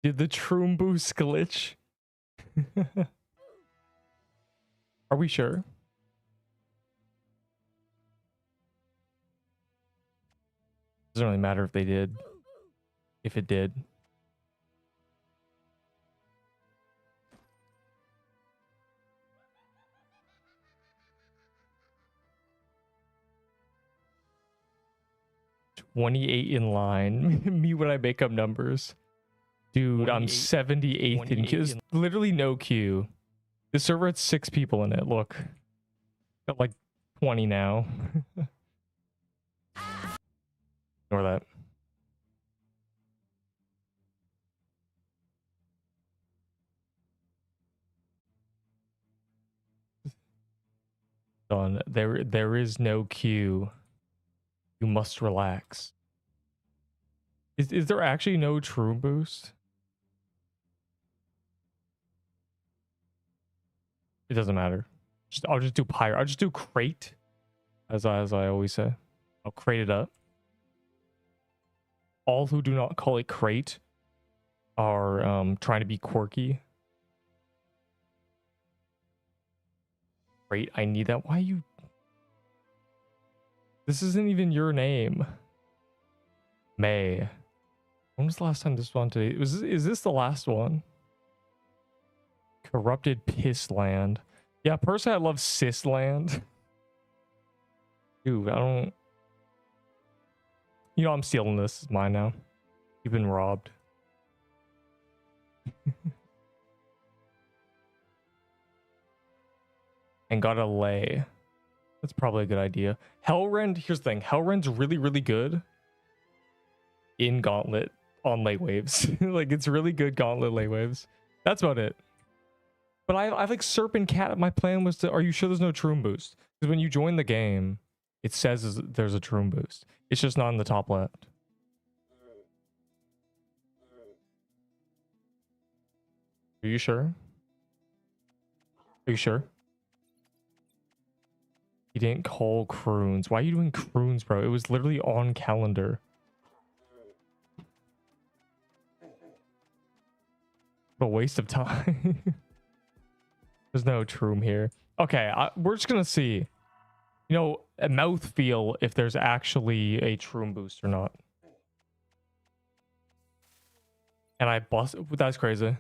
Did the Troom boost glitch? Are we sure? Doesn't really matter if they did. If it did. $28 in line. Me when I make up numbers. Dude, I'm 78th in queue. There's literally no queue. The server had 6 people in it. Look. Got like 20 now. Ignore that. Done. There is no queue. You must relax. Is there actually no true boost? It doesn't matter. I'll just do pirate. I'll just do crate, as I always say. I'll crate it up. All who do not call it crate are trying to be quirky. Crate, I need that. Why you? This isn't even your name. May. When was the last time this one today? Is this the last one? Corrupted piss land. Yeah, personally, I love cis land. Dude, I don't. You know, I'm stealing this. It's mine now. You've been robbed. And got a lay. That's probably a good idea. Hellrend, here's the thing. Hellrend's really, really good in Gauntlet on lay waves. Like, it's really good Gauntlet lay waves. That's about it. But I like Serpent Cat. My plan was to, are you sure there's no Troom boost? Because when you join the game, it says there's a Troom boost. It's just not in the top left. Are you sure? Are you sure? He didn't call croons. Why are you doing croons, bro? It was literally on calendar. What a waste of time. There's no Troom here. Okay, we're just gonna see. You know, a mouthfeel if there's actually a Troom boost or not. And I bust. That's crazy.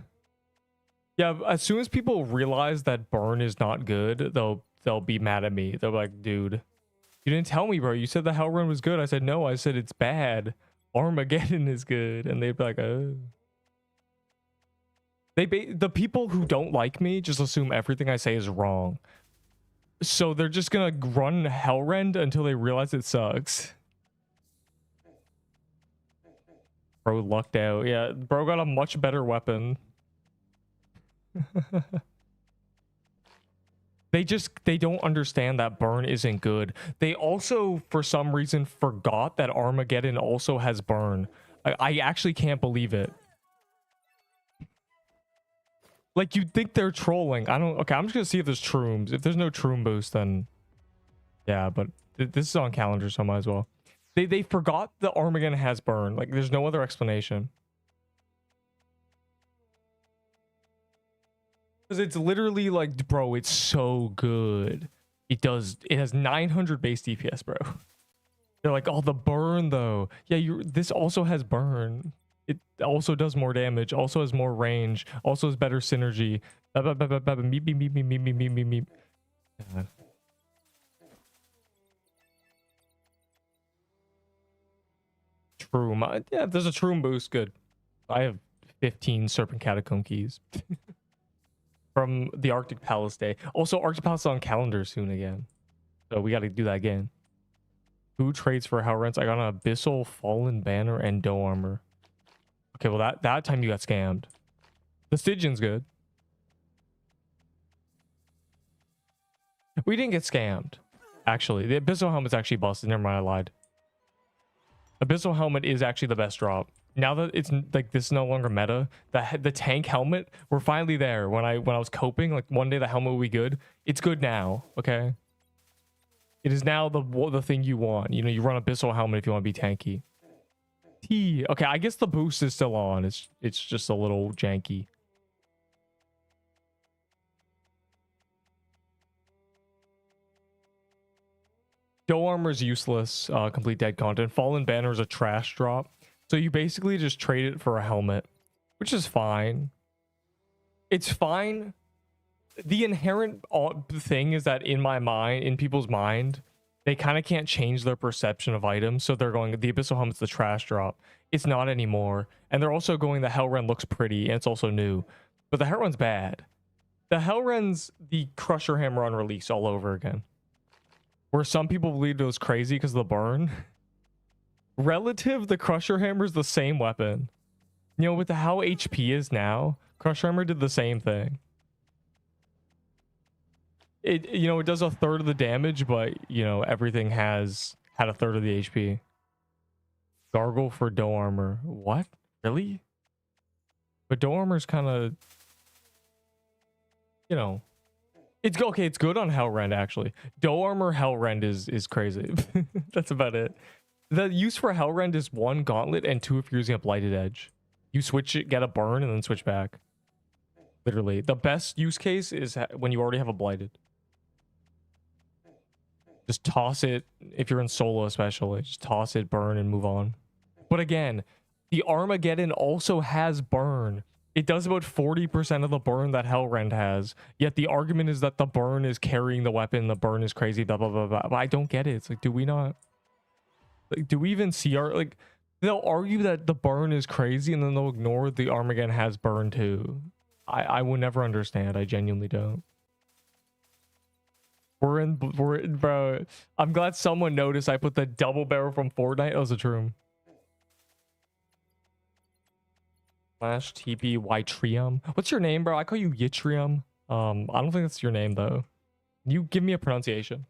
Yeah, as soon as people realize that burn is not good, they'll be mad at me. They'll be like, dude, you didn't tell me, bro. You said the Hellrun was good. I said, no, I said it's bad. Armageddon is good. And they'd be like, oh. The people who don't like me just assume everything I say is wrong. So they're just gonna run Hellrend until they realize it sucks. Bro lucked out. Yeah, bro got a much better weapon. They don't understand that burn isn't good. They also, for some reason, forgot that Armageddon also has burn. I actually can't believe it. Like, you'd think they're trolling. Okay, I'm just gonna see if there's Trooms. If there's no Troom boost, then yeah, but this is on calendar, so I might as well. They forgot the Armageddon has burn. Like, there's no other explanation. Because it's literally like, bro, it's so good. It has 900 base DPS, bro. They're like, oh, the burn though. Yeah, this also has burn. It also does more damage, also has more range, also has better synergy. Meep. God. Troom. Yeah, if there's a Troom boost, good. I have 15 Serpent Catacomb keys. From the Arctic Palace day. Also, Arctic Palace is on calendar soon again. So we got to do that again. Who trades for Hellrents? I got an Abyssal, Fallen Banner, and Doe Armor. Okay, well, that time you got scammed. The Stygian's good. We didn't get scammed. Actually, the Abyssal Helmet's actually busted. Never mind, I lied. Abyssal Helmet is actually the best drop. Now that it's like this is no longer meta, the tank helmet, we're finally there. When I was coping, like one day the helmet will be good. It's good now, okay? It is now the thing you want. You know, you run Abyssal Helmet if you want to be tanky. T. Okay, I guess the boost is still on. It's just a little janky. Doe armor is useless. Complete dead content. Fallen banner is a trash drop. So you basically just trade it for a helmet, which is fine. It's fine. The inherent thing is that in my mind, in people's mind, they kind of can't change their perception of items. So they're going, the Abyssal Helmet's the trash drop. It's not anymore. And they're also going, the Hellren looks pretty and it's also new. But the Hellren's bad. The Hellren's the Crusher Hammer on release all over again. Where some people believed it was crazy because of the burn. Relative, the Crusher Hammer is the same weapon. You know, with how HP is now, Crusher Hammer did the same thing. You know, it does a third of the damage, but, you know, everything has had a third of the HP. Gargle for Doe armor. What? Really? But Doe armor is kind of, you know, it's okay. It's good on Hellrend, actually. Doe armor Hellrend is crazy. That's about it. The use for Hellrend is 1, Gauntlet, and 2 if you're using a Blighted Edge. You switch it, get a burn, and then switch back. Literally. The best use case is when you already have a Blighted. Just toss it, if you're in solo especially. Just toss it, burn, and move on. But again, the Armageddon also has burn. It does about 40% of the burn that Hellrend has. Yet the argument is that the burn is carrying the weapon. The burn is crazy, blah, blah, blah, blah. But I don't get it. It's like, do we not... Like, do we even see our... Like, they'll argue that the burn is crazy, and then they'll ignore the Armageddon has burn too. I will never understand. I genuinely don't. We're in, bro. I'm glad someone noticed I put the double barrel from Fortnite. That was a troom. Slash TP Ytrium. What's your name, bro? I call you Ytrium. I don't think that's your name though. You give me a pronunciation.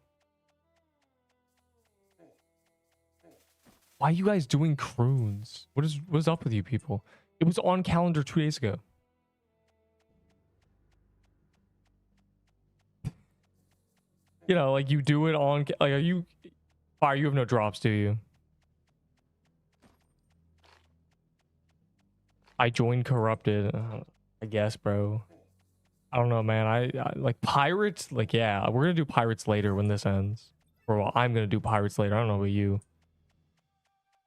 Why are you guys doing croons? What's up with you people? It was on calendar 2 days ago. You know, like you do it on, like, are you, Fire, you have no drops, do you? I joined Corrupted. I guess, bro. I don't know, man. I like Pirates. Like, yeah, we're gonna do Pirates later when this ends. Or well, I'm gonna do Pirates later. I don't know about you.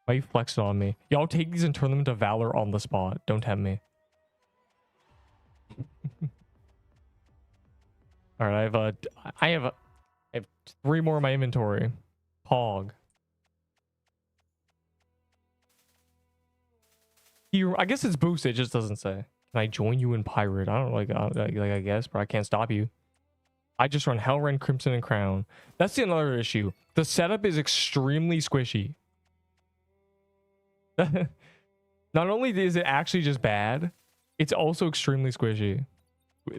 Why are you flexing on me? Y'all take these and turn them into Valor on the spot. Don't tempt me. All right, I have 3 more in my inventory. Pog. Here, I guess it's boosted. It just doesn't say. Can I join you in Pirate? I don't like I guess, but I can't stop you. I just run Hellrend, Crimson, and Crown. That's another issue. The setup is extremely squishy. Not only is it actually just bad, it's also extremely squishy.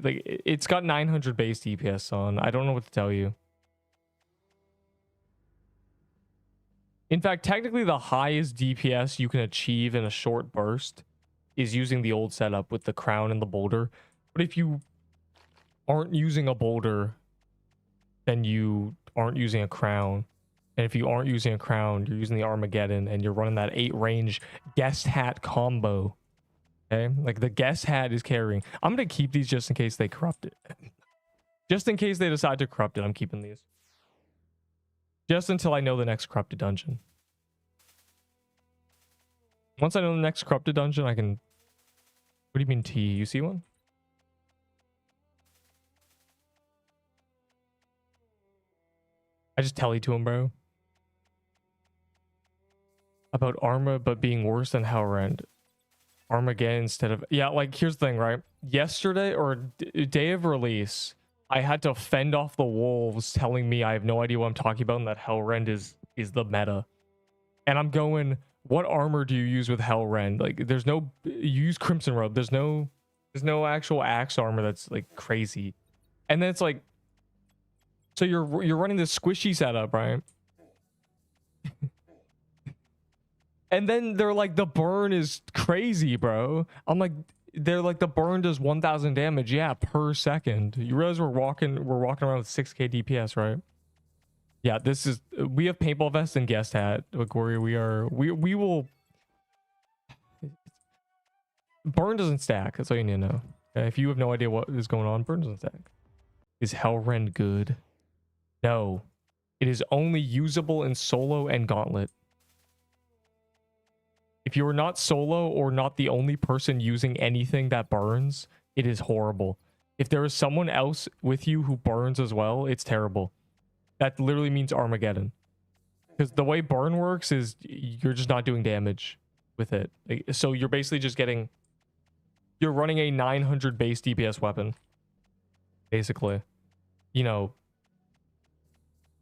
Like, it's got 900 base DPS on. I don't know what to tell you. In fact, technically the highest DPS you can achieve in a short burst is using the old setup with the crown and the boulder. But if you aren't using a boulder, then you aren't using a crown. And if you aren't using a crown, you're using the Armageddon and you're running that 8 range guest hat combo. Okay, like the guest hat is carrying. I'm gonna keep these just in case they corrupt it. Just in case they decide to corrupt it, I'm keeping these. Just until I know the next corrupted dungeon. Once I know the next corrupted dungeon, I can... What do you mean T? You see one? I just tell you to him, bro. About Arma, but being worse than Hellrend. Armageddon instead of... Yeah, like, here's the thing, right? Yesterday, or day of release, I had to fend off the wolves telling me I have no idea what I'm talking about and that Hellrend is the meta. And I'm going, what armor do you use with Hellrend? Like, there's no... You use Crimson Robe. There's no actual axe armor that's, like, crazy. And then it's like... So you're running this squishy setup, right? And then they're like, the burn is crazy, bro. I'm like, they're like, the burn does 1,000 damage, yeah, per second. You realize we're walking around with 6k DPS, right? Yeah, this is... We have paintball vest and guest hat. Like, we will... Burn doesn't stack. That's all you need to know. If you have no idea what is going on, burn doesn't stack. Is Hellrend good? No. It is only usable in solo and gauntlet. If you are not solo or not the only person using anything that burns, it is horrible. If there is someone else with you who burns as well, it's terrible. That literally means Armageddon. Because the way burn works is you're just not doing damage with it. So you're basically just getting... You're running a 900 base DPS weapon. Basically. You know...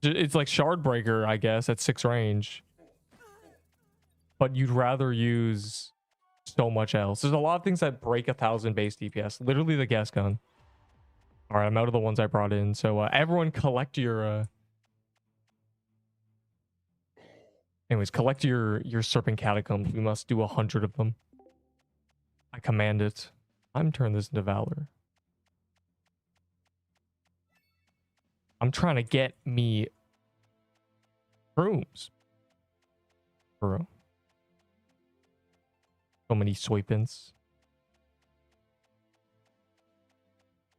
It's like Shardbreaker, I guess, at 6 range. But you'd rather use so much else. There's a lot of things that break 1,000 base DPS. Literally the gas gun. Alright, I'm out of the ones I brought in. So everyone collect your... Anyways, collect your Serpent Catacombs. We must do 100 of them. I command it. I'm turning this into Valor. I'm trying to get me rooms. Bro. So many sweepins.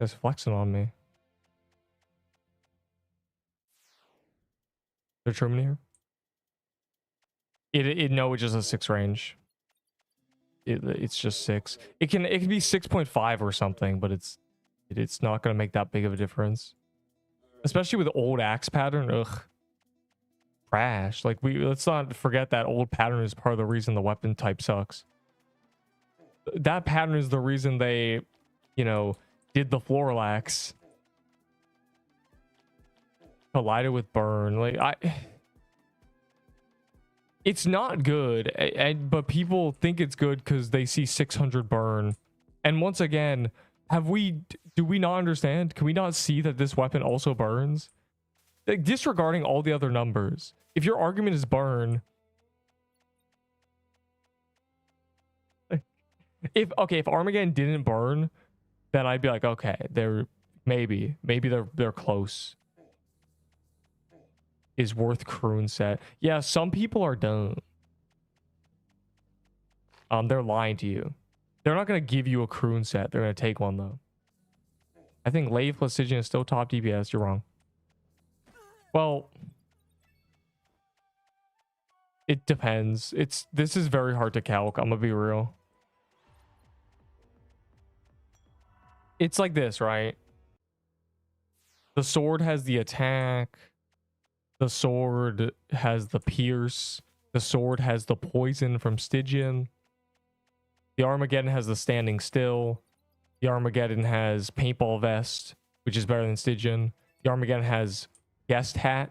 That's flexing on me. They're trimming here. No, it's just a 6 range. It's just 6. It can be 6.5 or something, but it's not gonna make that big of a difference. Especially with old axe pattern. Ugh. Trash. Like let's not forget that old pattern is part of the reason the weapon type sucks. That pattern is the reason they, you know, did the floral axe. Collided with burn. Like it's not good, but people think it's good because they see 600 burn. And once again, do we not understand? Can we not see that this weapon also burns? Like, disregarding all the other numbers. If your argument is burn, if Armageddon didn't burn, then I'd be like, okay, maybe they're close. Is worth Kroon set. Yeah, some people are dumb. They're lying to you. They're not gonna give you a Kroon set. They're gonna take one though. I think Lave plus Stygian is still top DPS. You're wrong. Well, it depends. This is very hard to calc. I'm gonna be real. It's like this, right? The sword has the attack. The sword has the pierce. The sword has the poison from Stygian. The Armageddon has the standing still. The Armageddon has paintball vest, which is better than Stygian. The Armageddon has guest hat.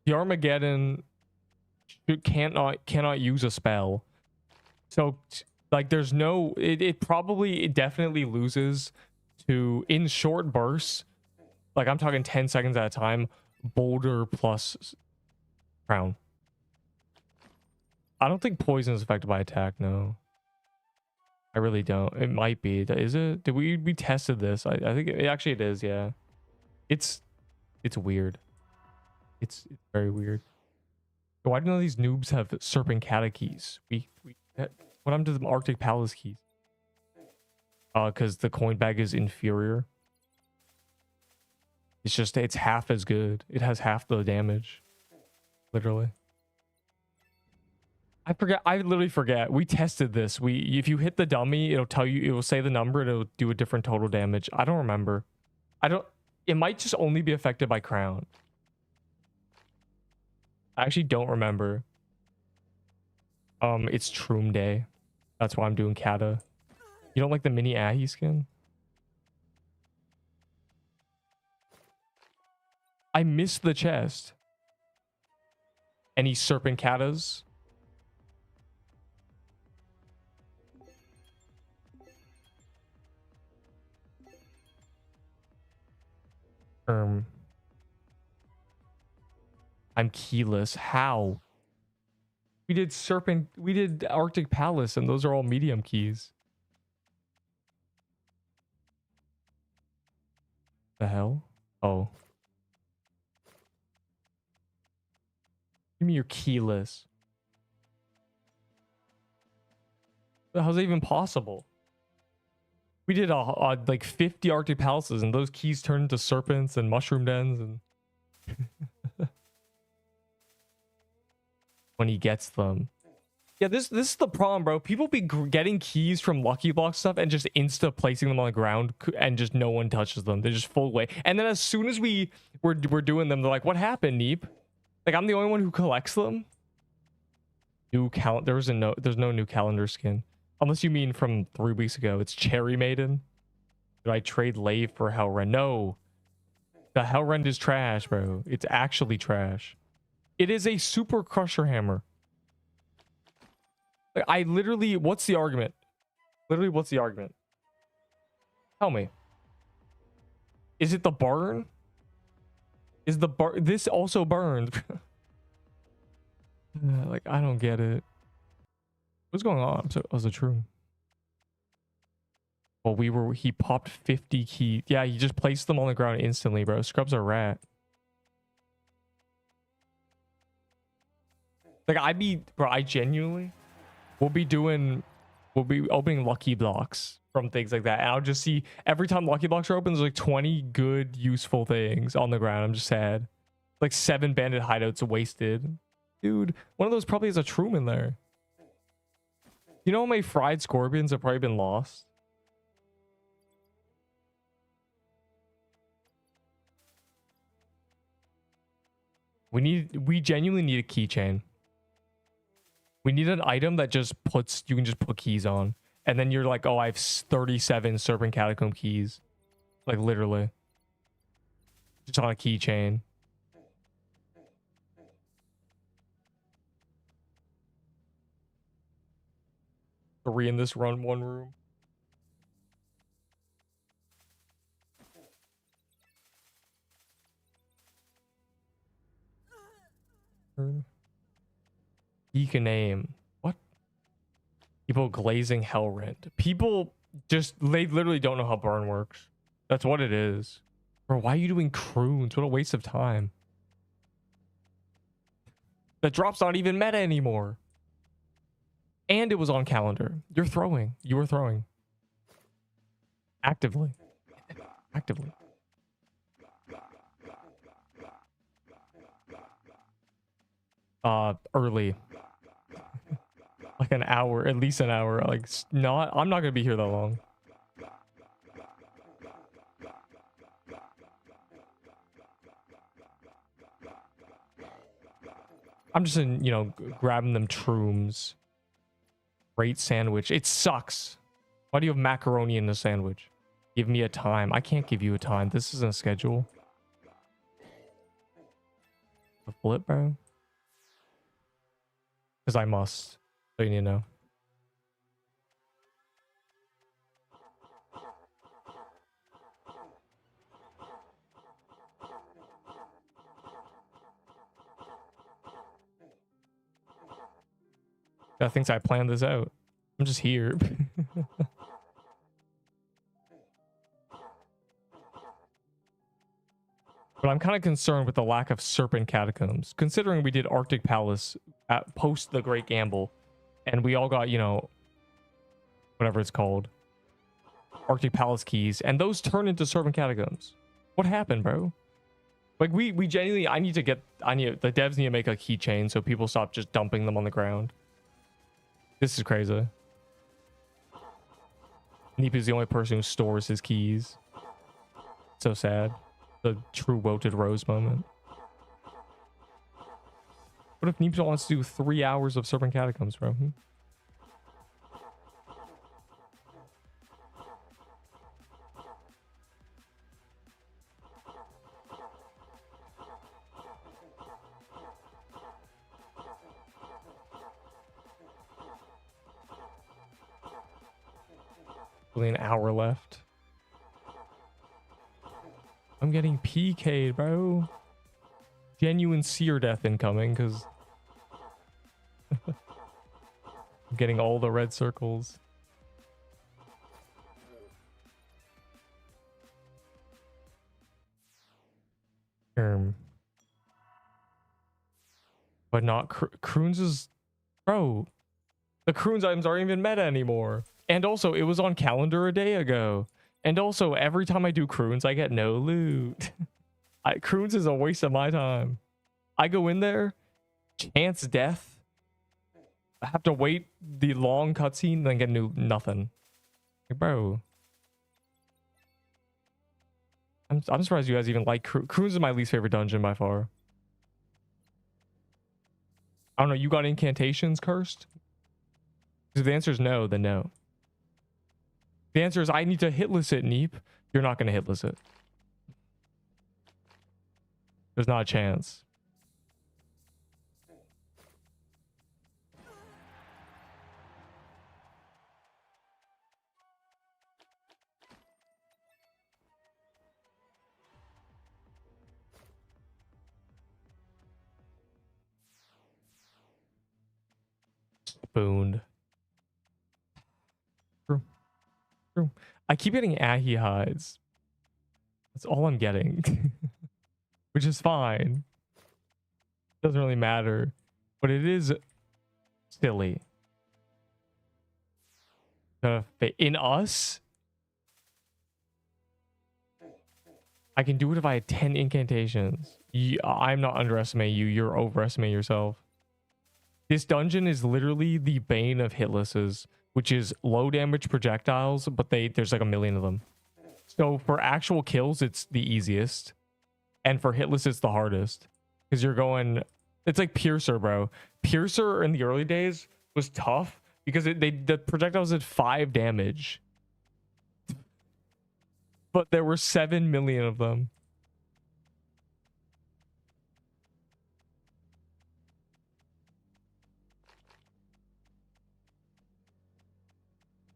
The Armageddon cannot use a spell. So like there's no it definitely loses to, in short bursts. Like I'm talking 10 seconds at a time, boulder plus crown. I don't think poison is affected by attack, no. I really don't. It might be. Is it? Did we tested this? I think it is, yeah. It's weird. It's very weird. So why do none of these noobs have Serpent Cata keys? What happened to the Arctic Palace keys? Because the coin bag is inferior. It's half as good. It has half the damage. Literally. I literally forget. We tested this. If you hit the dummy, it will say the number and it'll do a different total damage. I don't remember. It might just only be affected by crown. I actually don't remember. It's Troom Day. That's why I'm doing Kata. You don't like the mini Ahi skin? I missed the chest. Any Serpent Katas? I'm keyless. How? We did Arctic Palace, and those are all medium keys. The hell? Oh. Give me your keyless. How's that even possible? We did like 50 Arctic palaces, and those keys turned into serpents and mushroom dens, and when he gets them. Yeah, this is the problem, bro. People be getting keys from Lucky Block stuff and just insta placing them on the ground, and just no one touches them. They're just full away. And then as soon as we're doing them, they're like, "What happened, Neep?" Like, I'm the only one who collects them. New there's no new calendar skin, unless you mean from 3 weeks ago. It's Cherry Maiden. Did I trade Lave for Hellrend? No, the Hellrend is trash, bro. It's actually trash. It is a super crusher hammer. Like, I literally, what's the argument? Literally, what's the argument? Tell me. Is it the burn? Is the this also burned? Like, I don't get it. What's going on? So, was it true? Well, he popped 50 keys. Yeah, he just placed them on the ground instantly, bro. Scrub's a rat. Like, I genuinely we'll be opening Lucky Blocks from things like that. And I'll just see every time Lucky Blocks are open, there's like 20 good, useful things on the ground. I'm just sad. Like 7 bandit hideouts wasted. Dude, one of those probably has a shroom in there. You know how many fried scorpions have probably been lost? We genuinely need a keychain. We need an item that you can just put keys on. And then you're like, oh, I have 37 Serpent Catacomb keys. Like, literally. Just on a keychain. Three in this one room. You can name what? People glazing Hellrend. People they literally don't know how burn works. That's what it is. Bro, why are you doing croons? What a waste of time. The drop's not even meta anymore. And it was on calendar. You were throwing. Actively. Early. Like an hour, at least an hour. Like, I'm not gonna be here that long. I'm just grabbing them shrooms. Great sandwich. It sucks. Why do you have macaroni in the sandwich? Give me a time. I can't give you a time. This isn't a schedule. A flip, bro. Because I must. So you need to know. God thinks I planned this out. I'm just here. But I'm kind of concerned with the lack of Serpent Catacombs, considering we did Arctic Palace at post the Great Gamble, and we all got, whatever it's called, Arctic Palace keys, and those turn into Serpent Catacombs. What happened, bro? Like, we genuinely, the devs need to make a keychain so people stop just dumping them on the ground. This is crazy. Neep is the only person who stores his keys. So sad. The true Woted Rose moment. What if Neep wants to do 3 hours of Serpent Catacombs, bro? Only an hour left. I'm getting PK'd, bro. Genuine seer death incoming, because I'm getting all the red circles. But not Croons is, bro. The Croons items aren't even meta anymore. And also, it was on calendar a day ago. And also, every time I do Croons, I get no loot. Croons is a waste of my time. I go in there, chance death. I have to wait the long cutscene, then get nothing. Like, bro. I'm surprised you guys even like Croons is my least favorite dungeon by far. I don't know, you got incantations cursed? If the answer is no, then no. The answer is I need to hitless it, Neep. You're not going to hitless it. There's not a chance. Spooned. True. True. I keep getting ahi hides. That's all I'm getting. Which is fine. Doesn't really matter. But it is silly. In us, I can do it if I had 10 incantations. I'm not underestimating you. You're overestimating yourself. This dungeon is literally the bane of hitlesses, which is low damage projectiles, but there's like a million of them. So for actual kills, it's the easiest. And for hitless, it's the hardest. Because you're going... It's like Piercer, bro. Piercer in the early days was tough because the projectiles did 5 damage. But there were 7 million of them.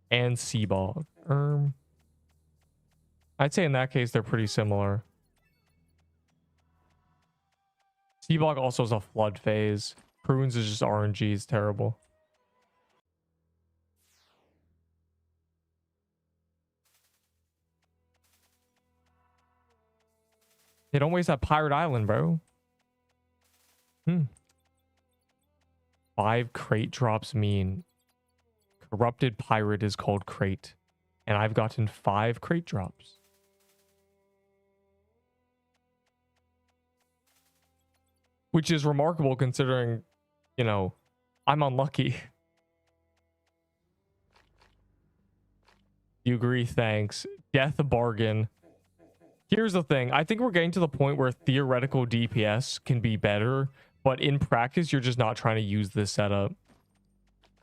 And Seabog. I'd say in that case, they're pretty similar. Seabog also has a flood phase. Prunes is just RNG. It's terrible. Hey, don't waste that Pirate Island, bro. 5 crate drops mean corrupted pirate is called crate. And I've gotten 5 crate drops. Which is remarkable considering, you know, I'm unlucky. You agree? Thanks. Death bargain. Here's the thing. I think we're getting to the point where theoretical DPS can be better, but in practice, you're just not trying to use this setup.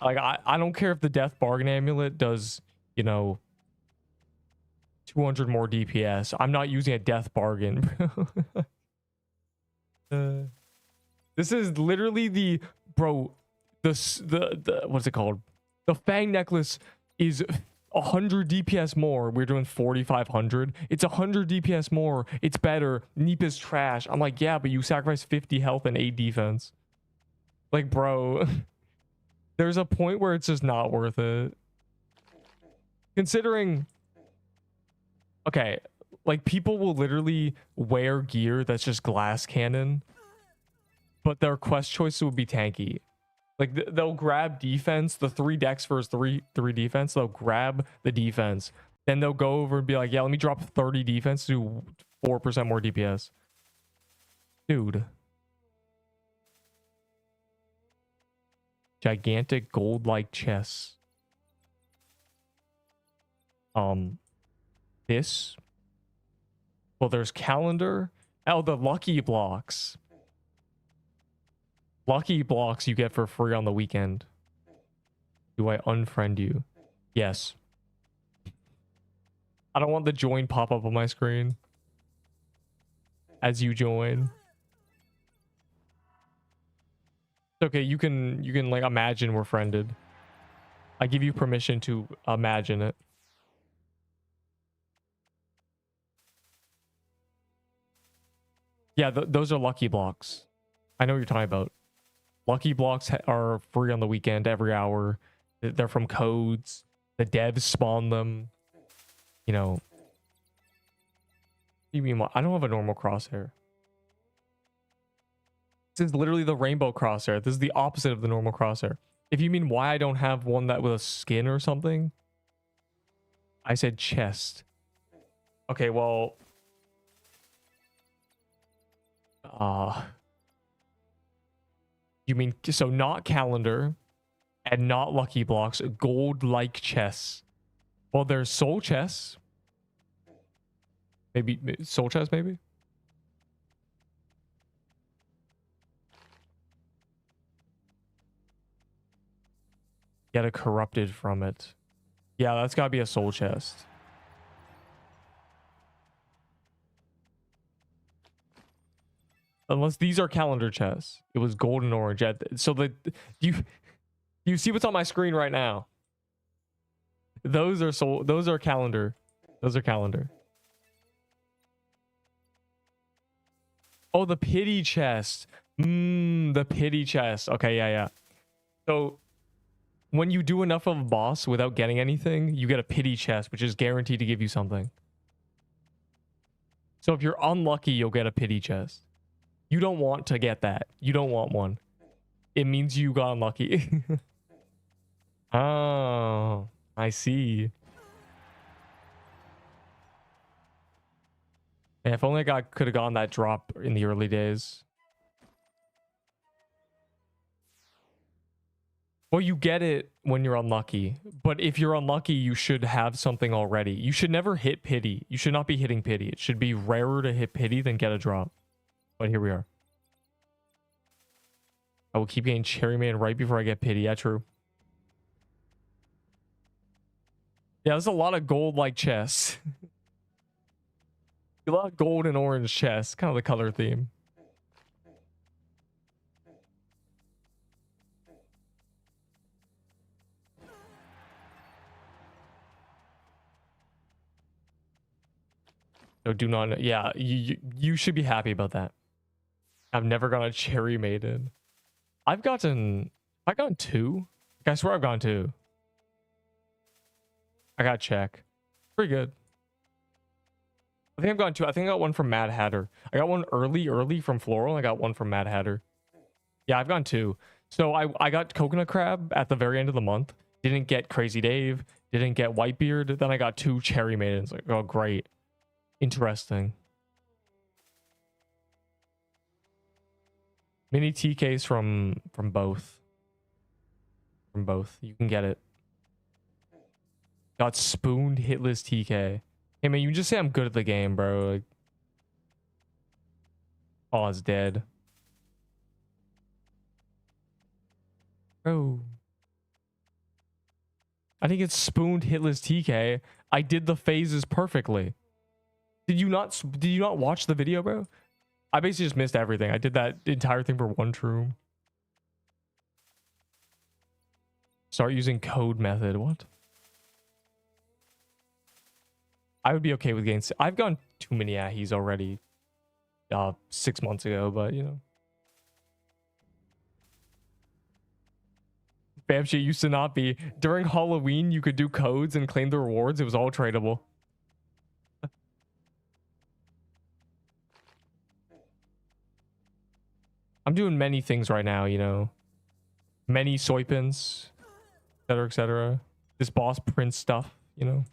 Like, I don't care if the Death Bargain Amulet does, you know, 200 more DPS. I'm not using a Death Bargain. This is literally the... Bro, the what's it called? The Fang Necklace is 100 DPS more. We're doing 4,500. It's 100 DPS more. It's better. Neep is trash. I'm like, yeah, but you sacrifice 50 health and 8 defense. Like, bro... There's a point where it's just not worth it. Considering... Okay, like, people will literally wear gear that's just glass cannon, but their quest choices would be tanky. Like, they'll grab defense, the 3 dex versus 3 defense, they'll grab the defense. Then they'll go over and be like, yeah, let me drop 30 defense to do 4% more DPS. Dude. Gigantic gold-like chests. This. Well, there's calendar. Oh, the lucky blocks. Lucky blocks you get for free on the weekend. Do I unfriend you? Yes. I don't want the join pop up on my screen as you join. It's okay, you can like imagine we're friended. I give you permission to imagine it. Yeah, those are lucky blocks. I know what you're talking about. Lucky blocks are free on the weekend every hour. They're from codes. The devs spawn them. You know. What do you mean? I don't have a normal crosshair. This is literally the rainbow crosshair. This is the opposite of the normal crosshair. If you mean why I don't have one that with a skin or something, I said chest. Okay, well, you mean so not calendar and not lucky blocks, gold like chests. Well, there's soul chests. Maybe soul chest, maybe. Get a corrupted from it. Yeah, that's gotta be a soul chest. Unless these are calendar chests. It was gold and orange. So you see what's on my screen right now? Those are calendar. Those are calendar. Oh, the pity chest. The pity chest. Okay, yeah. So when you do enough of a boss without getting anything, you get a pity chest, which is guaranteed to give you something. So if you're unlucky, you'll get a pity chest. You don't want to get that. You don't want one. It means you got unlucky. Oh, I see. Yeah, if only I could have gotten that drop in the early days. Well, you get it when you're unlucky. But if you're unlucky, you should have something already. You should never hit pity. You should not be hitting pity. It should be rarer to hit pity than get a drop. But here we are. I will keep getting Cherry Man right before I get pity. Yeah, true. Yeah, there's a lot of gold-like chests. A lot of gold and orange chests. Kind of the color theme. No, do not. Yeah, you should be happy about that. I've never gotten a Cherry Maiden. I've gotten 2. I swear I've gotten 2. I got check. Pretty good. I think I've gotten 2. I think I got one from Mad Hatter. I got one early from Floral. I got one from Mad Hatter. Yeah, I've gotten 2. So I got Coconut Crab at the very end of the month. Didn't get Crazy Dave. Didn't get Whitebeard. Then I got 2 Cherry Maidens. Like, oh, great. Interesting. Mini TKs from both. From both. You can get it. Got spooned hitless TK. Hey man, you just say I'm good at the game, bro. Like, oh, it's dead. Bro. I think it's spooned hitless TK. I did the phases perfectly. Did you not watch the video, bro? I basically just missed everything. I did that entire thing for 1 shroom. Start using code method. What? I would be okay with getting... I've gone too many ahis already 6 months ago, but you know. Bam shit used to not be. During Halloween, you could do codes and claim the rewards. It was all tradable. I'm doing many things right now, you know. Many soypins, etc., etc. This boss prince stuff, you know.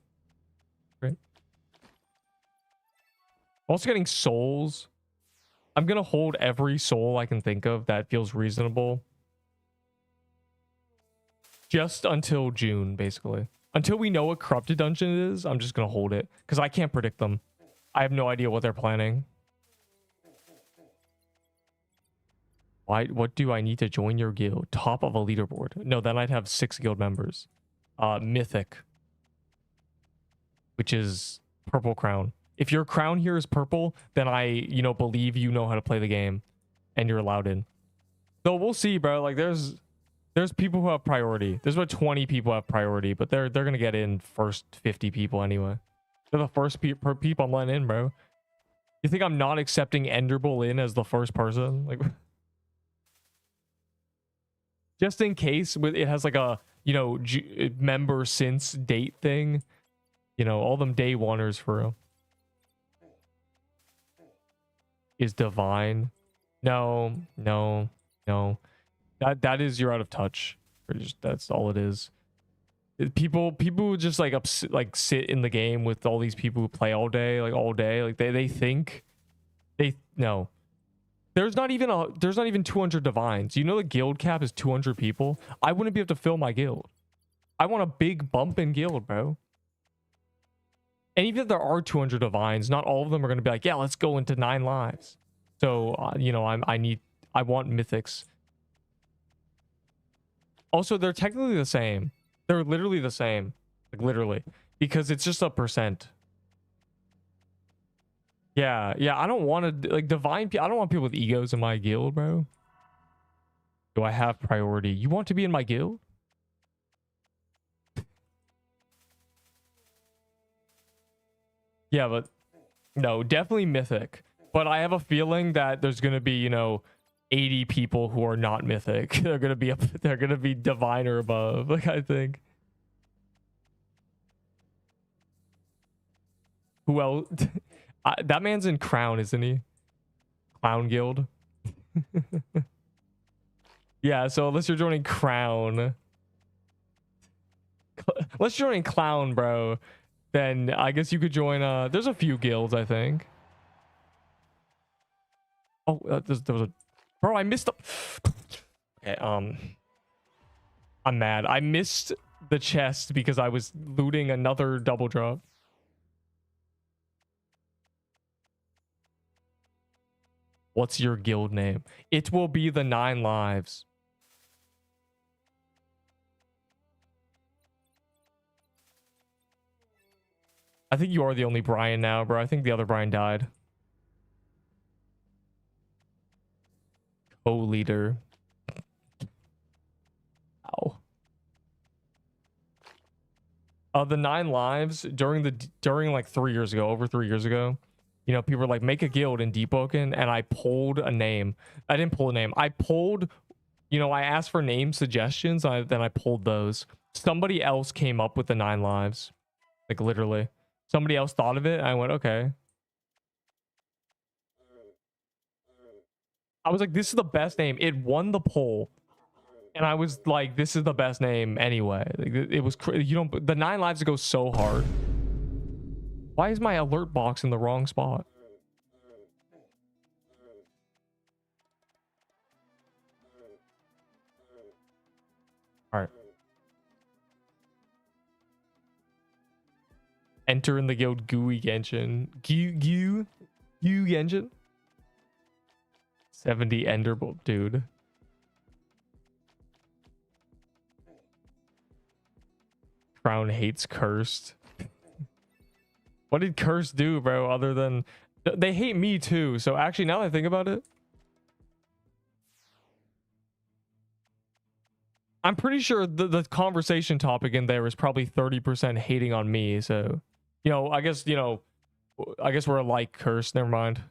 Great. Also getting souls. I'm gonna hold every soul I can think of that feels reasonable. Just until June, basically. Until we know what corrupted dungeon it is, I'm just gonna hold it. Because I can't predict them. I have no idea what they're planning. Why? What do I need to join your guild? Top of a leaderboard. No, then I'd have 6 guild members. Mythic. Which is purple crown. If your crown here is purple, then I, you know, believe you know how to play the game. And you're allowed in. So we'll see, bro. Like, there's people who have priority. There's about 20 people who have priority, but they're gonna get in first 50 people anyway. They're the first people I'm letting in, bro. You think I'm not accepting Enderbull in as the first person? Like... Just in case it has like a, you know, member since date thing. You know, all them day oneers for real. Is divine. No. That is you're out of touch. That's all it is. People who just like like sit in the game with all these people who play all day, like they think they no. There's not even 200 divines. You know the guild cap is 200 people. I wouldn't be able to fill my guild. I want a big bump in guild, bro. And even if there are 200 divines, not all of them are going to be like, yeah, let's go into 9 lives. So you know, I want mythics. Also, they're technically the same. They're literally the same, like literally, because it's just a percent. Yeah, I don't want to like divine. I don't want people with egos in my guild, bro. Do I have priority? You want to be in my guild? Yeah, but no, definitely mythic. But I have a feeling that there's gonna be, you know, 80 people who are not mythic. They're gonna be divine or above. Like I think. Who else? That man's in Crown, isn't he? Clown Guild. Yeah, so unless you're joining Crown, unless you're joining Clown, bro, then I guess you could join. There's a few guilds, I think. Oh, there was a. Bro, I missed. Okay, I'm mad. I missed the chest because I was looting another double drop. What's your guild name? It will be the 9 lives. I think you are the only Brian now, bro. I think the other Brian died. Co-leader. Ow. The 9 lives during like 3 years ago, over 3 years ago. You know, people were like, make a guild in Deepwoken, and I pulled a name. I didn't pull a name. I pulled, you know, I asked for name suggestions. Then I pulled those. Somebody else came up with the 9 lives. Like, literally. Somebody else thought of it. I went, okay. I was like, this is the best name. It won the poll. And I was like, this is the best name anyway. Like, it was, you don't, the 9 lives go so hard. Why is my alert box in the wrong spot? All right. Enter in the guild Gooey Genshin. Goo Genshin? 70 Enderbolt, dude. Crown hates Cursed. What did Cursed do, bro? Other than they hate me too. So actually, now that I think about it, I'm pretty sure the conversation topic in there is probably 30% hating on me. So, you know, I guess we're alike. Cursed. Never mind.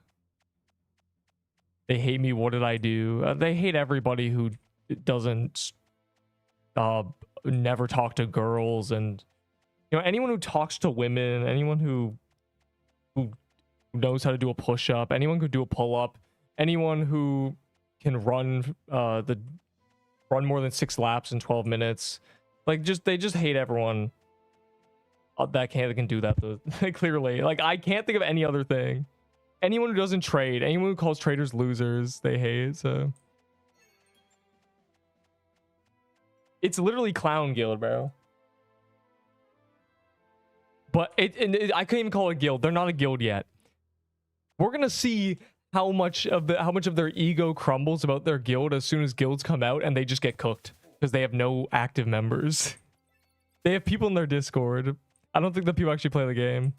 They hate me. What did I do? They hate everybody who doesn't never talk to girls, and you know, anyone who talks to women, anyone who knows how to do a push-up, anyone who can do a pull-up, anyone who can run more than 6 laps in 12 minutes. Like, they just hate everyone that can do that. Clearly, like, I can't think of any other thing. Anyone who doesn't trade, anyone who calls traders losers, they hate. So it's literally Clown Guild, bro. But I couldn't even call it a guild. They're not a guild yet. We're gonna see how much of their ego crumbles about their guild as soon as guilds come out and they just get cooked because they have no active members. They have people in their Discord. I don't think the people actually play the game.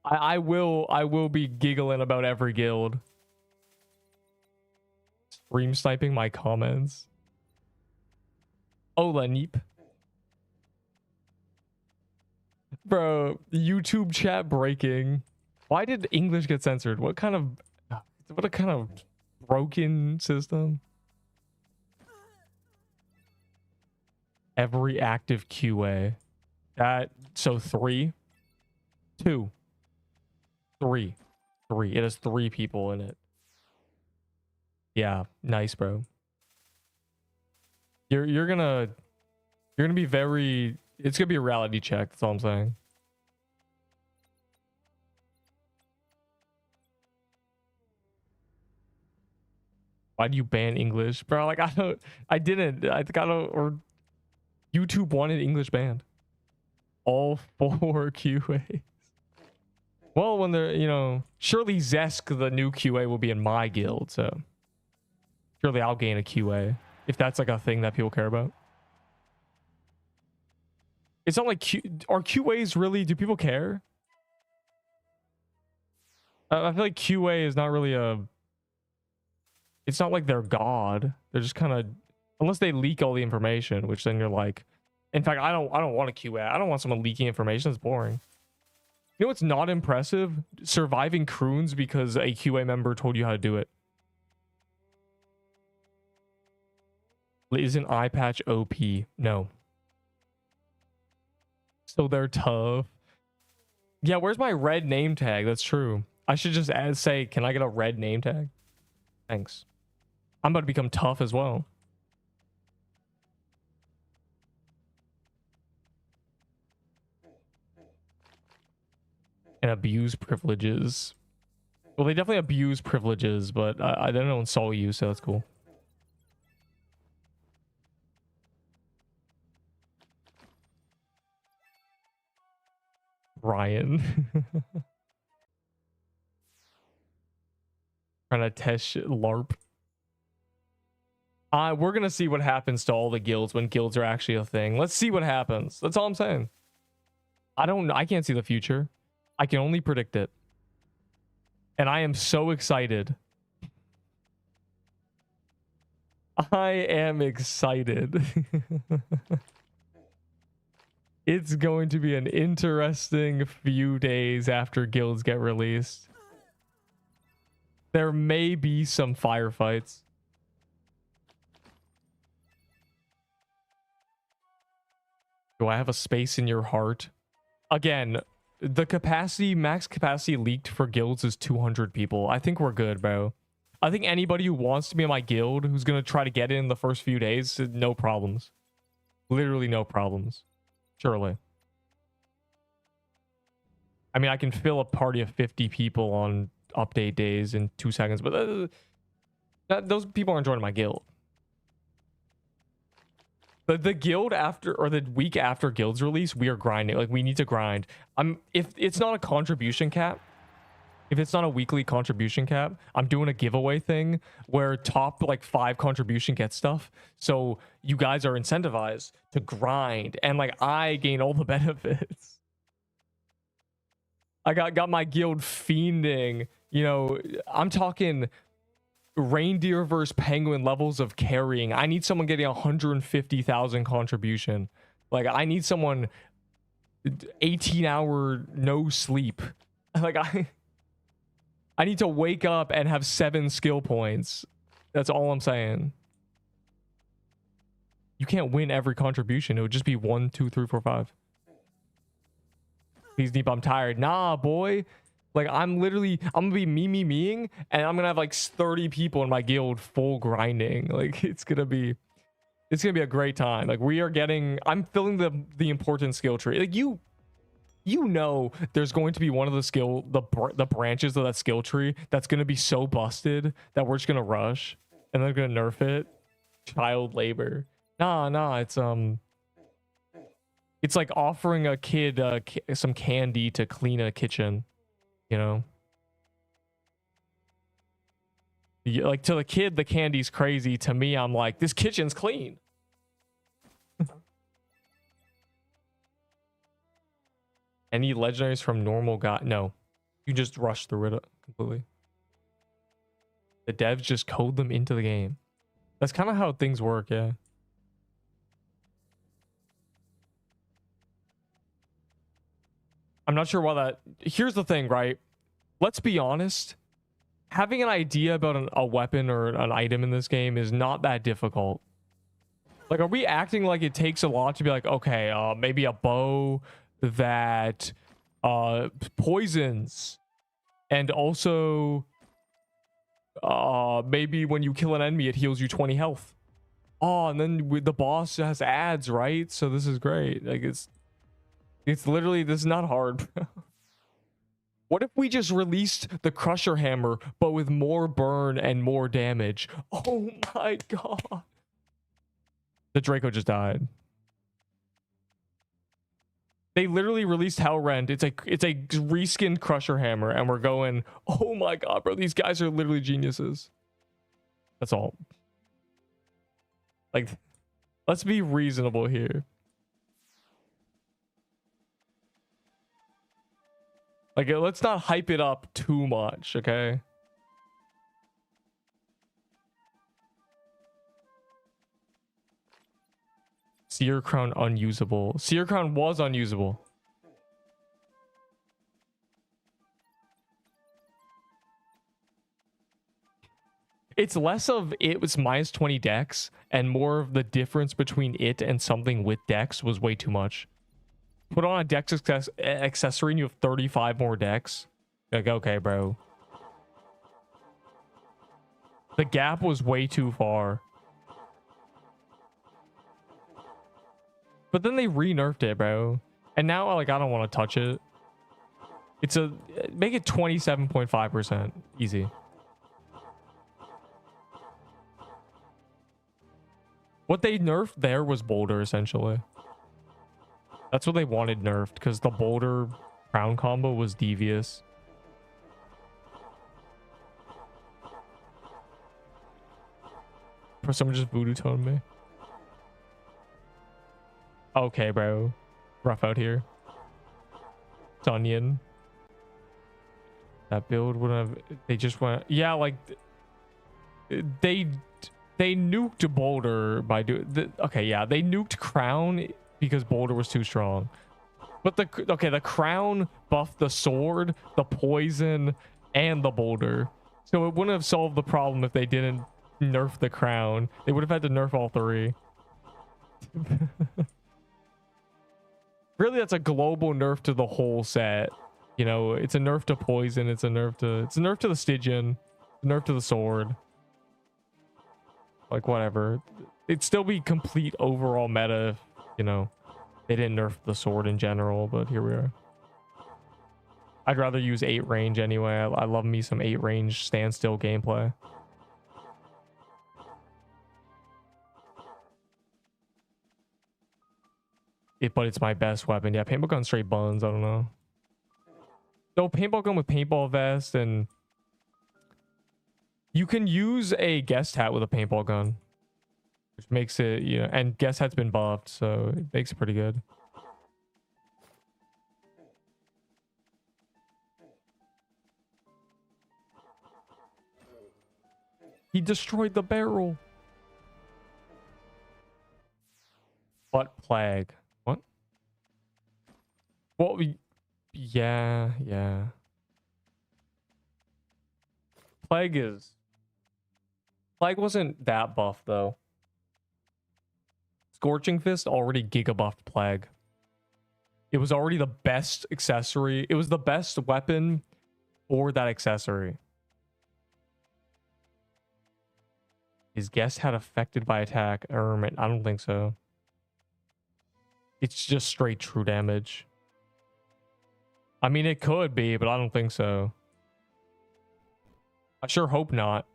I will be giggling about every guild. Stream sniping my comments. Ola Neep. Bro, YouTube chat breaking. Why did English get censored? What a kind of broken system. Every active QA. So 3, 2, 3. It has 3 people in it. Yeah, nice, bro. You're gonna be very. It's gonna be a reality check. That's all I'm saying. Why do you ban English, bro? Like I didn't. I got or YouTube wanted English banned. All 4 QAs. Well, when they're, you know, surely Zesk, the new QA, will be in my guild, so surely I'll gain a QA if that's like a thing that people care about. It's not like are QAs really? Do people care? I feel like QA is not really a. It's not like they're God. They're just kind of, unless they leak all the information, which then you're like, in fact, I don't want a QA. I don't want someone leaking information. It's boring. You know what's not impressive? Surviving croons because a QA member told you how to do it. Isn't eye patch OP? No. So they're tough. Yeah, where's my red name tag? That's true. I should just say, can I get a red name tag? Thanks. I'm about to become tough as well. And abuse privileges. Well, they definitely abuse privileges, but I don't insult you, so that's cool. Ryan. Trying to test shit, LARP. We're gonna see what happens to all the guilds when guilds are actually a thing. Let's see what happens. That's all I'm saying. I can't see the future. I can only predict it. And I am so excited. I am excited. It's going to be an interesting few days after guilds get released. There may be some firefights. Do I have a space in your heart? Again, the capacity, max capacity leaked for guilds is 200 people. I think we're good, bro. I think anybody who wants to be in my guild, who's going to try to get in the first few days, no problems. Literally no problems. Surely. I mean, I can fill a party of 50 people on update days in 2 seconds, but those people aren't joining my guild. The guild after, or the week after guild's release, we are grinding. Like, we need to grind. If it's not a contribution cap, if it's not a weekly contribution cap, I'm doing a giveaway thing where top like 5 contribution get stuff. So you guys are incentivized to grind, and like I gain all the benefits. I got my guild fiending. You know, I'm talking reindeer versus penguin levels of carrying. I need someone getting 150,000 contribution. Like, I need someone 18-hour no sleep. Like, I need to wake up and have 7 skill points. That's all I'm saying. You can't win every contribution. It would just be 1, 2, 3, 4, 5. Please, Deep, I'm tired. Nah, boy. Like, I'm gonna be meing, and I'm gonna have like 30 people in my guild full grinding. Like, it's gonna be a great time. Like, I'm filling the important skill tree. Like, you know, there's going to be one of the branches of that skill tree that's gonna be so busted that we're just gonna rush, and they're gonna nerf it. Child labor. Nah, it's like offering a kid some candy to clean a kitchen. You know, like, to the kid, the candy's crazy. To me, I'm like, this kitchen's clean. Any legendaries from normal god? No, you just rush through it completely. The devs just code them into the game. That's kind of how things work, yeah. I'm not sure why that. Here's the thing, right? Let's be honest. Having an idea about a weapon or an item in this game is not that difficult. Like, are we acting like it takes a lot to be like, okay, maybe a bow that poisons, and also maybe when you kill an enemy, it heals you 20 health. Oh, and then with the boss has ads, right? So this is great. Like it's literally, this is not hard. What if we just released the Crusher Hammer, but with more burn and more damage? Oh my god. The Draco just died. They literally released Hellrend. It's a reskinned Crusher Hammer, and we're going, oh my god, bro. These guys are literally geniuses. That's all. Like, let's be reasonable here. Like, let's not hype it up too much, okay? Seer Crown unusable. Seer Crown was unusable. It's less of it was minus 20 dex and more of the difference between it and something with dex was way too much. Put on a dex accessory and you have 35 more dex. Like, okay, bro. The gap was way too far. But then they re-nerfed it, bro. And now, like, I don't want to touch it. It's a... Make it 27.5%. Easy. What they nerfed there was Boulder, essentially. That's what they wanted nerfed, because the Boulder crown combo was devious. Someone just voodoo toned me. Okay, bro. Rough out here. Onion. That build would have... They just went... Yeah, like... They nuked Boulder by doing... Okay, yeah. They nuked Crown because Boulder was too strong. But the Crown buffed the sword, the poison, and the Boulder. So it wouldn't have solved the problem if they didn't nerf the Crown. They would have had to nerf all three. Really, that's a global nerf to the whole set. You know, it's a nerf to poison, it's a nerf to the Stygian, a nerf to the sword. Like, whatever. It'd still be complete overall meta if, you know, they didn't nerf the sword in general, but here we are. I'd rather use 8 range anyway. I love me some 8 range standstill gameplay. But it's my best weapon. Yeah, paintball gun straight buns. I don't know. No, paintball gun with paintball vest, and you can use a guest hat with a paintball gun, which makes it, you know, and guest hat's been buffed, so it makes it pretty good. He destroyed the barrel. Butt plague. What? Well, yeah. Plague wasn't that buff though. Scorching Fist already giga buffed Plague. It was already the best accessory. It was the best weapon for that accessory. His guest had affected by attack. I don't think so. It's just straight true damage. I mean, it could be, but I don't think so. I sure hope not.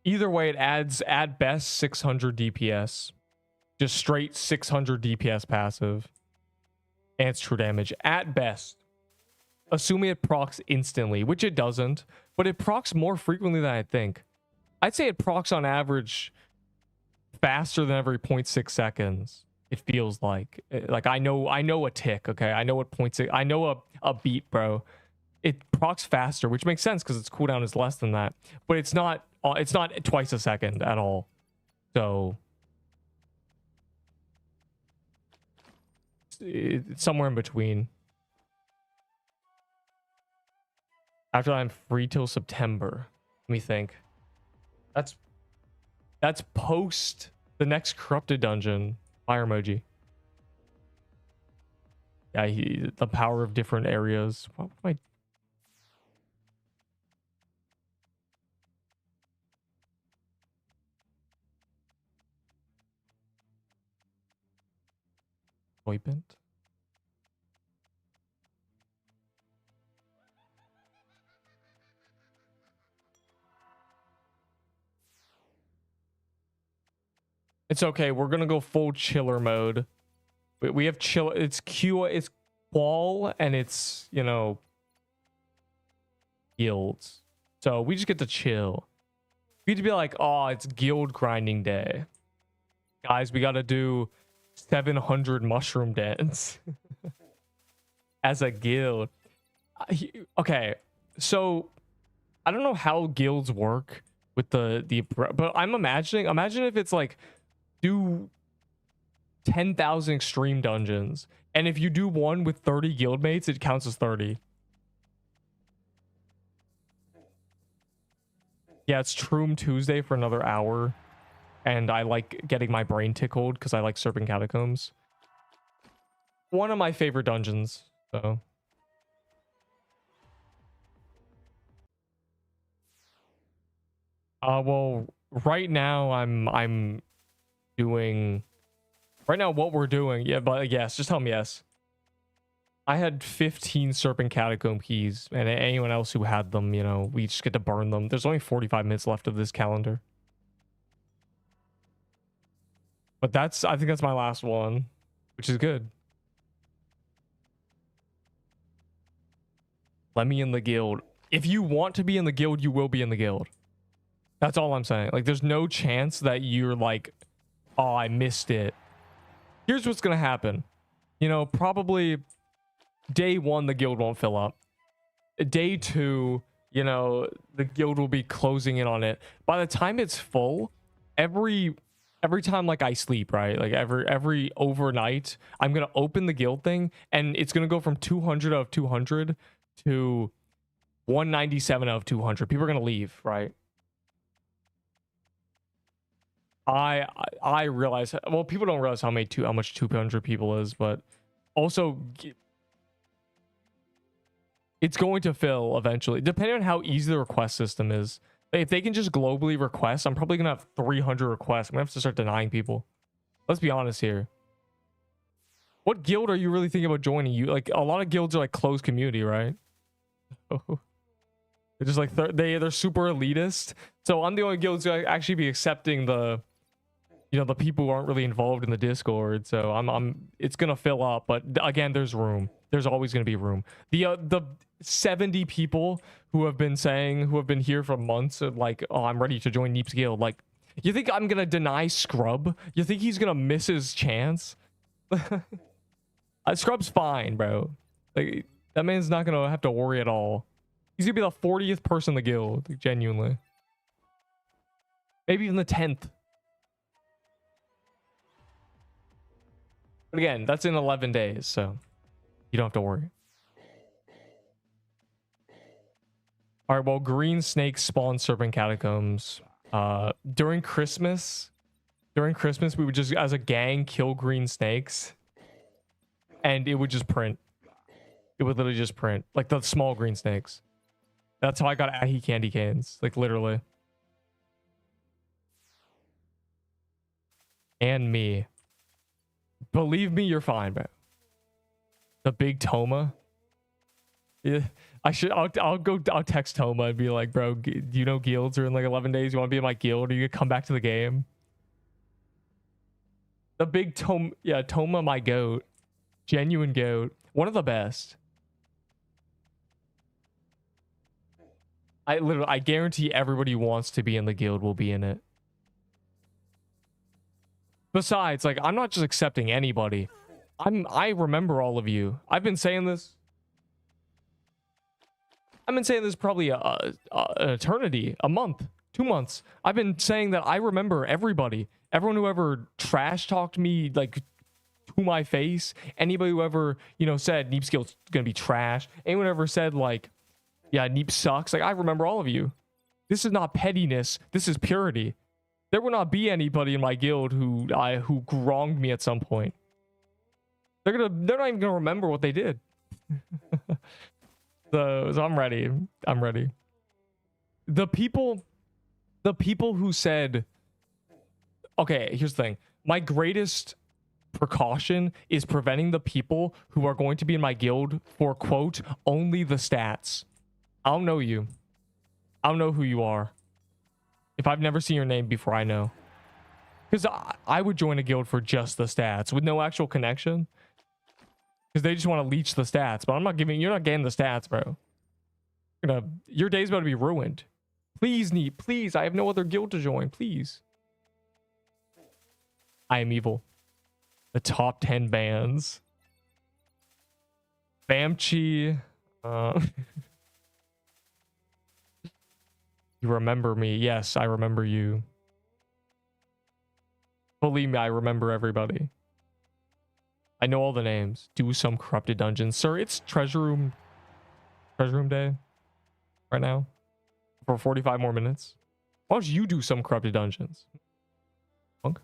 Either way, it adds at best 600 DPS. Just straight 600 DPS passive. And it's true damage at best. Assuming it procs instantly, which it doesn't, but it procs more frequently than I think. I'd say it procs on average faster than every 0.6 seconds. It feels like I know a tick, okay? I know what 0.6, I know a beat, bro. It procs faster, which makes sense because its cooldown is less than that, but it's not twice a second at all. So it's somewhere in between. After that, I'm free till September. Let me think. That's post the next corrupted dungeon. Fire emoji. Yeah, the power of different areas. What am I typing? It's okay. We're gonna go full chiller mode. We have chill. It's it's qual, and it's, you know, guilds. So we just get to chill. We need to be like, oh, it's guild grinding day, guys. We got to do 700 mushroom dance as a guild. Okay, so I don't know how guilds work with but I'm imagining. Imagine if it's like, do 10,000 extreme dungeons, and if you do one with 30 guildmates, it counts as 30. Yeah, it's Troom Tuesday for another hour, and I like getting my brain tickled because I like Serpent Catacombs. One of my favorite dungeons, so. Well, right now I'm doing. Right now, what we're doing, yeah, but yes, just tell me yes. I had 15 Serpent Catacomb keys, and anyone else who had them, you know, we just get to burn them. There's only 45 minutes left of this calendar. But I think that's my last one, which is good. Let me in the guild. If you want to be in the guild, you will be in the guild. That's all I'm saying. Like, there's no chance that you're like, oh, I missed it. Here's what's gonna happen. You know, probably day 1, the guild won't fill up. Day 2, you know, the guild will be closing in on it. By the time it's full, every time like I sleep, right? Like every overnight, I'm gonna open the guild thing, and it's gonna go from 200 out of 200 to 197 out of 200. People are gonna leave, right? I realize, well, people don't realize how much 200 people is, but also it's going to fill eventually, depending on how easy the request system is. If they can just globally request, I'm probably gonna have 300 requests. I'm gonna have to start denying people. Let's be honest here. What guild are you really thinking about joining? You like, a lot of guilds are like closed community, right? They're just like they're super elitist. So I'm the only guild to actually be accepting the, you know, the people who aren't really involved in the Discord. So it's gonna fill up, but again, there's room. There's always gonna be room. The 70 people who have been here for months, like, oh, I'm ready to join Neep's guild. Like, you think I'm gonna deny Scrub? You think he's gonna miss his chance? Scrub's fine, bro. Like, that man's not gonna have to worry at all. He's gonna be the 40th person in the guild, like, genuinely. Maybe even the 10th. But again, that's in 11 days, so you don't have to worry. All right, well, green snakes spawn Serpent Catacombs. During Christmas, we would just, as a gang, kill green snakes, and it would just print. It would literally just print, like the small green snakes. That's how I got Ahi candy canes, like, literally. And me. Believe me, you're fine, bro. The big Toma. Yeah, I'll text Toma and be like, bro, do you know guilds are in like 11 days? You want to be in my guild, or you come back to the game? The big Toma, yeah, Toma, my goat. Genuine goat. One of the best. I guarantee everybody who wants to be in the guild will be in it. Besides, like, I'm not just accepting anybody. I remember all of you. I've been saying this probably an eternity, a month, 2 months. I've been saying that I remember everybody. Everyone who ever trash talked me, like, to my face. Anybody who ever, you know, said Neep's guild's gonna be trash. Anyone ever said, like, yeah, Neep sucks. Like, I remember all of you. This is not pettiness. This is purity. There will not be anybody in my guild who wronged me at some point. They're not even gonna remember what they did. So I'm ready. I'm ready. The people who said, okay, here's the thing. My greatest precaution is preventing the people who are going to be in my guild for, quote, only the stats. I don't know you. I don't know who you are. If I've never seen your name before, I know. Because I would join a guild for just the stats with no actual connection. Because they just want to leech the stats. But I'm not giving, you're not getting the stats, bro. Your day's about to be ruined. Please, please, I have no other guild to join. Please. I am evil. The top 10 bans. Bamchi. You remember me. Yes, I remember you. Believe me, I remember everybody. I know all the names. Do some corrupted dungeons. Sir, it's treasure room day right now for 45 more minutes. Why don't you do some corrupted dungeons? Punk.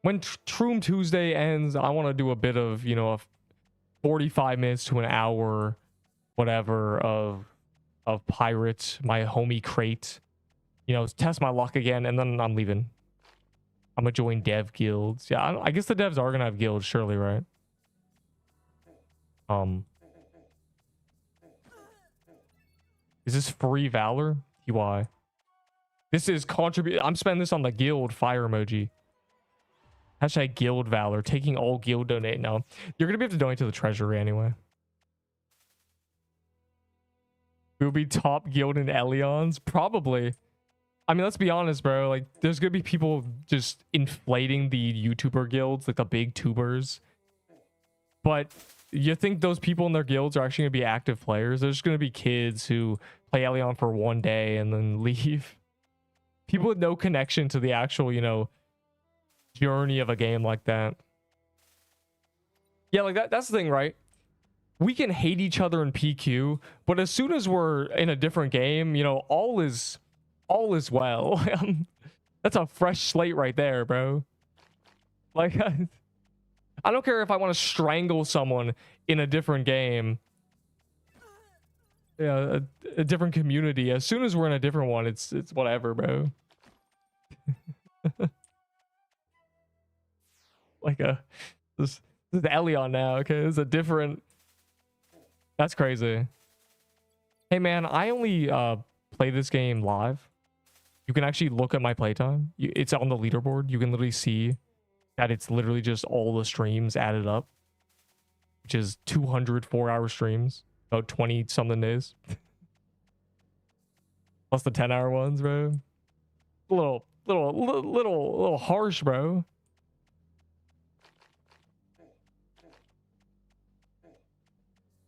When Troom Tuesday ends, I want to do a bit of, you know, a 45 minutes to an hour, whatever, of Pirate, my homie crate. You know, test my luck again, and then I'm leaving. I'm gonna join dev guilds. Yeah, I guess the devs are gonna have guilds, surely, right? Is this free Valor? UI. This is contribute. I'm spending this on the guild fire emoji. Hashtag guild Valor. Taking all guild donate. No, you're gonna be able to donate to the treasury anyway. We'll be top guild in Elions? Probably. I mean, let's be honest, bro. Like, there's gonna be people just inflating the YouTuber guilds, like the big tubers. But you think those people in their guilds are actually gonna be active players? There's gonna be kids who play Elion for one day and then leave. People with no connection to the actual, you know, journey of a game like that. Yeah, like that's the thing, right? We can hate each other in PQ, but as soon as we're in a different game, you know, all is well. That's a fresh slate right there, bro. Like, I don't care if I want to strangle someone in a different game. Yeah, a different community. As soon as we're in a different one, it's whatever, bro. Like this is Elion now. Okay, this is a different. That's crazy. Hey man, I only play this game live. You can actually look at my playtime. It's on the leaderboard. You can literally see that it's literally just all the streams added up, which is 200 4-hour streams, about 20 something days, plus the 10-hour ones, bro. A little harsh, bro.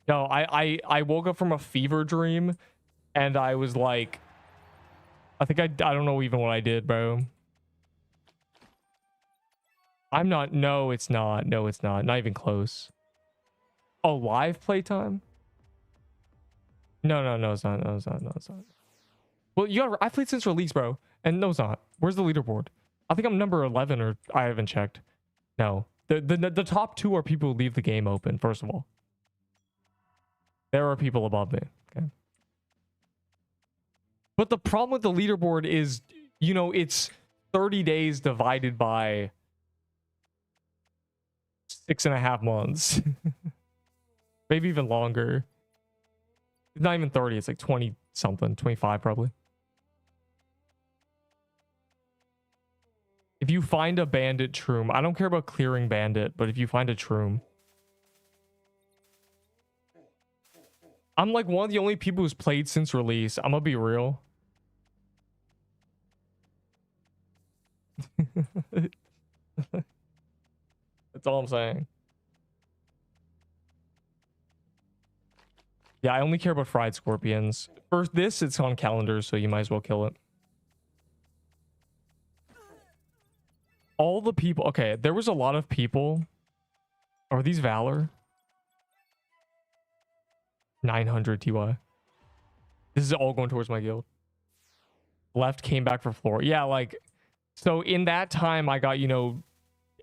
No, I woke up from a fever dream and I was like, I don't know even what I did, bro. I'm not. No, it's not. No, it's not. Not even close. Oh, live playtime? No, it's not. No, it's not. No, it's not. Well, I played since release, bro. And no, it's not. Where's the leaderboard? I think I'm number 11, or I haven't checked. No. The top 2 are people who leave the game open, first of all. There are people above me. Okay. But the problem with the leaderboard is, you know, it's 30 days divided by 6.5 months. Maybe even longer. It's not even 30. It's like 20 something, 25 probably. If you find a bandit troom, I don't care about clearing bandit, but if you find a troom, I'm like one of the only people who's played since release. I'm gonna be real. That's all I'm saying. Yeah, I only care about fried scorpions. For this, it's on calendar, so you might as well kill it. All the people... Okay, there was a lot of people. Are these Valor? 900 TY. This is all going towards my guild. Left, came back for floor. Yeah, like... So in that time, I got, you know,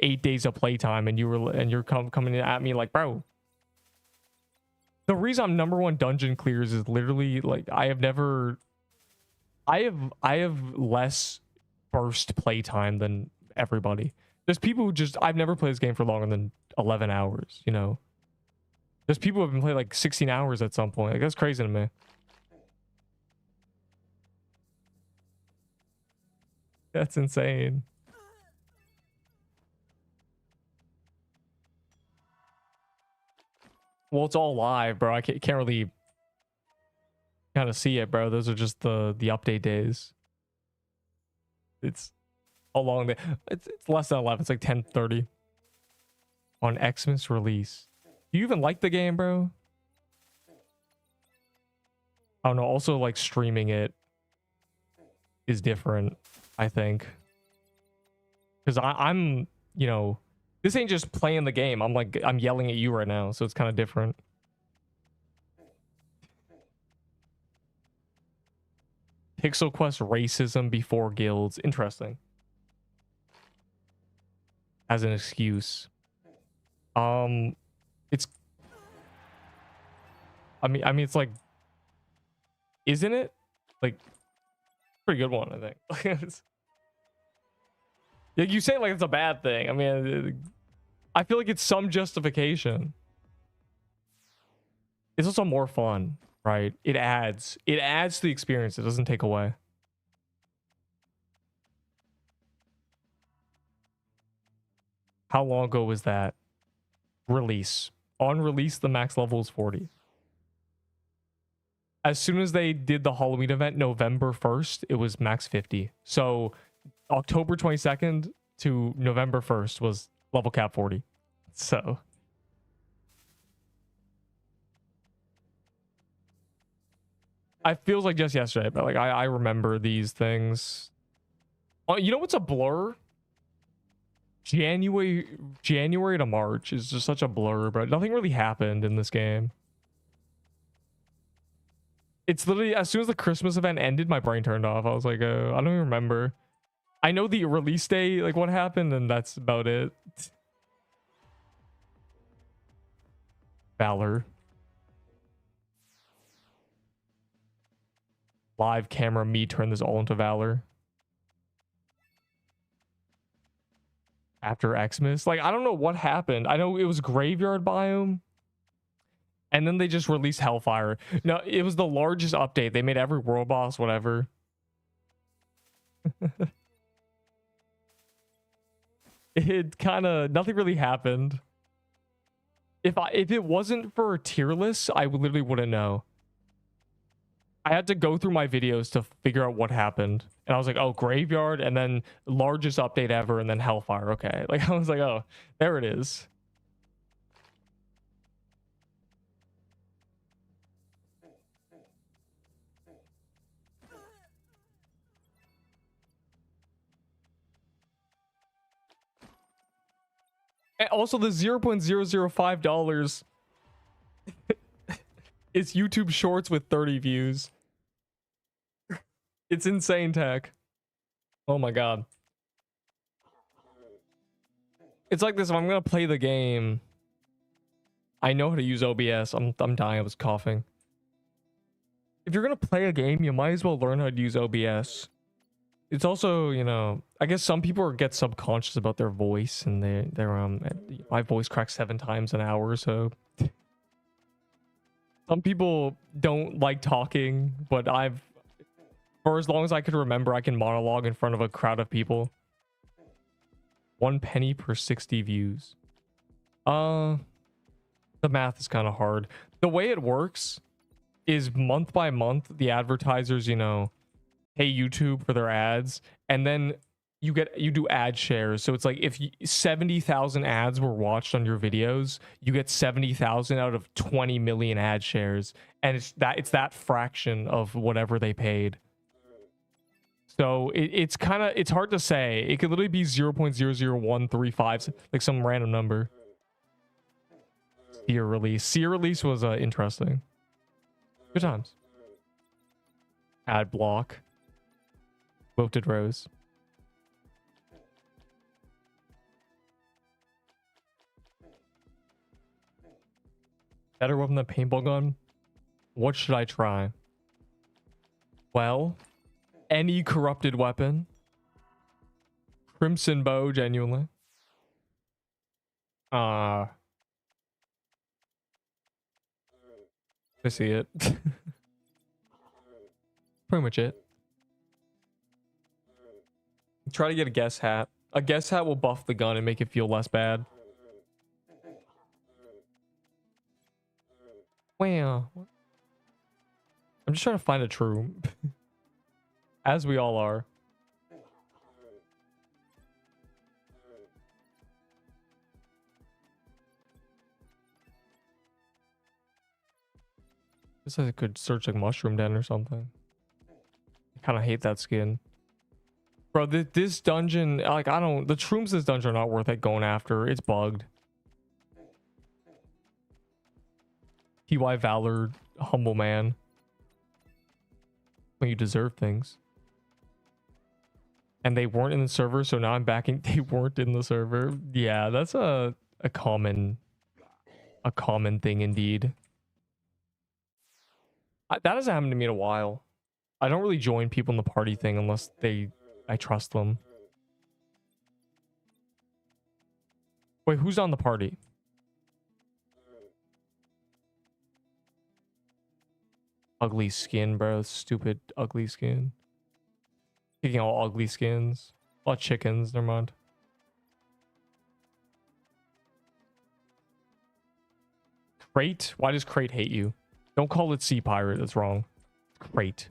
8 days of playtime, and you're coming at me like, bro. The reason I'm #1 dungeon clears is literally like I have less burst playtime than everybody. There's people who just I've never played this game for longer than 11 hours, you know. There's people who have been playing like 16 hours at some point. Like, that's crazy to me. That's insane. Well, it's all live, bro. I can't really kind of see it, bro. Those are just the update days. It's how long they it's less than 11. It's like 10:30 on Xmas release. Do you even like the game, bro? I don't know. Also, like, streaming it is different, I think, because I'm, you know, this ain't just playing the game. I'm yelling at you right now, so it's kind of different. Pixel Quest racism before guilds. Interesting. As an excuse. It's I mean it's like, isn't it? Like, pretty good one, I think. Yeah, you say it like it's a bad thing. I mean, I feel like it's some justification. It's also more fun, right? It adds to the experience. It doesn't take away. How long ago was that release? On release, the max level is 40. As soon as they did the Halloween event, November 1st, it was max 50. So October 22nd to November 1st was level cap 40. So I feels like just yesterday, but like I remember these things. Oh, you know what's a blur? January to March is just such a blur, but nothing really happened in this game. It's literally as soon as the Christmas event ended, my brain turned off. I was like, I don't even remember. I know the release day, like what happened, and that's about it. Valor. Live camera me turn this all into Valor. After Xmas, like I don't know what happened. I know it was graveyard biome, and then they just released Hellfire. No, it was the largest update. They made every world boss whatever. It kind of nothing really happened. If it wasn't for a tier list, I literally wouldn't know. I had to go through my videos to figure out what happened. And I was like, oh, graveyard, and then largest update ever, and then Hellfire. Okay. Like, I was like, oh, there it is. And also, the $0.005 is YouTube Shorts with 30 views. It's insane tech. Oh my god. It's like this. If I'm gonna play the game, I know how to use OBS. I'm dying. I was coughing. If you're gonna play a game, you might as well learn how to use OBS. It's also, you know, I guess some people get subconscious about their voice, and my voice cracks 7 times an hour, so some people don't like talking, but for as long as I could remember, I can monologue in front of a crowd of people. 1 penny per 60 views. The math is kind of hard. The way it works is month by month, the advertisers, you know, pay YouTube for their ads, and then you do ad shares. So it's like if 70,000 ads were watched on your videos, you get 70,000 out of 20 million ad shares, and it's that fraction of whatever they paid. So it's hard to say. It could literally be 0.00135, like some random number. Seer release was interesting. Good times. Ad block. Wilted Rose. Better weapon than paintball gun? What should I try? Well, any corrupted weapon. Crimson bow, genuinely. I see it. Pretty much it. Try to get a guess hat. A guess hat will buff the gun and make it feel less bad. Wow. I'm just trying to find a true. As we all are. This I could search like mushroom den or something. I kind of hate that skin. Bro, this dungeon, like, I don't... The shrooms in this dungeon are not worth it going after. It's bugged. TY Valor, humble man. When you deserve things. And they weren't in the server, so now I'm backing... They weren't in the server. Yeah, that's a common thing indeed. That hasn't happened to me in a while. I don't really join people in the party thing unless I trust them. Wait, who's on the party? Ugly skin, bro. Stupid ugly skin. Picking all ugly skins. All chickens, never mind. Crate? Why does Crate hate you? Don't call it Sea Pirate. That's wrong. Crate.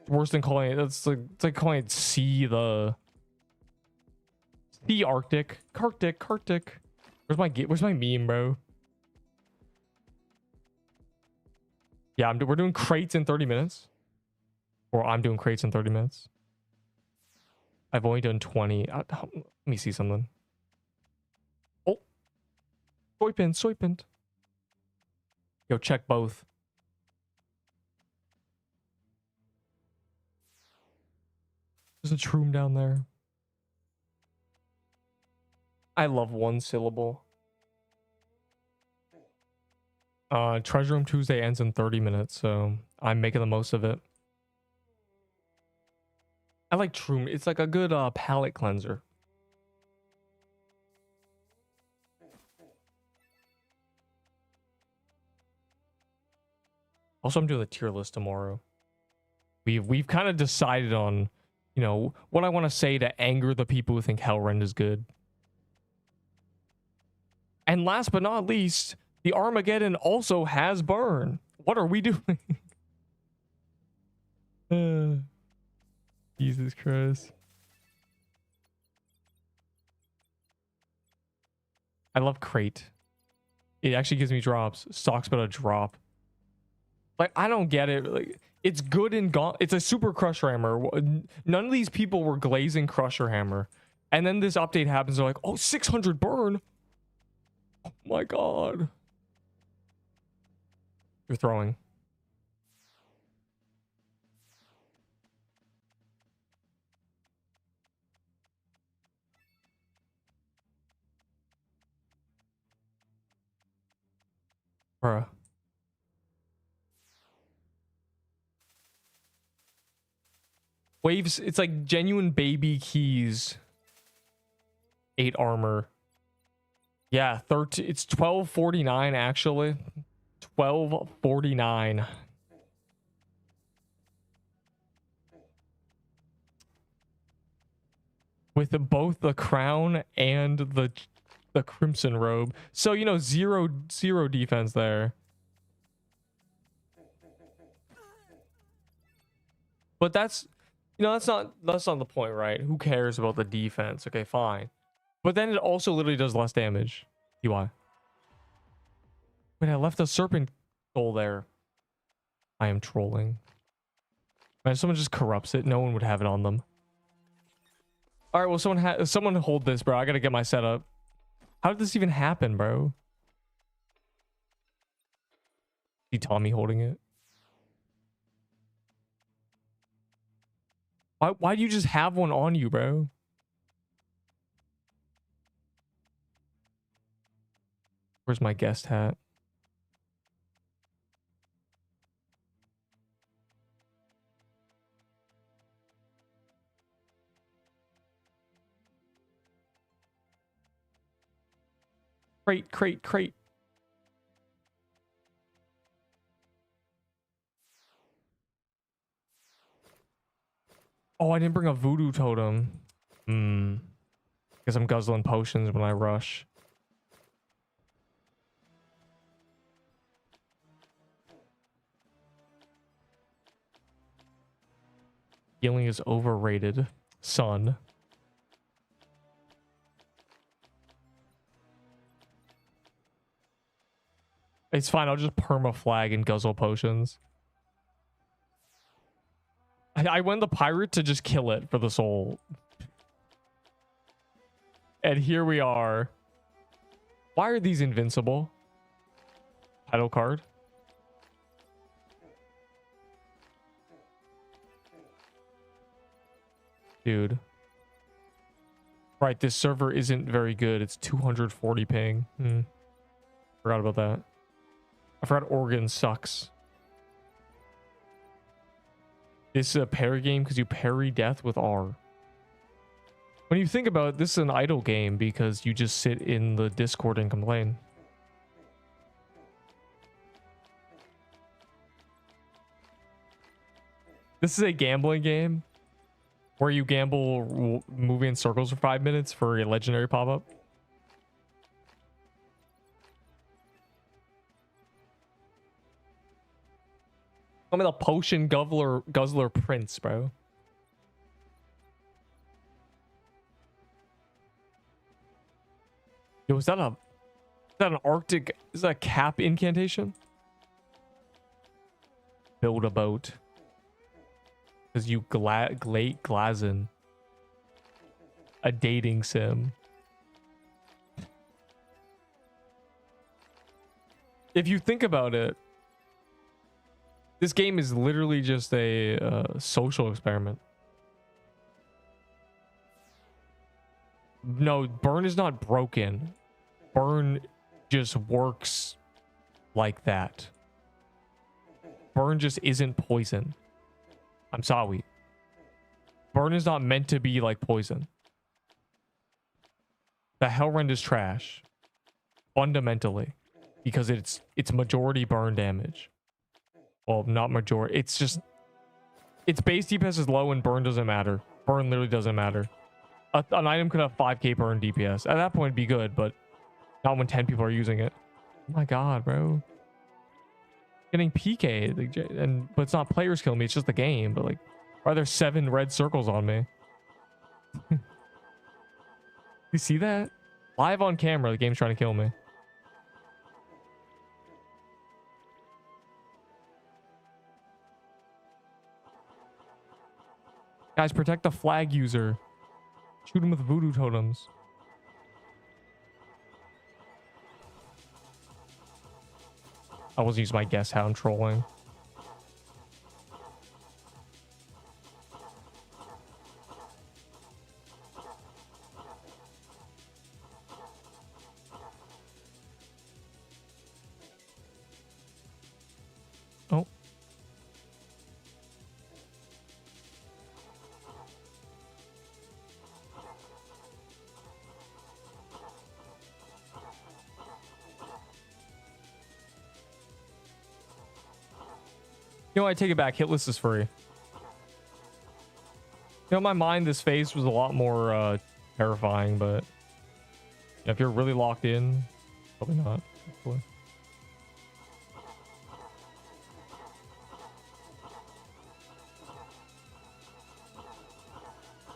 It's worse than calling it. It's like calling it Sea the Arctic. Carctic. Where's my meme, bro? Yeah, we're doing crates in 30 minutes. Or I'm doing crates in 30 minutes. I've only done 20. Let me see something. Oh. Soypin. Yo, check both. There's a shroom down there. I love one syllable. Treasure Room Tuesday ends in 30 minutes, so I'm making the most of it. I like shroom. It's like a good palate cleanser. Also, I'm doing the tier list tomorrow. We've kind of decided on, you know, what I want to say to anger the people who think Hellrend is good. And last but not least, the Armageddon also has burn. What are we doing? Jesus Christ. I love Crate. It actually gives me drops. Stocks but a drop. Like, I don't get it. Like, it's good in it's a super Crusher Hammer. None of these people were glazing Crusher Hammer. And then this update happens. They're like, oh, 600 burn. Oh my god. You're throwing. Bruh. Waves, it's like genuine baby keys. 8 armor. Yeah, 13. It's 1249 actually. 1249. With both the crown and the crimson robe. So, you know, zero defense there. But that's, you know, that's not the point, right? Who cares about the defense? Okay, fine. But then it also literally does less damage. UI. Wait, I left a serpent soul there. I am trolling. Man, if someone just corrupts it, no one would have it on them. All right, well, someone hold this, bro. I gotta get my setup. How did this even happen, bro? See Tommy holding it. Why do you just have one on you, bro? Where's my guest hat? Crate. Oh, I didn't bring a voodoo totem. Because I'm guzzling potions when I rush. Healing is overrated, son. It's fine. I'll just perma flag and guzzle potions. I went the pirate to just kill it for the soul. And here we are. Why are these invincible? Title card. Dude. Right, this server isn't very good. It's 240 ping. Forgot about that. I forgot Oregon sucks. This is a parry game because you parry death with R. When you think about it, this is an idle game because you just sit in the Discord and complain. This is a gambling game where you gamble moving in circles for 5 minutes for a legendary pop-up. I'm the potion guzzler prince, bro. Yo, is that an Arctic? Is that a cap incantation? Build a boat. Because you glazen. A dating sim. If you think about it, this game is literally just a social experiment. No, burn is not broken. Burn just works like that. Burn just isn't poison. I'm sorry. Burn is not meant to be like poison. The Hellrend is trash. Fundamentally. Because it's majority burn damage. Well, not majority. It's just... Its base DPS is low and burn doesn't matter. Burn literally doesn't matter. An item could have 5k burn DPS. At that point, it'd be good, but not when 10 people are using it. Oh my god, bro. Getting PK, but it's not players killing me. It's just the game. But like, why are there 7 red circles on me? You see that? Live on camera, the game's trying to kill me. Guys, protect the flag user. Shoot him with voodoo totems. I was using my guess hound trolling. Oh. You know, I take it back. Hitless is free. You know, in my mind, this phase was a lot more terrifying, but if you're really locked in, probably not. Hopefully.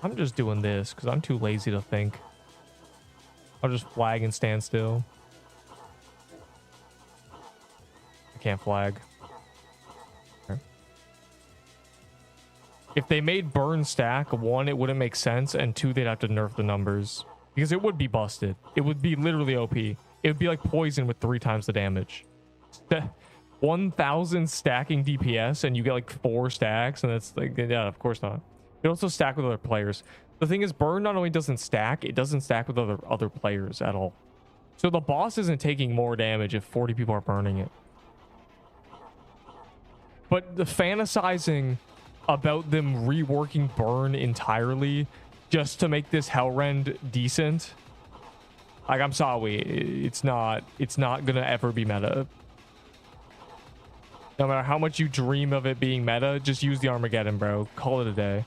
I'm just doing this because I'm too lazy to think. I'll just flag and stand still. I can't flag. If they made burn stack, 1, it wouldn't make sense, and 2, they'd have to nerf the numbers. Because it would be busted. It would be literally OP. It would be like poison with 3 times the damage. 1,000 stacking DPS, and you get like 4 stacks, and that's like, yeah, of course not. You also stack with other players. The thing is, burn not only doesn't stack, it doesn't stack with other players at all. So the boss isn't taking more damage if 40 people are burning it. But the fantasizing about them reworking burn entirely just to make this Hellrend decent, like, I'm sorry, it's not gonna ever be meta. No matter how much you dream of it being meta, just use the Armageddon, bro. Call it a day.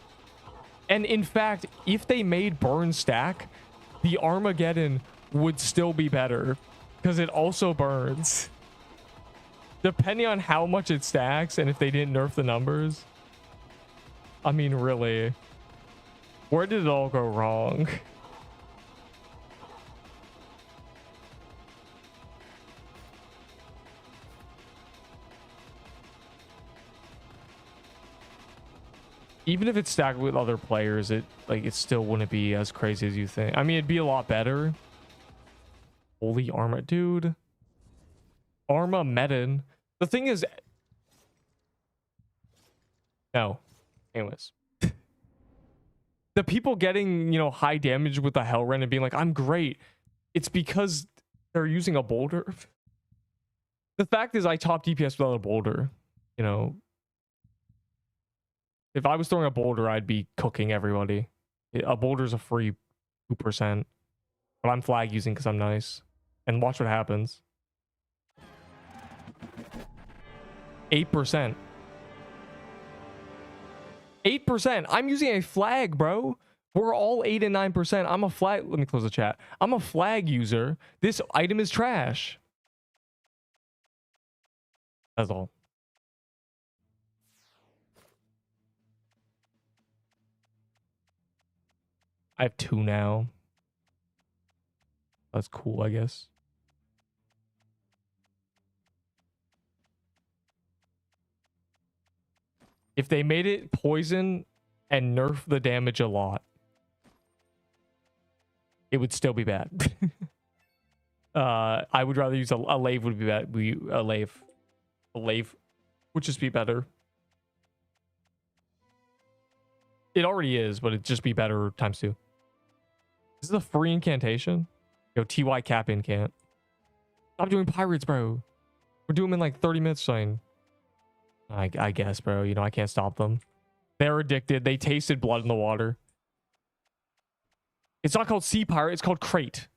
And in fact, if they made burn stack, the Armageddon would still be better because it also burns. Depending on how much it stacks and if they didn't nerf the numbers. I mean, really, where did it all go wrong? Even if it's stacked with other players, it still wouldn't be as crazy as you think. I mean, it'd be a lot better. Holy Arma, dude. Armageddon. The thing is, no. Anyways, the people getting, you know, high damage with the Hellrend and being like, I'm great, it's because they're using a boulder. The fact is, I top DPS without a boulder. You know, if I was throwing a boulder, I'd be cooking everybody. A boulder's a free 2%, but I'm flag using because I'm nice. And watch what happens. 8%. 8%. I'm using a flag, bro. We're all 8 and 9%. I'm a flag. Let me close the chat. I'm a flag user. This item is trash. That's all. I have 2 now. That's cool, I guess. If they made it poison and nerf the damage a lot, it would still be bad. I would rather use a lave would be bad. A lave would just be better. It already is, but it'd just be better times 2. This is a free incantation. Yo, TY cap incant. Stop doing pirates, bro. We're doing them in like 30 minutes, Shane. I guess, bro. You know, I can't stop them. They're addicted. They tasted blood in the water. It's not called Sea Pirate. It's called Crate.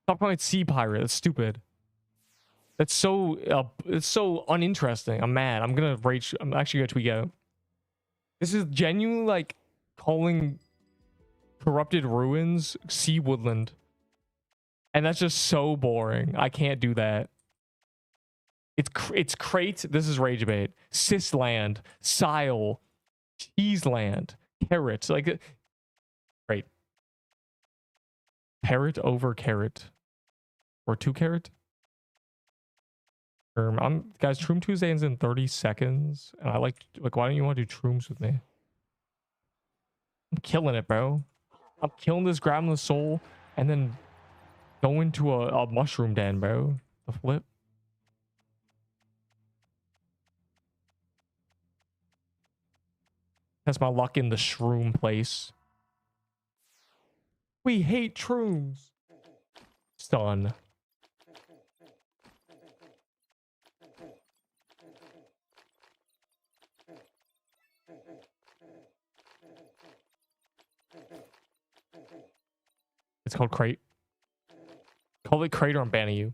Stop calling it Sea Pirate. That's stupid. That's so... it's so uninteresting. I'm mad. I'm gonna rage. I'm actually gonna tweet out. This is genuinely like calling Corrupted Ruins Sea Woodland. And that's just so boring. I can't do that. It's Crate. This is Rage Bait. Sisland. Sile. Cheeseland. Carrot. Like, great. Parrot over carrot. Or 2 carrot. Guys, Troom Tuesday ends in 30 seconds. And I like, why don't you want to do Trooms with me? I'm killing it, bro. I'm killing this, grabbing the soul, and then go into a mushroom den, bro. The flip. That's my luck in the shroom place. We hate shrooms. Stun. It's called Crate. Call it Crate or I'm banning you.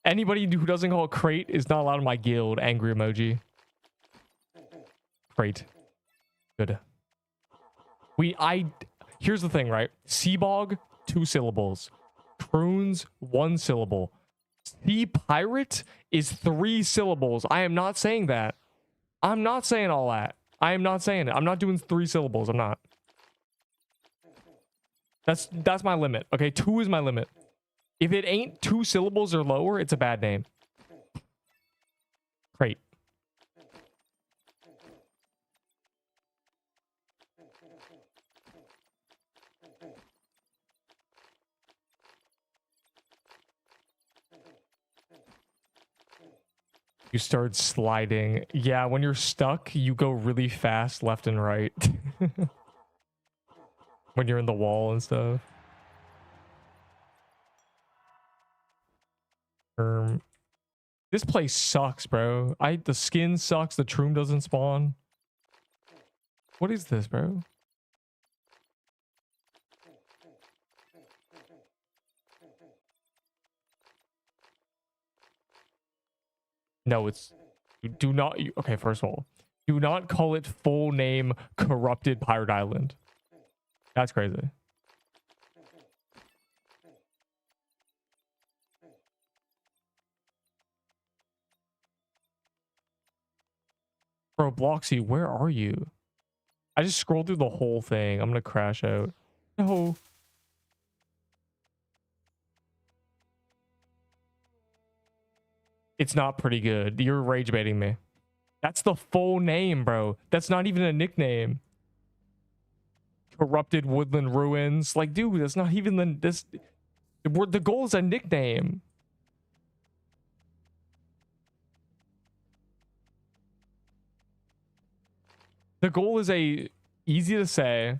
Anybody who doesn't call it Crate is not allowed in my guild. Angry emoji. Crate. Good. Here's the thing, right? Seabog, 2 syllables. Prunes, 1 syllable. Sea Pirate is 3 syllables. I am not saying that. I'm not saying all that. I am not saying it. I'm not doing 3 syllables. I'm not. That's my limit. Okay, 2 is my limit. If it ain't 2 syllables or lower, it's a bad name. Crate. You start sliding. Yeah, when you're stuck, you go really fast left and right. When you're in the wall and stuff. This place sucks, bro. The skin sucks. The troom doesn't spawn. What is this, bro? No, it's do not. Okay, first of all, do not call it full name Corrupted Pirate Island. That's crazy. Bro, Bloxy, where are you? I just scrolled through the whole thing. I'm gonna crash out. No. It's not pretty good. You're rage baiting me. That's the full name, bro. That's not even a nickname. Corrupted Woodland Ruins. Like, dude, that's not even the goal is a nickname. The goal is a easy to say,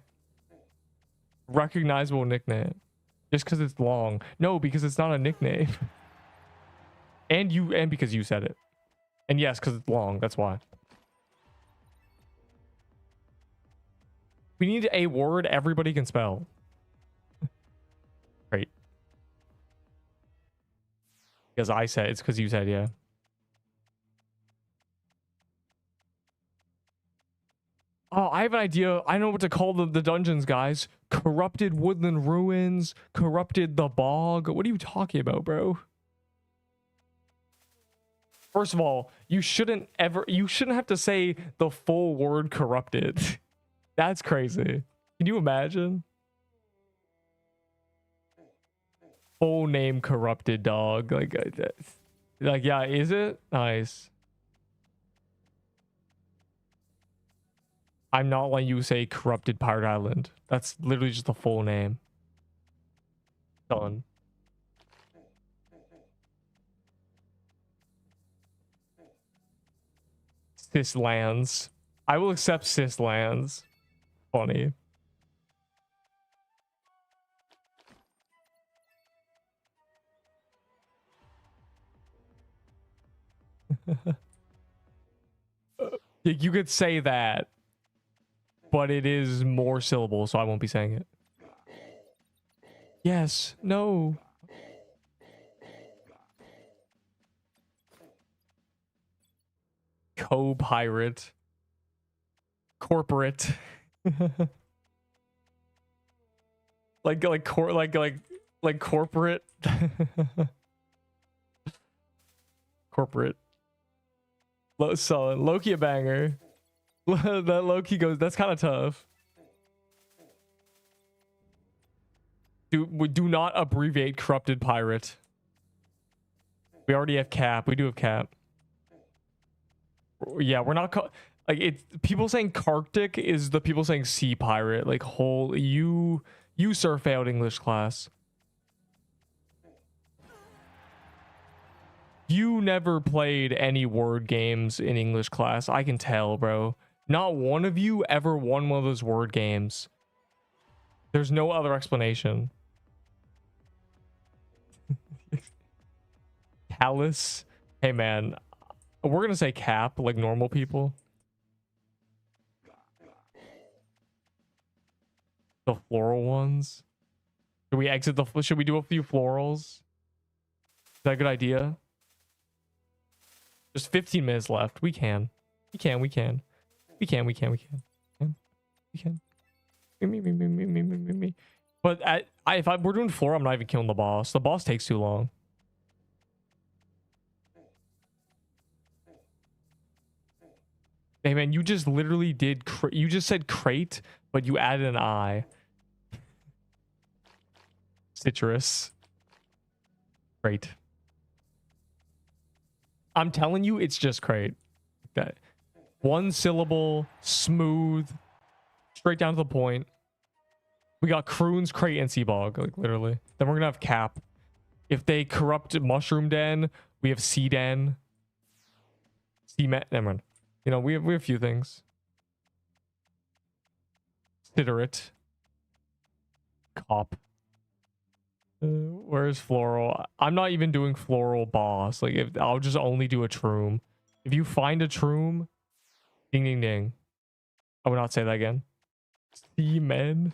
recognizable nickname. Just because it's long. No, because it's not a nickname. And because you said it. And yes, because it's long. That's why. We need a word everybody can spell. Great. Because I said it's because you said, yeah. Oh, I have an idea. I know what to call the dungeons, guys. Corrupted Woodland Ruins. Corrupted the Bog. What are you talking about, bro? First of all, you shouldn't have to say the full word corrupted. That's crazy. Can you imagine? Full name Corrupted, dog. Like, yeah, is it? Nice. I'm not letting you say Corrupted Pirate Island. That's literally just the full name. Done. Cis lands. I will accept cis lands. Funny. You could say that, but it is more syllables, so I won't be saying it. Yes. No. Co-pirate. Corporate. like corporate. Corporate. Solid. Loki a banger. That Loki goes, that's kind of tough. Do not abbreviate Corrupted Pirate. We already have cap. We do have cap. Yeah, we're not like it's people saying Carctic is the people saying sea pirate. Like you sir failed English class. You never played any word games in English class. I can tell, bro. Not one of you ever won one of those word games. There's no other explanation. Callus. Hey man, we're gonna say cap like normal people. The floral ones. Should we exit the? Should we do a few florals? Is that a good idea? Just 15 minutes left. We can. We can. We can. We can. We can. We can. We can. Me. But if we're doing floor, I'm not even killing the boss. The boss takes too long. Hey man, you just literally did. You just said crate, but you added an I. Citrus. Crate. I'm telling you, it's just crate. That one syllable, smooth, straight down to the point. We got croons, crate, and sea bog, like literally. Then we're gonna have cap. If they corrupt mushroom den, we have sea den. Sea met. Never mind. You know, we have a few things. Considerate. Cop. Where's floral? I'm not even doing floral boss. Like, if I'll just only do a troom. If you find a troom, ding ding ding. I would not say that again. Seamen.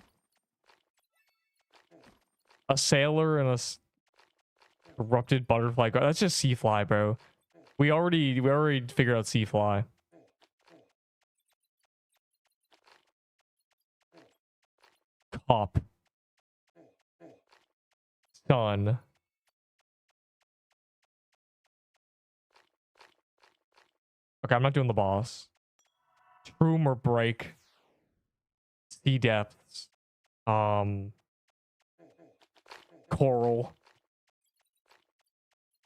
A sailor and a corrupted butterfly. That's just sea fly, bro. We already figured out sea fly. Cop. Sun. Okay, I'm not doing the boss. Troom or break. Sea depths. Coral.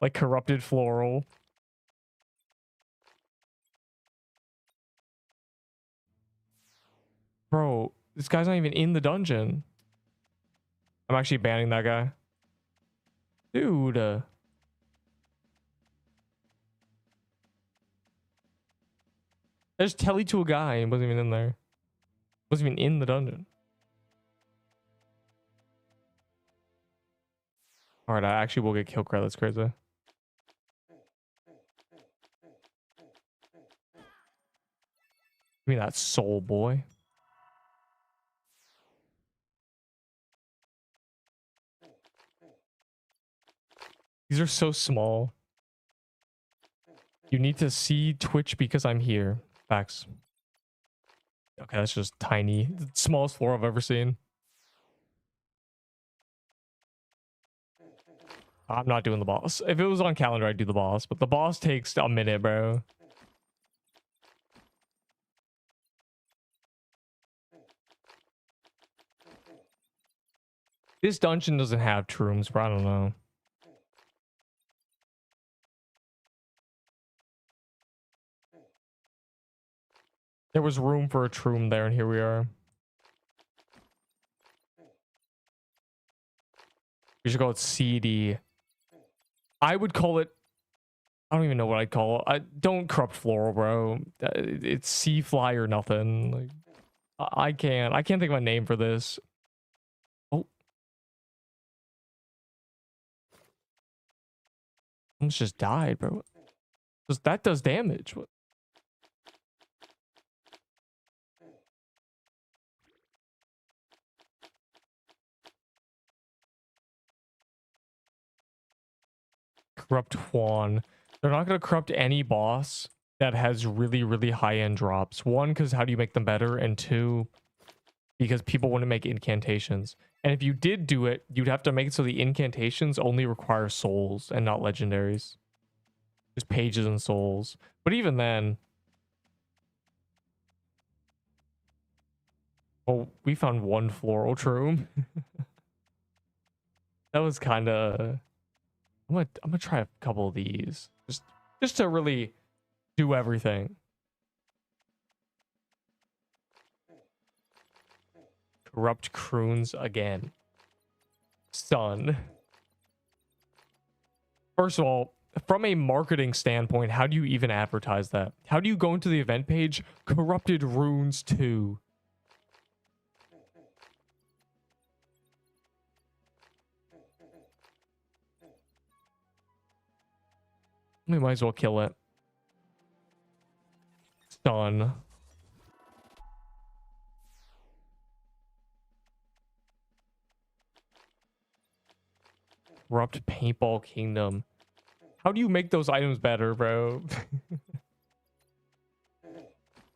Like corrupted floral. Bro, this guy's not even in the dungeon. I'm actually banning that guy. Dude. I just telly to a guy and wasn't even in there. Wasn't even in the dungeon. Alright, I actually will get kill credit. That's crazy. Give me that soul, boy. These are so small. You need to see Twitch because I'm here. Facts. Okay, that's just tiny. The smallest floor I've ever seen. I'm not doing the boss. If it was on calendar, I'd do the boss. But the boss takes a minute, bro. This dungeon doesn't have trooms, bro. I don't know. There was room for a troom there, and here we are. We should call it CD. I would call it... I don't even know what I'd call it. Don't corrupt floral, bro. It's sea fly or nothing. Like, I can't think of a name for this. Oh. Almost just died, bro. That does damage. What? Corrupt Juan. They're not going to corrupt any boss that has really, really high-end drops. One, because how do you make them better? And two, because people want to make incantations. And if you did do it, you'd have to make it so the incantations only require souls and not legendaries. Just pages and souls. But even then... Oh, we found one floral troom. That was kind of... I'm gonna try a couple of these. Just to really do everything. Corrupt croons again. Sun. First of all, from a marketing standpoint, how do you even advertise that? How do you go into the event page? Corrupted runes 2. We might as well kill it. Sun. Corrupt Paintball Kingdom. How do you make those items better, bro?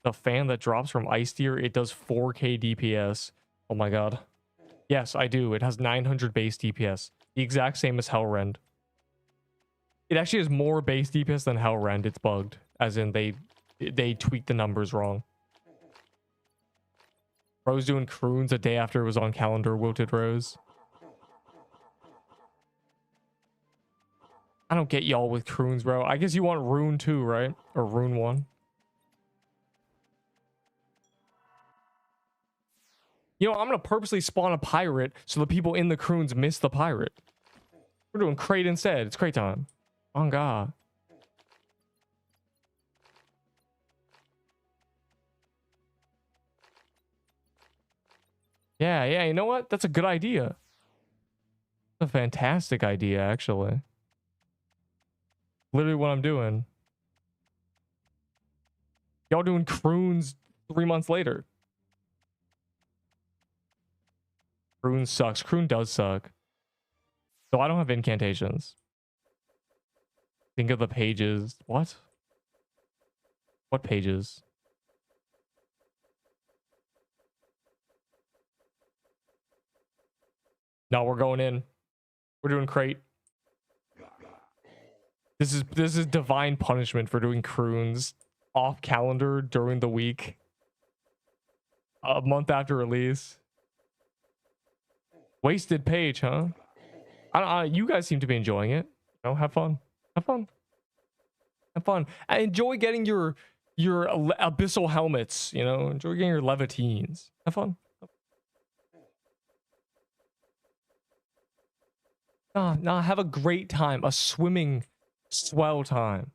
The fan that drops from Ice Deer, it does 4k DPS. Oh my god. Yes, I do. It has 900 base DPS. The exact same as Hellrend. It actually has more base DPS than Hellrend. It's bugged. As in, they tweaked the numbers wrong. Rose doing croons a day after it was on calendar. Wilted Rose. I don't get y'all with croons, bro. I guess you want rune 2, right? Or rune 1. You know, I'm going to purposely spawn a pirate so the people in the croons miss the pirate. We're doing crate instead. It's crate time. Oh, God. Yeah, you know what? That's a good idea. A fantastic idea, actually. Literally what I'm doing. Y'all doing croons 3 months later. Croon sucks. Croon does suck. So I don't have incantations. Think of the pages. What? What pages? No, we're going in. We're doing crate. This is divine punishment for doing croons off calendar during the week. A month after release. Wasted page, huh? You guys seem to be enjoying it. You know, have fun. Have fun. Have fun. I enjoy getting your abyssal helmets, you know. Enjoy getting your levitines. Have fun. Nah, have a great time. A swimming swell time.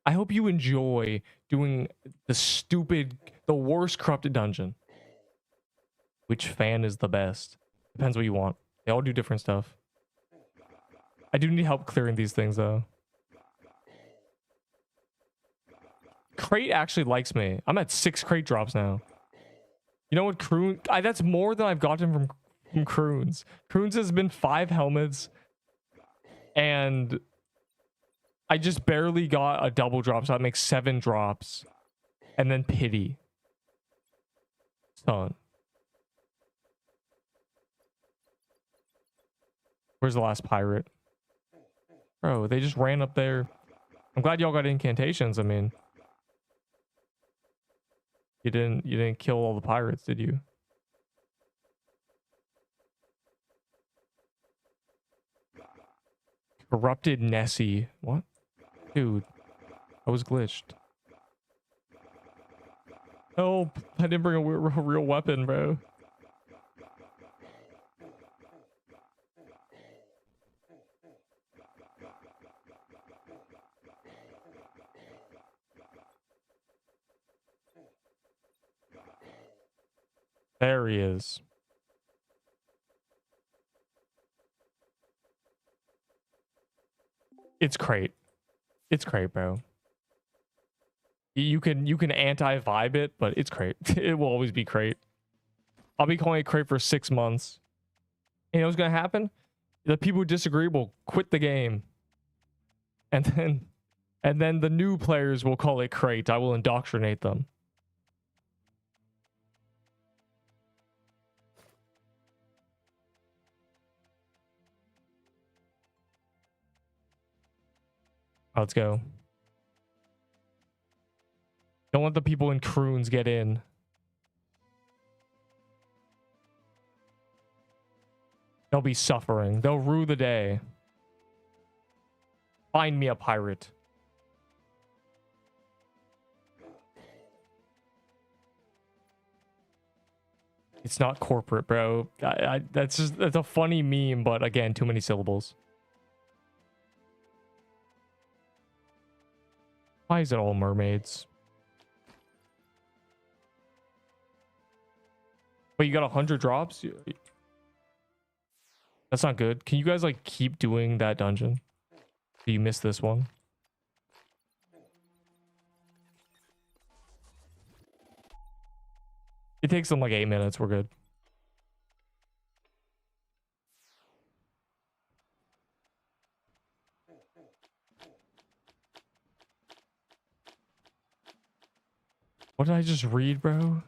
I hope you enjoy doing the worst corrupted dungeon. Which fan is the best? Depends what you want. They all do different stuff. I do need help clearing these things, though. Crate actually likes me. I'm at 6 crate drops now. You know what, Croon? That's more than I've gotten from Croons. Croons has been 5 helmets. And I just barely got a double drop, so that makes 7 drops. And then pity. Son. Where's the last pirate? Bro, they just ran up there. I'm glad y'all got incantations. I mean, you didn't kill all the pirates, did you? Corrupted Nessie. What? Dude, I was glitched. Help! I didn't bring a real weapon, bro. There he is. It's crate. It's crate, bro. You can anti-vibe it, but it's crate. It will always be crate. I'll be calling it crate for 6 months. You know what's gonna happen? The people who disagree will quit the game. And then the new players will call it crate. I will indoctrinate them. Let's go. Don't let the people in Croons get in. They'll be suffering. They'll rue the day. Find me a pirate. It's not corporate, bro. That's a funny meme, but again, too many syllables. Why is it all mermaids? But you got 100 drops? That's not good. Can you guys like keep doing that dungeon? Do you miss this one? It takes them like 8 minutes. We're good. What did I just read, bro?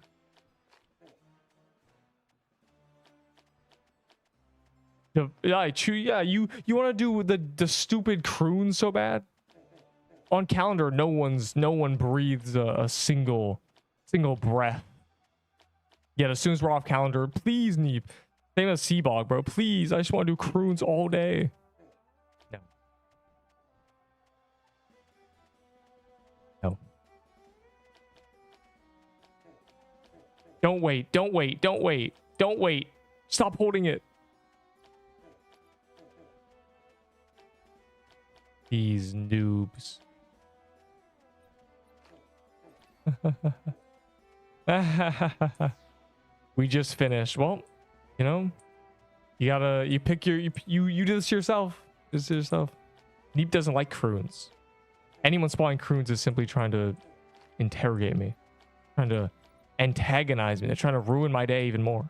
Yeah, you want to do the stupid croon so bad? On calendar, no one breathes a single breath. Yet as soon as we're off calendar, please, Neep. Same as Seabog, bro. Please, I just want to do croons all day. No. No. Don't wait. Don't wait. Don't wait. Don't wait. Stop holding it. These noobs. We just finished. Well, you know, You pick your you do this to yourself. This to yourself. Neep doesn't like croons. Anyone spawning croons is simply trying to interrogate me, trying to antagonize me. They're trying to ruin my day even more.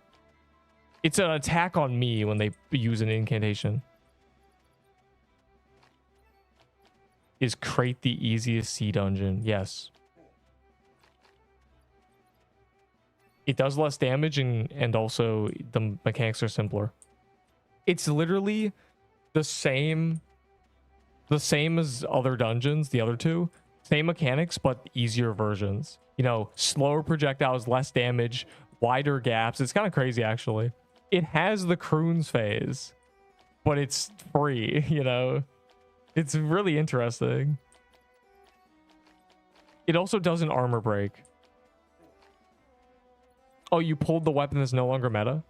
It's an attack on me when they use an incantation. Is crate the easiest sea dungeon? Yes. It does less damage and also the mechanics are simpler. It's literally the same as other dungeons, the other two. Same mechanics, but easier versions. You know, slower projectiles, less damage, wider gaps. It's kind of crazy, actually. It has the croons phase, but it's free, you know? It's really interesting. It also does an armor break. Oh, you pulled the weapon that's no longer meta?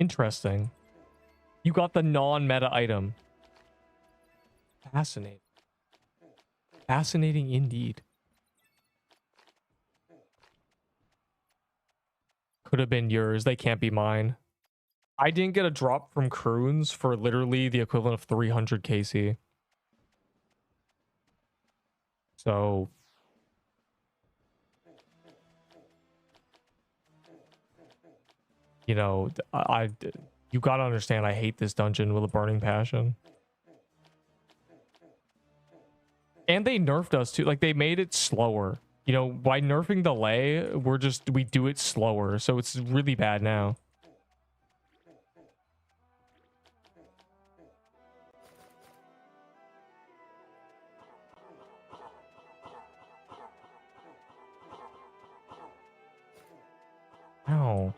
Interesting. You got the non-meta item. Fascinating. Fascinating indeed. Could have been yours. They can't be mine. I didn't get a drop from croons for literally the equivalent of 300 KC. So... you know, you gotta understand, I hate this dungeon with a burning passion. And they nerfed us too. Like, they made it slower. You know, by nerfing the lay, we do it slower. So it's really bad now. Ow.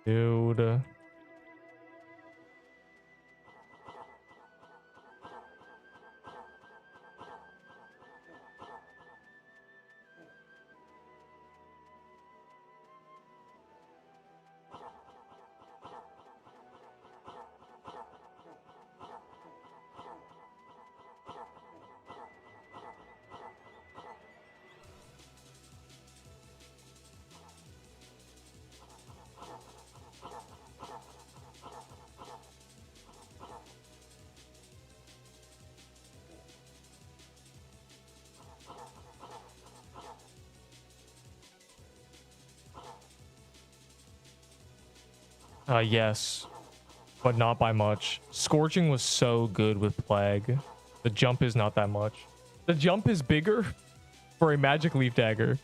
Dude. Yes, but not by much. Scorching was so good with Plague. The jump is not that much. The jump is bigger for a magic leaf dagger.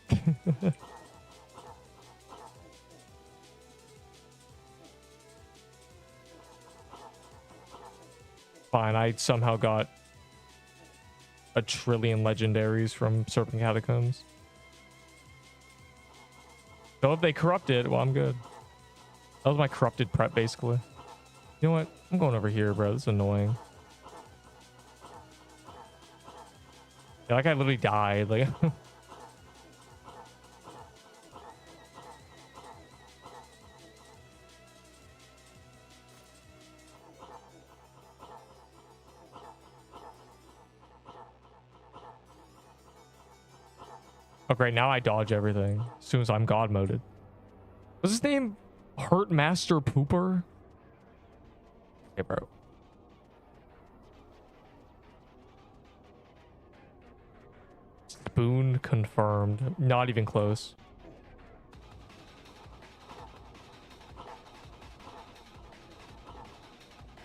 Fine, I somehow got a trillion legendaries from Serpent Catacombs. So if they corrupted, well, I'm good. That was my corrupted prep, basically. You know what? I'm going over here, bro. This is annoying. Yeah, like, I literally died. Like... oh, great. Now I dodge everything as soon as I'm God moded. What's his name? Hurt Master Pooper? Okay, bro. Spoon confirmed. Not even close.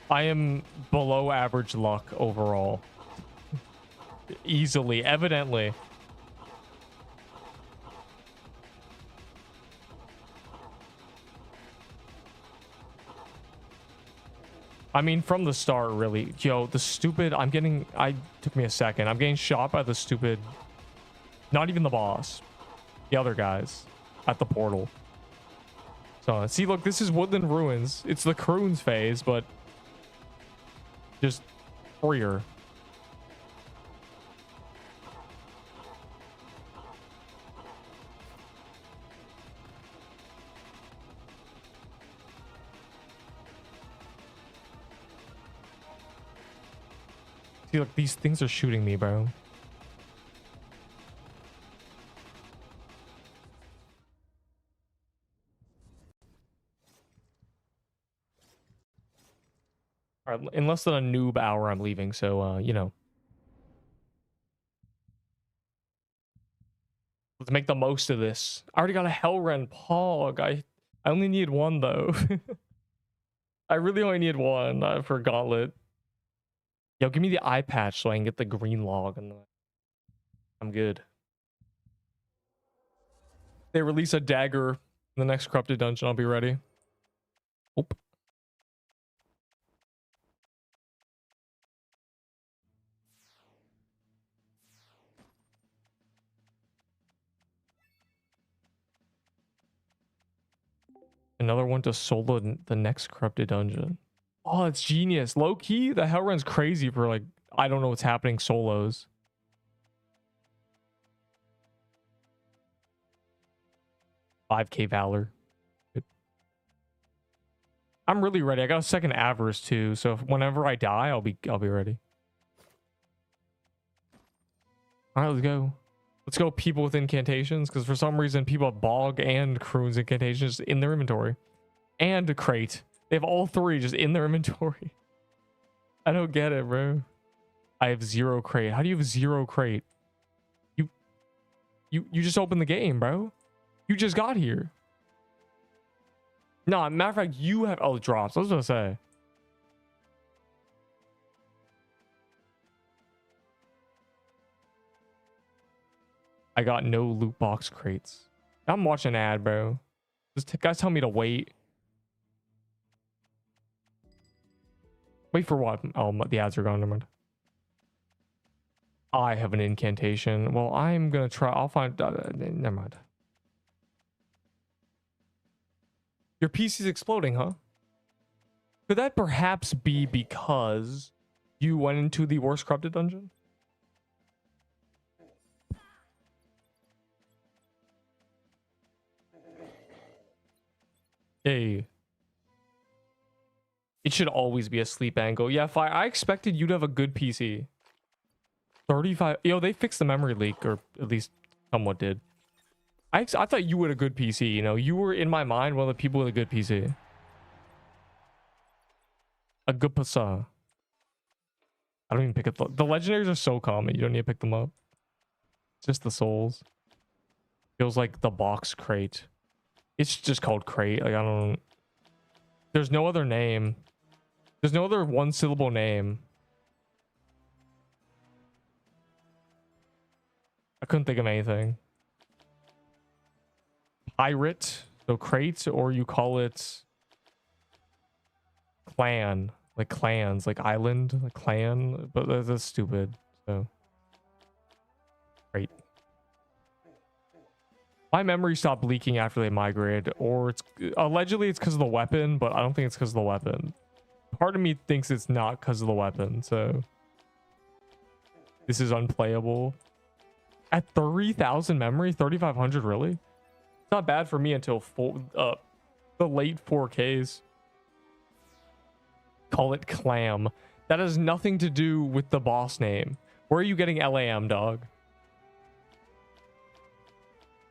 I am below average luck overall. Easily, evidently. I mean, from the start, really. Yo, the stupid... took me a second. I'm getting shot by the stupid... not even the boss. The other guys at the portal. So, see, look, this is Woodland Ruins. It's the croons phase, but... just freer. See, look, these things are shooting me, bro. All right, in less than a noob hour, I'm leaving. So, you know, let's make the most of this. I already got a Hellren Pog. I only need one though. I really only need one for Gauntlet. Yo, give me the eye patch so I can get the green log, and I'm good. They release a dagger in the next corrupted dungeon. I'll be ready. Oop. Another one to solo the next corrupted dungeon. Oh, it's genius. Low key, the Hellren's crazy for like, I don't know what's happening solos. 5k Valor. Good. I'm really ready. I got a second Avarice too, so whenever I die, I'll be ready. All right, let's go. Let's go people with incantations, because for some reason people have Bog and Croon's incantations in their inventory. And a crate. They have all three just in their inventory. I don't get it, bro. I have 0 crate. How do you have 0 crate? You just opened the game, bro. You just got here. No, matter of fact, you have... Oh, it drops. I was gonna say. I got no loot box crates. I'm watching an ad, bro. This guy's telling me to wait. Wait for what? Oh, the ads are gone. Never mind. I have an incantation. Well, I'm gonna try. I'll find. Never mind. Your PC's exploding, huh? Could that perhaps be because you went into the worst corrupted dungeon? Hey. It should always be a sleep angle. Yeah, I expected you to have a good PC. 35. Yo, they fixed the memory leak, or at least somewhat did. I thought you had a good PC, you know? You were, in my mind, one of the people with a good PC. A good PC. I don't even pick it. The legendaries are so common, you don't need to pick them up. It's just the souls. Feels like the box crate. It's just called crate. Like, I don't... There's no other name. There's no other one-syllable name. I couldn't think of anything. Pirate, so crate, or you call it clan, like clans, like island, like clan, but that's stupid. So crate. My memory stopped leaking after they migrated, or it's allegedly it's because of the weapon, but I don't think it's because of the weapon. Part of me thinks it's not because of the weapon, so this is unplayable. At 3,000 memory, 3,500, really? It's not bad for me until the late 4Ks. Call it Clam. That has nothing to do with the boss name. Where are you getting LAM, dog?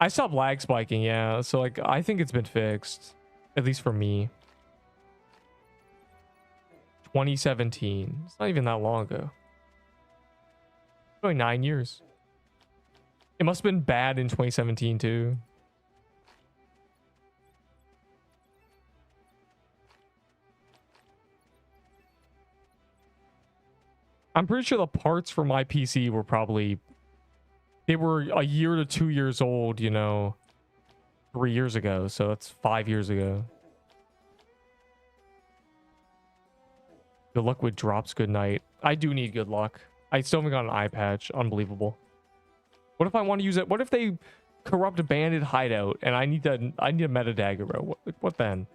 I stopped lag spiking, yeah. So, like, I think it's been fixed. At least for me. 2017. It's not even that long ago. It's only 9 years. It must have been bad in 2017, too. I'm pretty sure the parts for my PC were probably... They were a year to 2 years old, you know, 3 years ago. So that's 5 years ago. Good luck with drops. Good night. I do need good luck. I still haven't got an eye patch. Unbelievable. What if I want to use it? What if they corrupt a bandit hideout and I need a meta dagger, bro? What then?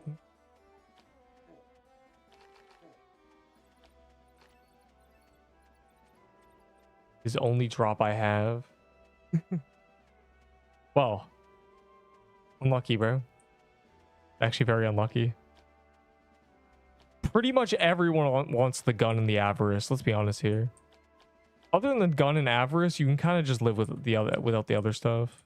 Is the only drop I have. Well, unlucky, bro. Actually very unlucky. Pretty much everyone wants the gun and the avarice. Let's be honest here. Other than the gun and avarice, you can kind of just live with the other without the other stuff.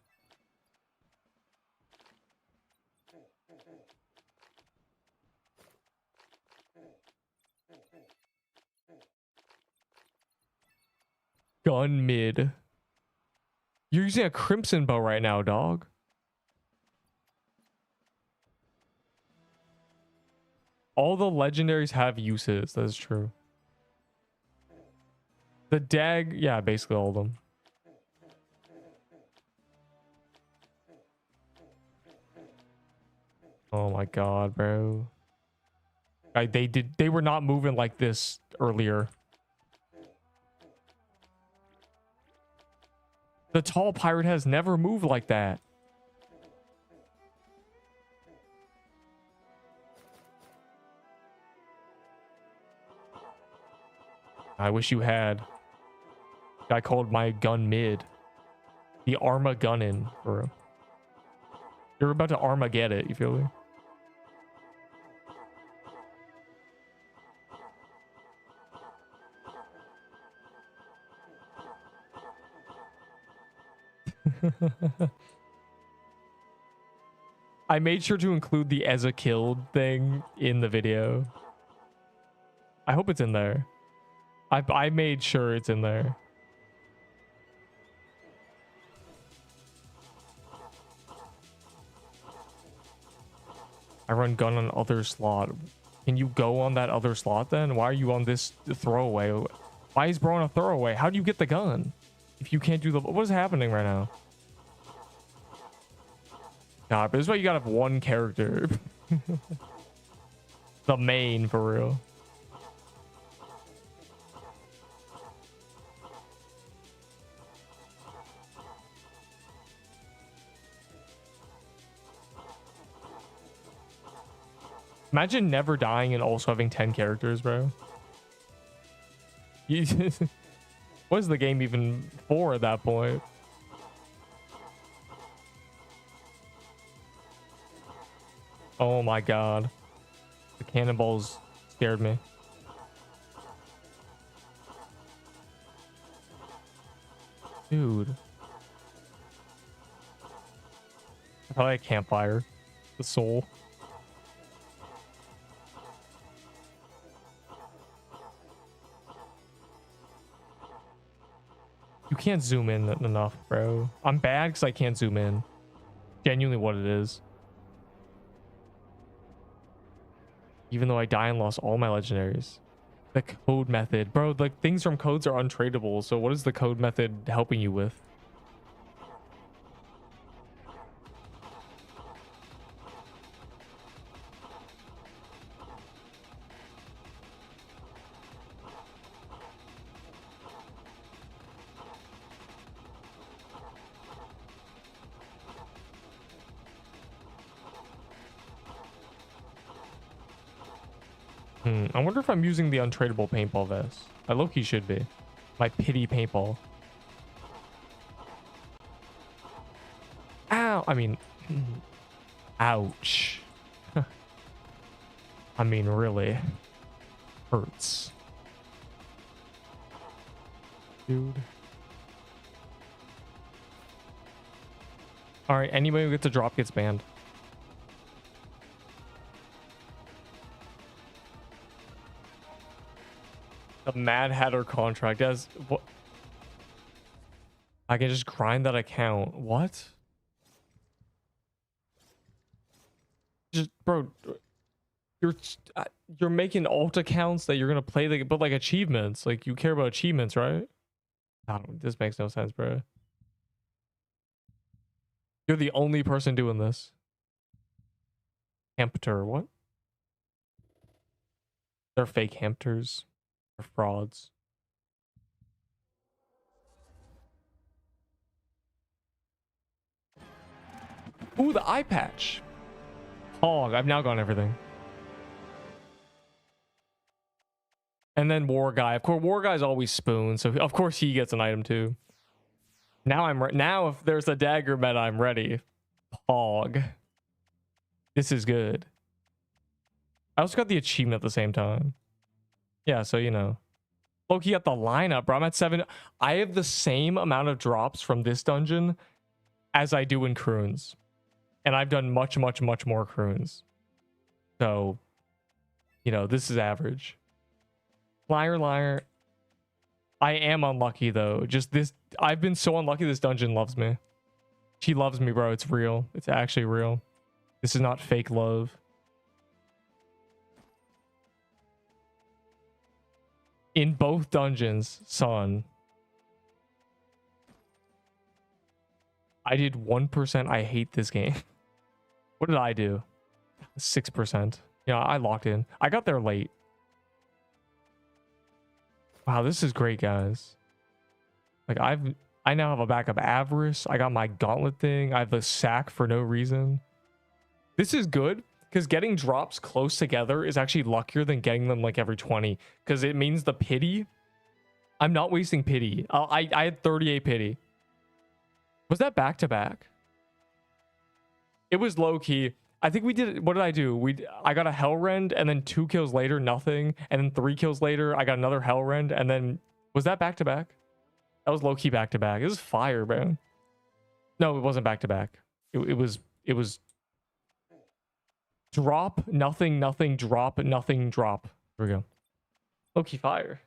Gun mid. You're using a crimson bow right now, dog. All the legendaries have uses. That's true. The dag, yeah, basically all of them. Oh my god, bro. Like they were not moving like this earlier. The tall pirate has never moved like that. I wish you had. I called my gun mid. The Armagunnin, bro. You're about to Armaget it, you feel me? I made sure to include the as a killed thing in the video. I hope it's in there. I made sure it's in there. I run gun on other slot. Can you go on that other slot then? Why are you on this throwaway? Why is bro on a throwaway? How do you get the gun? If you can't do the... What is happening right now? God, but this is why you gotta have one character. The main, for real. Imagine never dying and also having 10 characters, bro. What is the game even for at that point? Oh my god. The cannonballs scared me. Dude. I thought I had campfire. The soul. You can't zoom in enough, bro. I'm bad because I can't zoom in. Genuinely what it is. Even though I die and lost all my legendaries. The code method. Bro, like things from codes are untradeable. So what is the code method helping you with? I wonder if I'm using the untradeable paintball vest. I low-key should be. My pity paintball. Ow! I mean... Ouch. I mean, really. Hurts. Dude. Alright, anybody who gets a drop gets banned. The Mad Hatter contract as what? I can just grind that account. What? Just bro, you're making alt accounts that you're gonna play the but like achievements. Like you care about achievements, right? I don't. This makes no sense, bro. You're the only person doing this. Hampter, what? They're fake Hampters. They're frauds. Ooh, the eye patch. Hog, I've now gone everything. And then War Guy. Of course, War Guy's always spoon, so of course he gets an item too. Now now if there's a dagger meta, I'm ready. Hog. This is good. I also got the achievement at the same time. Yeah, so you know. Loki got the lineup, bro. I'm at 7. I have the same amount of drops from this dungeon as I do in Croons. And I've done much, much, much more Croons. So, you know, this is average. Liar, liar. I am unlucky, though. Just this. I've been so unlucky. This dungeon loves me. She loves me, bro. It's real. It's actually real. This is not fake love. In both dungeons, son. I did 1%. I hate this game. What did I do? 6%. Yeah, I locked in. I got there late. Wow, this is great, guys. Like, I now have a backup Avarice. I got my gauntlet thing. I have the sack for no reason. This is good because getting drops close together is actually luckier than getting them like every 20 because it means the pity. I'm not wasting pity. I had 38 pity. Was that back to back? It was low key. I think we did. What did I do? I got a Hellrend and then 2 kills later, nothing. And then 3 kills later, I got another Hellrend. And then was that back to back? That was low key back to back. It was fire, man. No, it wasn't back to back. It was drop, nothing, nothing, drop, nothing, drop. Here we go. Low key fire.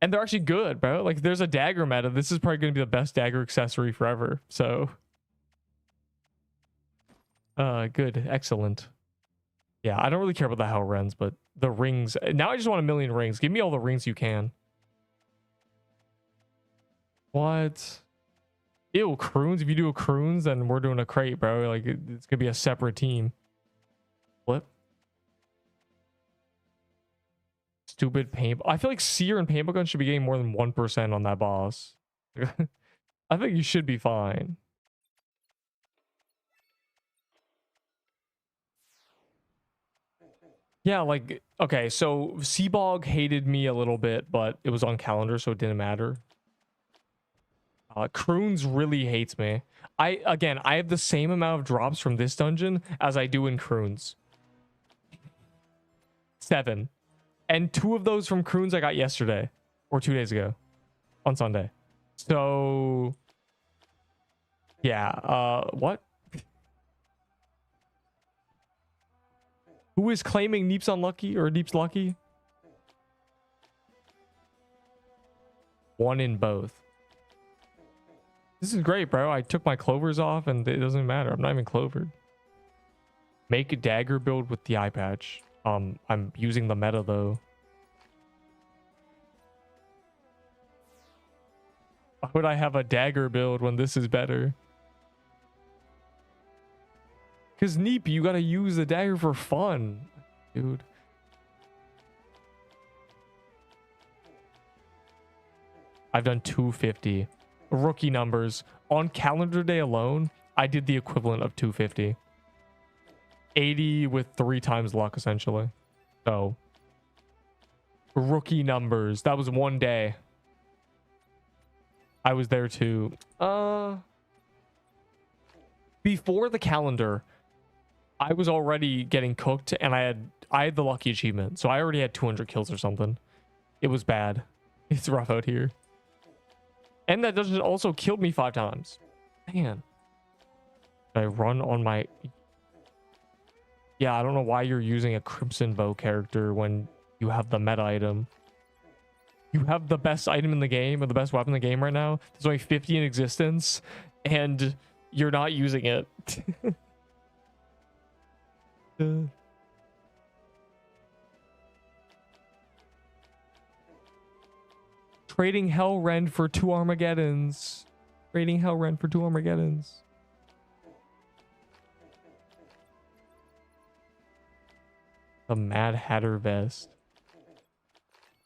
And they're actually good, bro. Like, there's a dagger meta. This is probably going to be the best dagger accessory forever. So, good. Excellent. Yeah, I don't really care about the Hellrends, but the rings. Now I just want a million rings. Give me all the rings you can. What? Ew, Croons. If you do a Croons, then we're doing a crate, bro. Like, it's going to be a separate team. Flip. Stupid paint. I feel like Seer and Paintball Gun should be getting more than 1% on that boss. I think you should be fine. Yeah, like, okay, so Seabog hated me a little bit, but it was on calendar, so it didn't matter. Croons really hates me. I have the same amount of drops from this dungeon as I do in Croons. 7. And 2 of those from Croons I got yesterday. Or 2 days ago. On Sunday. So... yeah, what? Who is claiming Neep's unlucky or Neep's lucky? 1 in both. This is great, bro. I took my clovers off and it doesn't matter. I'm not even clovered. Make a dagger build with the eye patch. I'm using the meta though. Why would I have a dagger build when this is better? Because Neep, you gotta use the dagger for fun, dude. I've done 250. Rookie numbers. On calendar day alone, I did the equivalent of 250. 80 with 3 times luck, essentially. So, rookie numbers. That was 1 day. I was there too. Before the calendar, I was already getting cooked, and I had the lucky achievement, so I already had 200 kills or something. It was bad. It's rough out here. And that doesn't also killed me 5 times. Man. Did I run on my... Yeah, I don't know why you're using a Crimson Bow character when you have the meta item. You have the best item in the game, or the best weapon in the game right now. There's only 50 in existence, and you're not using it. Trading Hellrend for 2 Armageddons. Trading Hellrend for 2 Armageddons. The Mad Hatter vest.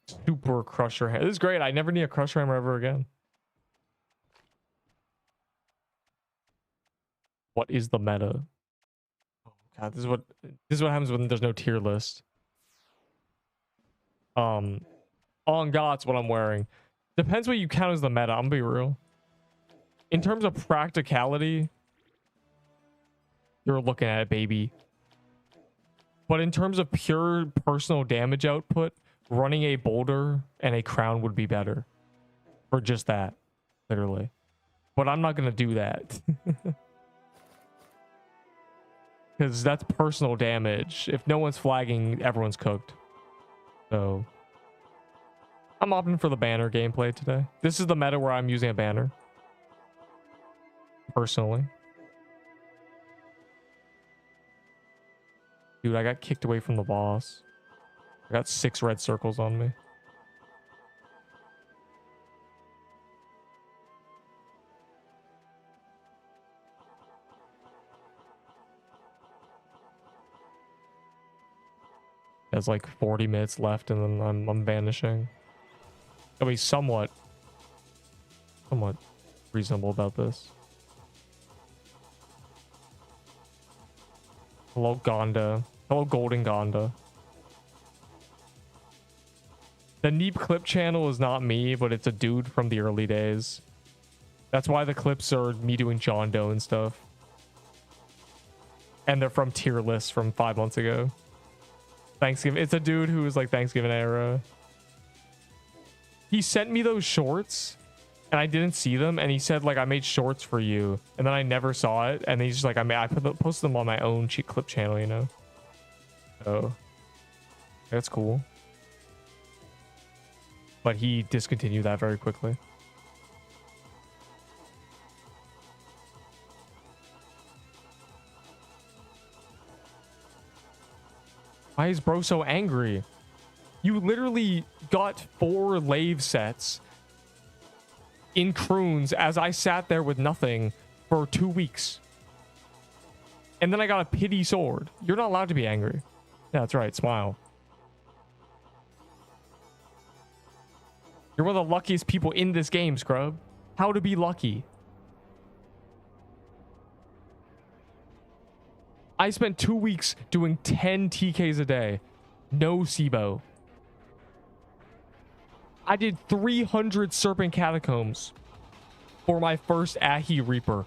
Super Crusher Hammer. This is great. I never need a Crusher Hammer ever again. What is the meta? Oh god, this is what happens when there's no tier list. On God's what I'm wearing. Depends what you count as the meta. I'm gonna be real. In terms of practicality, you're looking at it, baby. But in terms of pure personal damage output, running a boulder and a crown would be better for just that, literally. But I'm not gonna do that because that's personal damage. If no one's flagging, everyone's cooked. So I'm opting for the banner gameplay today. This is the meta where I'm using a banner personally. Dude, I got kicked away from the boss. I got 6 red circles on me. There's like 40 minutes left and then I'm vanishing. I'll be somewhat reasonable about this. Hello, Gonda. Hello, Golden Gonda. The Neep clip channel is not me, but it's a dude from the early days. That's why the clips are me doing John Doe and stuff. And they're from tier lists from 5 months ago. Thanksgiving. It's a dude who was like Thanksgiving era. He sent me those shorts and I didn't see them. And he said like, I made shorts for you. And then I never saw it. And he's just like, I posted them on my own cheat clip channel, you know? So that's cool. But he discontinued that very quickly. Why is bro so angry? You literally got 4 lave sets in croons as I sat there with nothing for 2 weeks. And then I got a pity sword. You're not allowed to be angry. Yeah, that's right. Smile. You're one of the luckiest people in this game, scrub. How to be lucky. I spent 2 weeks doing 10 TKs a day. No SIBO. I did 300 Serpent Catacombs for my first Ahi Reaper.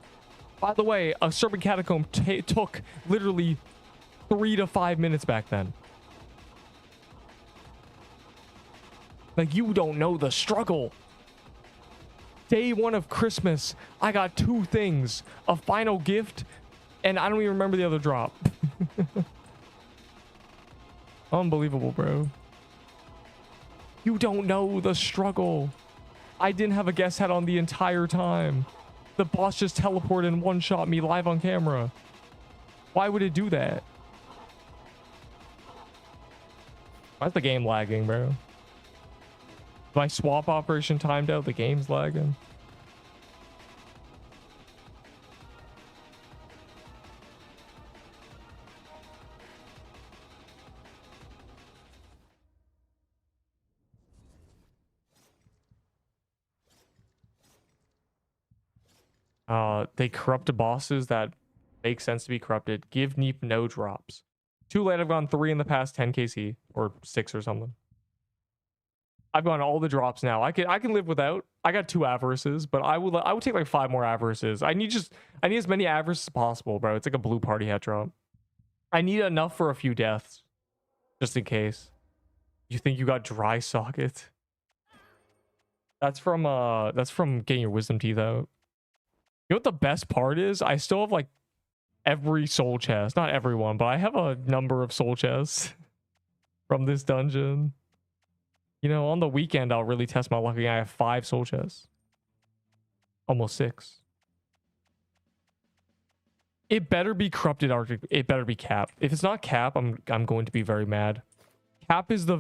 By the way, a Serpent Catacomb took literally 3 to 5 minutes back then. Like, you don't know the struggle. Day 1 of Christmas, I got 2 things. A final gift, and I don't even remember the other drop. Unbelievable, bro. You don't know the struggle. I didn't have a guest hat on the entire time. The boss just teleported and one-shot me live on camera. Why would it do that? Why's the game lagging, bro? My swap operation timed out, the game's lagging. They corrupted bosses that make sense to be corrupted. Give Neep no drops. Too late, I've gone 3 in the past 10 KC or 6 or something. I've gone all the drops now. I can live without. I got 2 avarices, but I would take like 5 more avarices. I need as many avarices as possible, bro. It's like a blue party hat drop. I need enough for a few deaths, just in case. You think you got dry socket? That's from getting your wisdom teeth out. You know what the best part is? I still have like every soul chest. Not everyone, but I have a number of soul chests from this dungeon. You know, on the weekend, I'll really test my luck. I have 5 soul chests. Almost 6. It better be corrupted Arctic. It better be cap. If it's not cap, I'm going to be very mad. Cap is a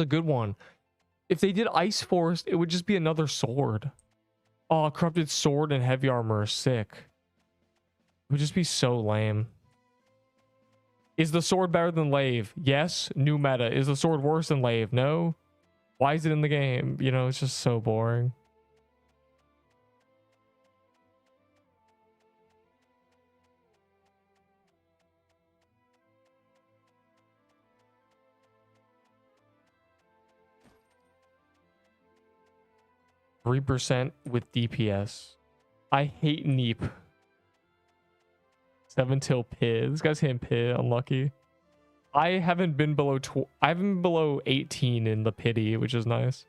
good one. If they did Ice Forest, it would just be another sword. Oh, corrupted sword and heavy armor are sick. It would just be so lame. Is the sword better than Lave? Yes. New meta. Is the sword worse than Lave? No. Why is it in the game? You know, it's just so boring. %3 with DPS. I hate Neep. 7 till Pid. This guy's hitting Pid. Unlucky. I haven't been below I haven't been below 18 in the pity, which is nice.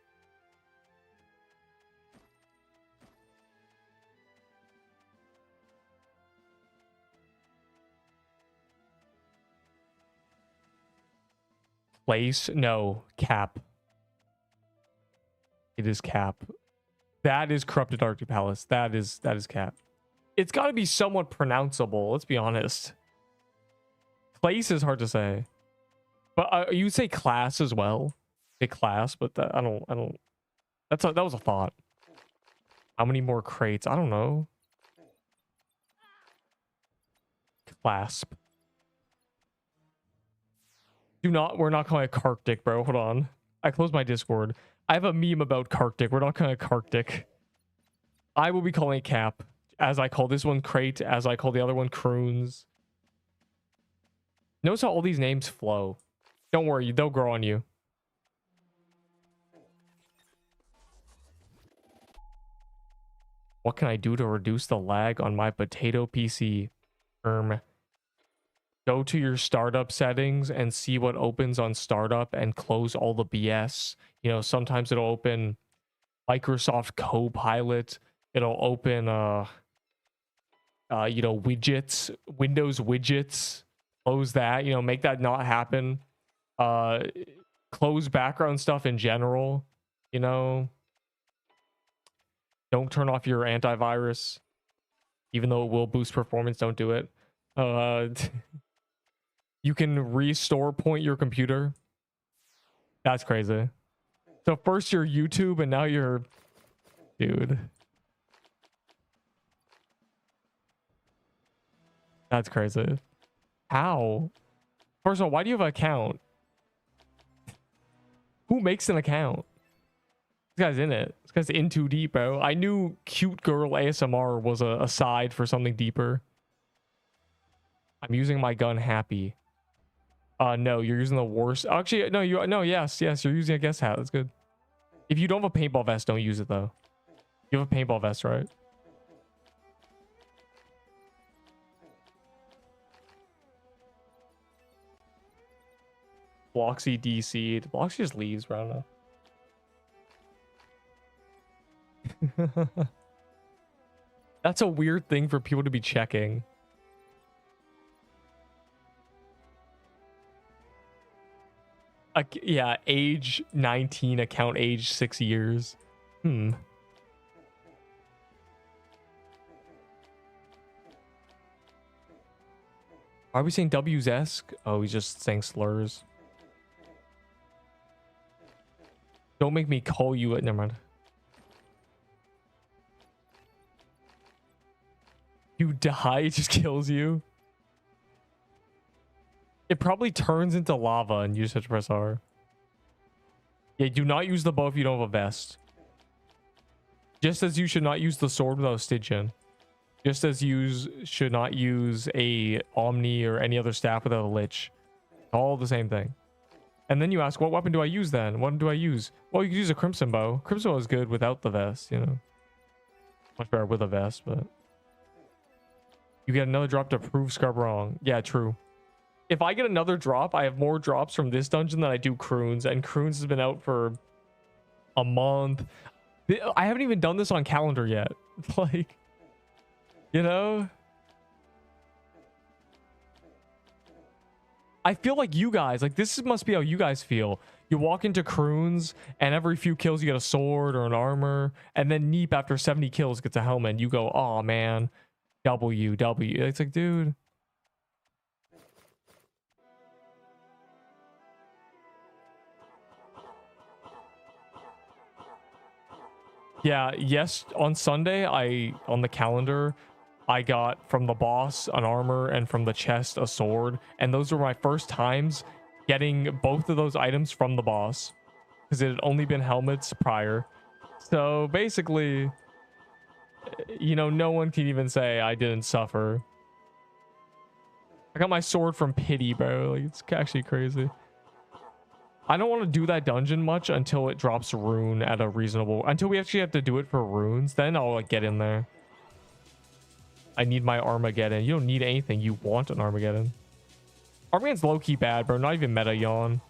Place? No, cap. It is cap. That is corrupted Arctic Palace. That is cap. It's got to be somewhat pronounceable. Let's be honest. Place is hard to say, but you say class as well. Say class, but that, I don't. That was a thought. How many more crates? I don't know. Clasp. We're not calling it Carctic, bro. Hold on. I closed my Discord. I have a meme about Carctic. We're not calling it Carctic. I will be calling it cap, as I call this one crate, as I call the other one croons. Notice how all these names flow. Don't worry, they'll grow on you. What can I do to reduce the lag on my potato PC? Go to your startup settings and see what opens on startup and close all the BS. You know, sometimes it'll open Microsoft Copilot. It'll open, you know, widgets, Windows widgets. Close that, you know, make that not happen. Close background stuff in general, you know. Don't turn off your antivirus, even though it will boost performance. Don't do it. You can restore point your computer. That's crazy. So first you're YouTube and now you're... Dude. That's crazy. How? First of all, why do you have an account? Who makes an account? This guy's in it. This guy's in too deep, bro. I knew cute girl ASMR was a side for something deeper. I'm using my gun happy. No, you're using the worst. Actually, no, yes, you're using a guest hat. That's good. If you don't have a paintball vest, don't use it though. You have a paintball vest, right? Bloxy DC'd. Bloxy just leaves, but I don't know. That's a weird thing for people to be checking. Yeah, age 19, account age 6 years. Why are we saying W's-esque? Oh, he's just saying slurs. Don't make me call you it. Never mind. You die, it just kills you. It probably turns into lava and you just have to press R. Yeah, do not use the bow if you don't have a vest. Just as you should not use the sword without a Stygian. Just as you should not use a Omni or any other staff without a Lich. All the same thing. And then you ask, what weapon do I use then? What do I use? Well, you could use a Crimson Bow. Crimson Bow is good without the vest, you know. Much better with a vest, but... You get another drop to prove Scrub wrong. Yeah, true. If I get another drop, I have more drops from this dungeon than I do Croons, and Croons has been out for a month. I haven't even done this on calendar yet. Like, you know? I feel like you guys, like this must be how you guys feel. You walk into Croons, and every few kills you get a sword or an armor, and then Neep after 70 kills gets a helmet, and you go, oh man, W. It's like, dude. Yeah, yes, on Sunday, on the calendar, I got from the boss an armor and from the chest a sword. And those were my first times getting both of those items from the boss. Because it had only been helmets prior. So basically, you know, no one can even say I didn't suffer. I got my sword from pity, bro. Like, it's actually crazy. I don't want to do that dungeon much until it drops rune at a reasonable... Until we actually have to do it for runes. Then I'll like, get in there. I need my Armageddon. You don't need anything. You want an Armageddon. Armageddon's low-key bad, bro. Not even meta yawn.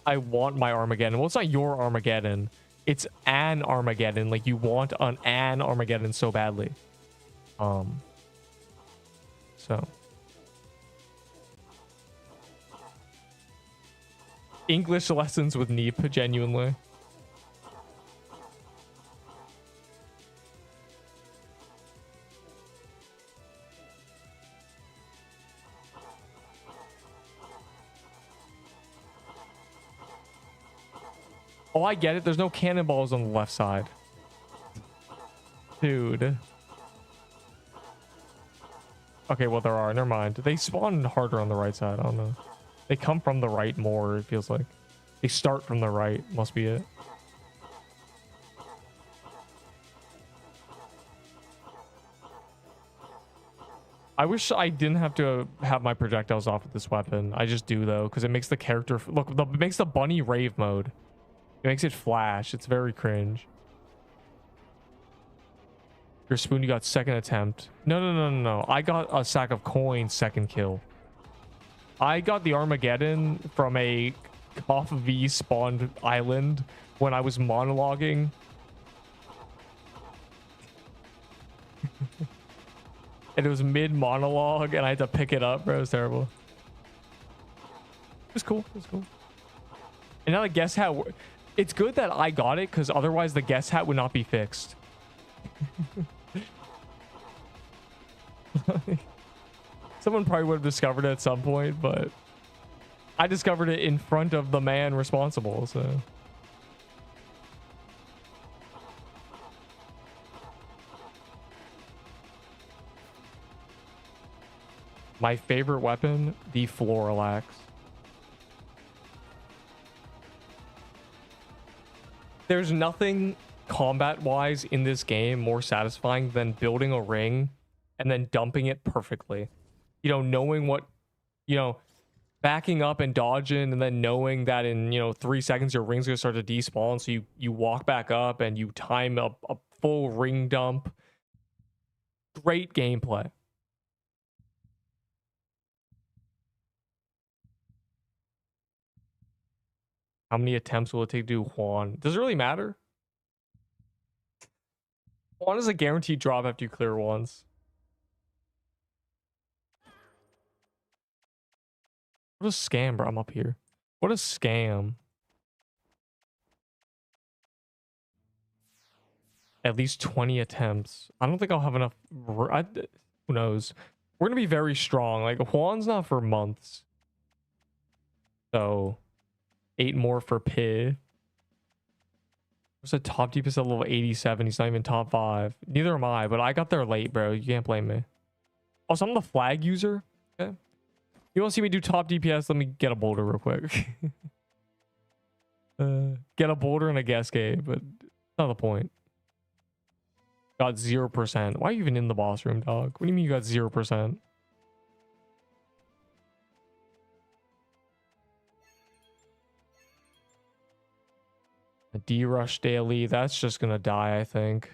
I want my Armageddon. Well, it's not your Armageddon. It's an Armageddon. Like, you want an Armageddon so badly. So. English lessons with Nerp, genuinely. Oh, I get it. There's no cannonballs on the left side. Dude. Okay, well, there are. Never mind. They spawn harder on the right side. I don't know. They come from the right more, it feels like. They start from the right. Must be it. I wish I didn't have to have my projectiles off with this weapon. I just do, though, because it makes the character... Look, it makes the bunny rave mode. It makes it flash. It's very cringe. Your spoon, you got second attempt. No. I got a sack of coins, second kill. I got the Armageddon from a Koth V spawned island when I was monologuing. And it was mid-monologue, and I had to pick it up, bro. It was terrible. It was cool. It was cool. And now the guess hat... It's good that I got it, because otherwise the guess hat would not be fixed. Someone probably would have discovered it at some point, but I discovered it in front of the man responsible, so... My favorite weapon, the Florilax. There's nothing combat-wise in this game more satisfying than building a ring and then dumping it perfectly. You know, knowing what, you know, backing up and dodging and then knowing that in, 3 seconds your ring's gonna start to despawn, so you walk back up and you time a full ring dump. Great gameplay. How many attempts will it take to do Juan? Does it really matter? Juan is a guaranteed drop after you clear once. What a scam, bro. I'm up here. What a scam. At least 20 attempts. I don't think I'll have enough. Who knows? We're going to be very strong. Like, Juan's not for months. So... 8 more for Pi. What's a top DPS at level 87? He's not even top 5. Neither am I, but I got there late, bro. You can't blame me. Also, I'm the flag user. Okay. You want to see me do top DPS? Let me get a boulder real quick. Get a boulder and a Cascade, but that's not the point. Got 0%. Why are you even in the boss room, dog? What do you mean you got 0%? A D-Rush daily, that's just gonna die, I think.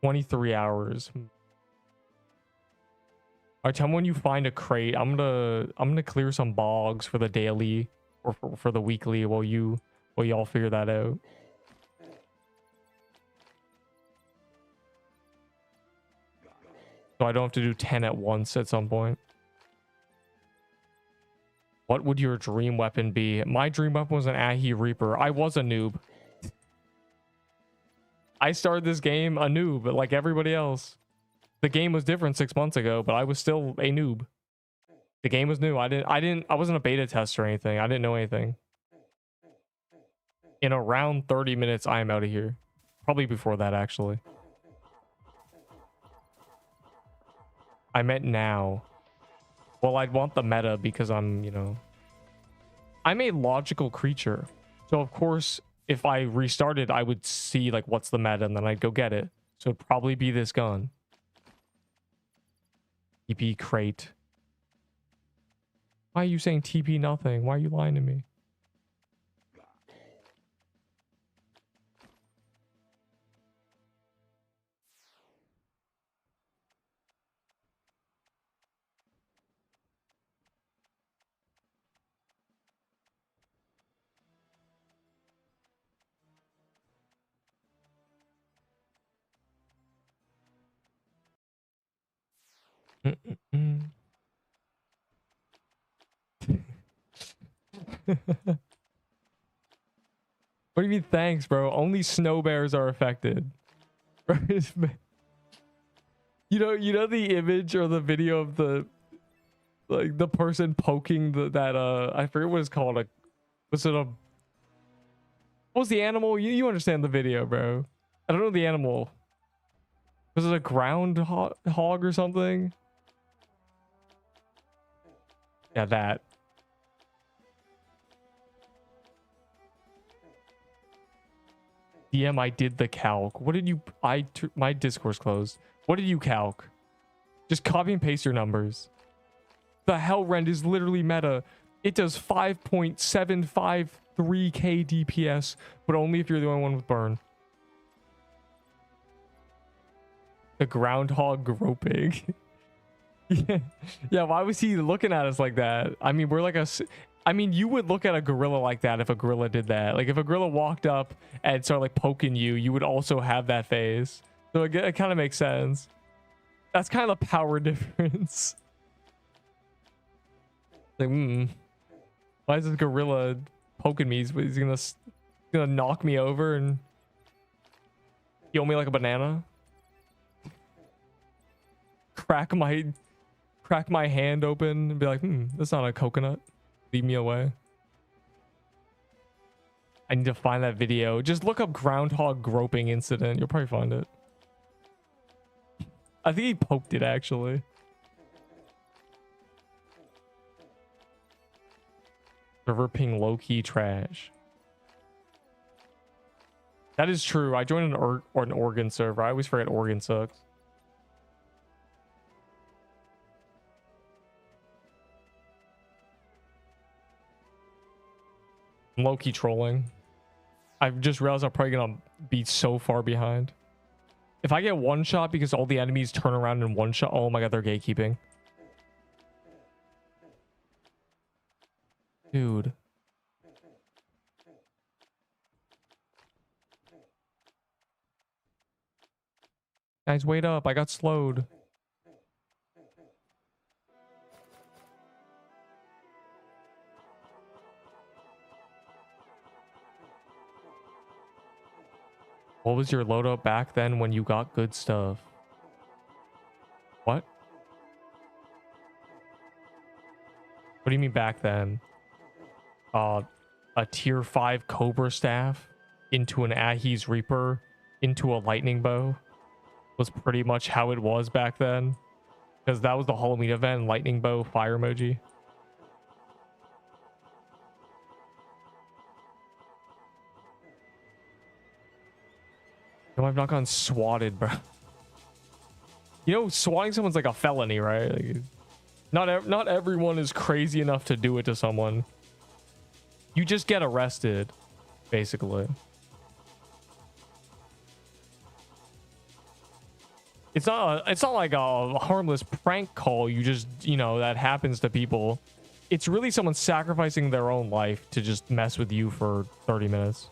23 hours. Alright, tell me when you find a crate. I'm gonna clear some bogs for the daily or for the weekly while y'all figure that out. So I don't have to do 10 at once at some point. What would your dream weapon be? My dream weapon was an Ahi Reaper. I was a noob. I started this game a noob, like everybody else. The game was different 6 months ago, but I was still a noob. The game was new. I wasn't a beta tester or anything. I didn't know anything. In around 30 minutes, I am out of here. Probably before that, actually. I meant now. Well, I'd want the meta because I'm a logical creature. So, of course, if I restarted, I would see, like, what's the meta, and then I'd go get it. So, it'd probably be this gun. TP crate. Why are you saying TP nothing? Why are you lying to me? What do you mean thanks, bro? Only snow bears are affected. You know the image or the video of the like the person poking that I forget what it's called. Was it a what was the animal? You understand the video, bro. I don't know the animal. Was it a ground hog or something? Yeah, that. DM, I did the calc. What did you... my Discord's closed. What did you calc? Just copy and paste your numbers. The Hellrend is literally meta. It does 5.753k DPS, but only if you're the only one with burn. The groundhog groping. Yeah, why was he looking at us like that? I mean, we're like I mean, you would look at a gorilla like that if a gorilla did that. Like, if a gorilla walked up and started, like, poking you, you would also have that face. So it kind of makes sense. That's kind of the power difference. Like, why is this gorilla poking me? He's gonna knock me over and kill me like a banana? Crack my hand open and be like, that's not a coconut. Leave me away. I need to find that video. Just look up groundhog groping incident. You'll probably find it. I think he poked it, actually. Server ping low-key trash. That is true. I joined an Oregon server. I always forget Oregon sucks. Low-key trolling. I've just realized I'm probably gonna be so far behind. If I get one shot because all the enemies turn around in one shot, oh my god, they're gatekeeping. Dude. Guys, wait up. I got slowed. What was your loadout back then when you got good stuff? What? What do you mean back then? A tier 5 Cobra staff into an Ahi's Reaper into a lightning bow was pretty much how it was back then. Because that was the Halloween event, lightning bow, fire emoji. No, I've not gotten swatted, bro. You know, swatting someone's like a felony, right? Like, not everyone is crazy enough to do it to someone. You just get arrested, basically. It's not like a harmless prank call. You just, you know, that happens to people. It's really someone sacrificing their own life to just mess with you for 30 minutes.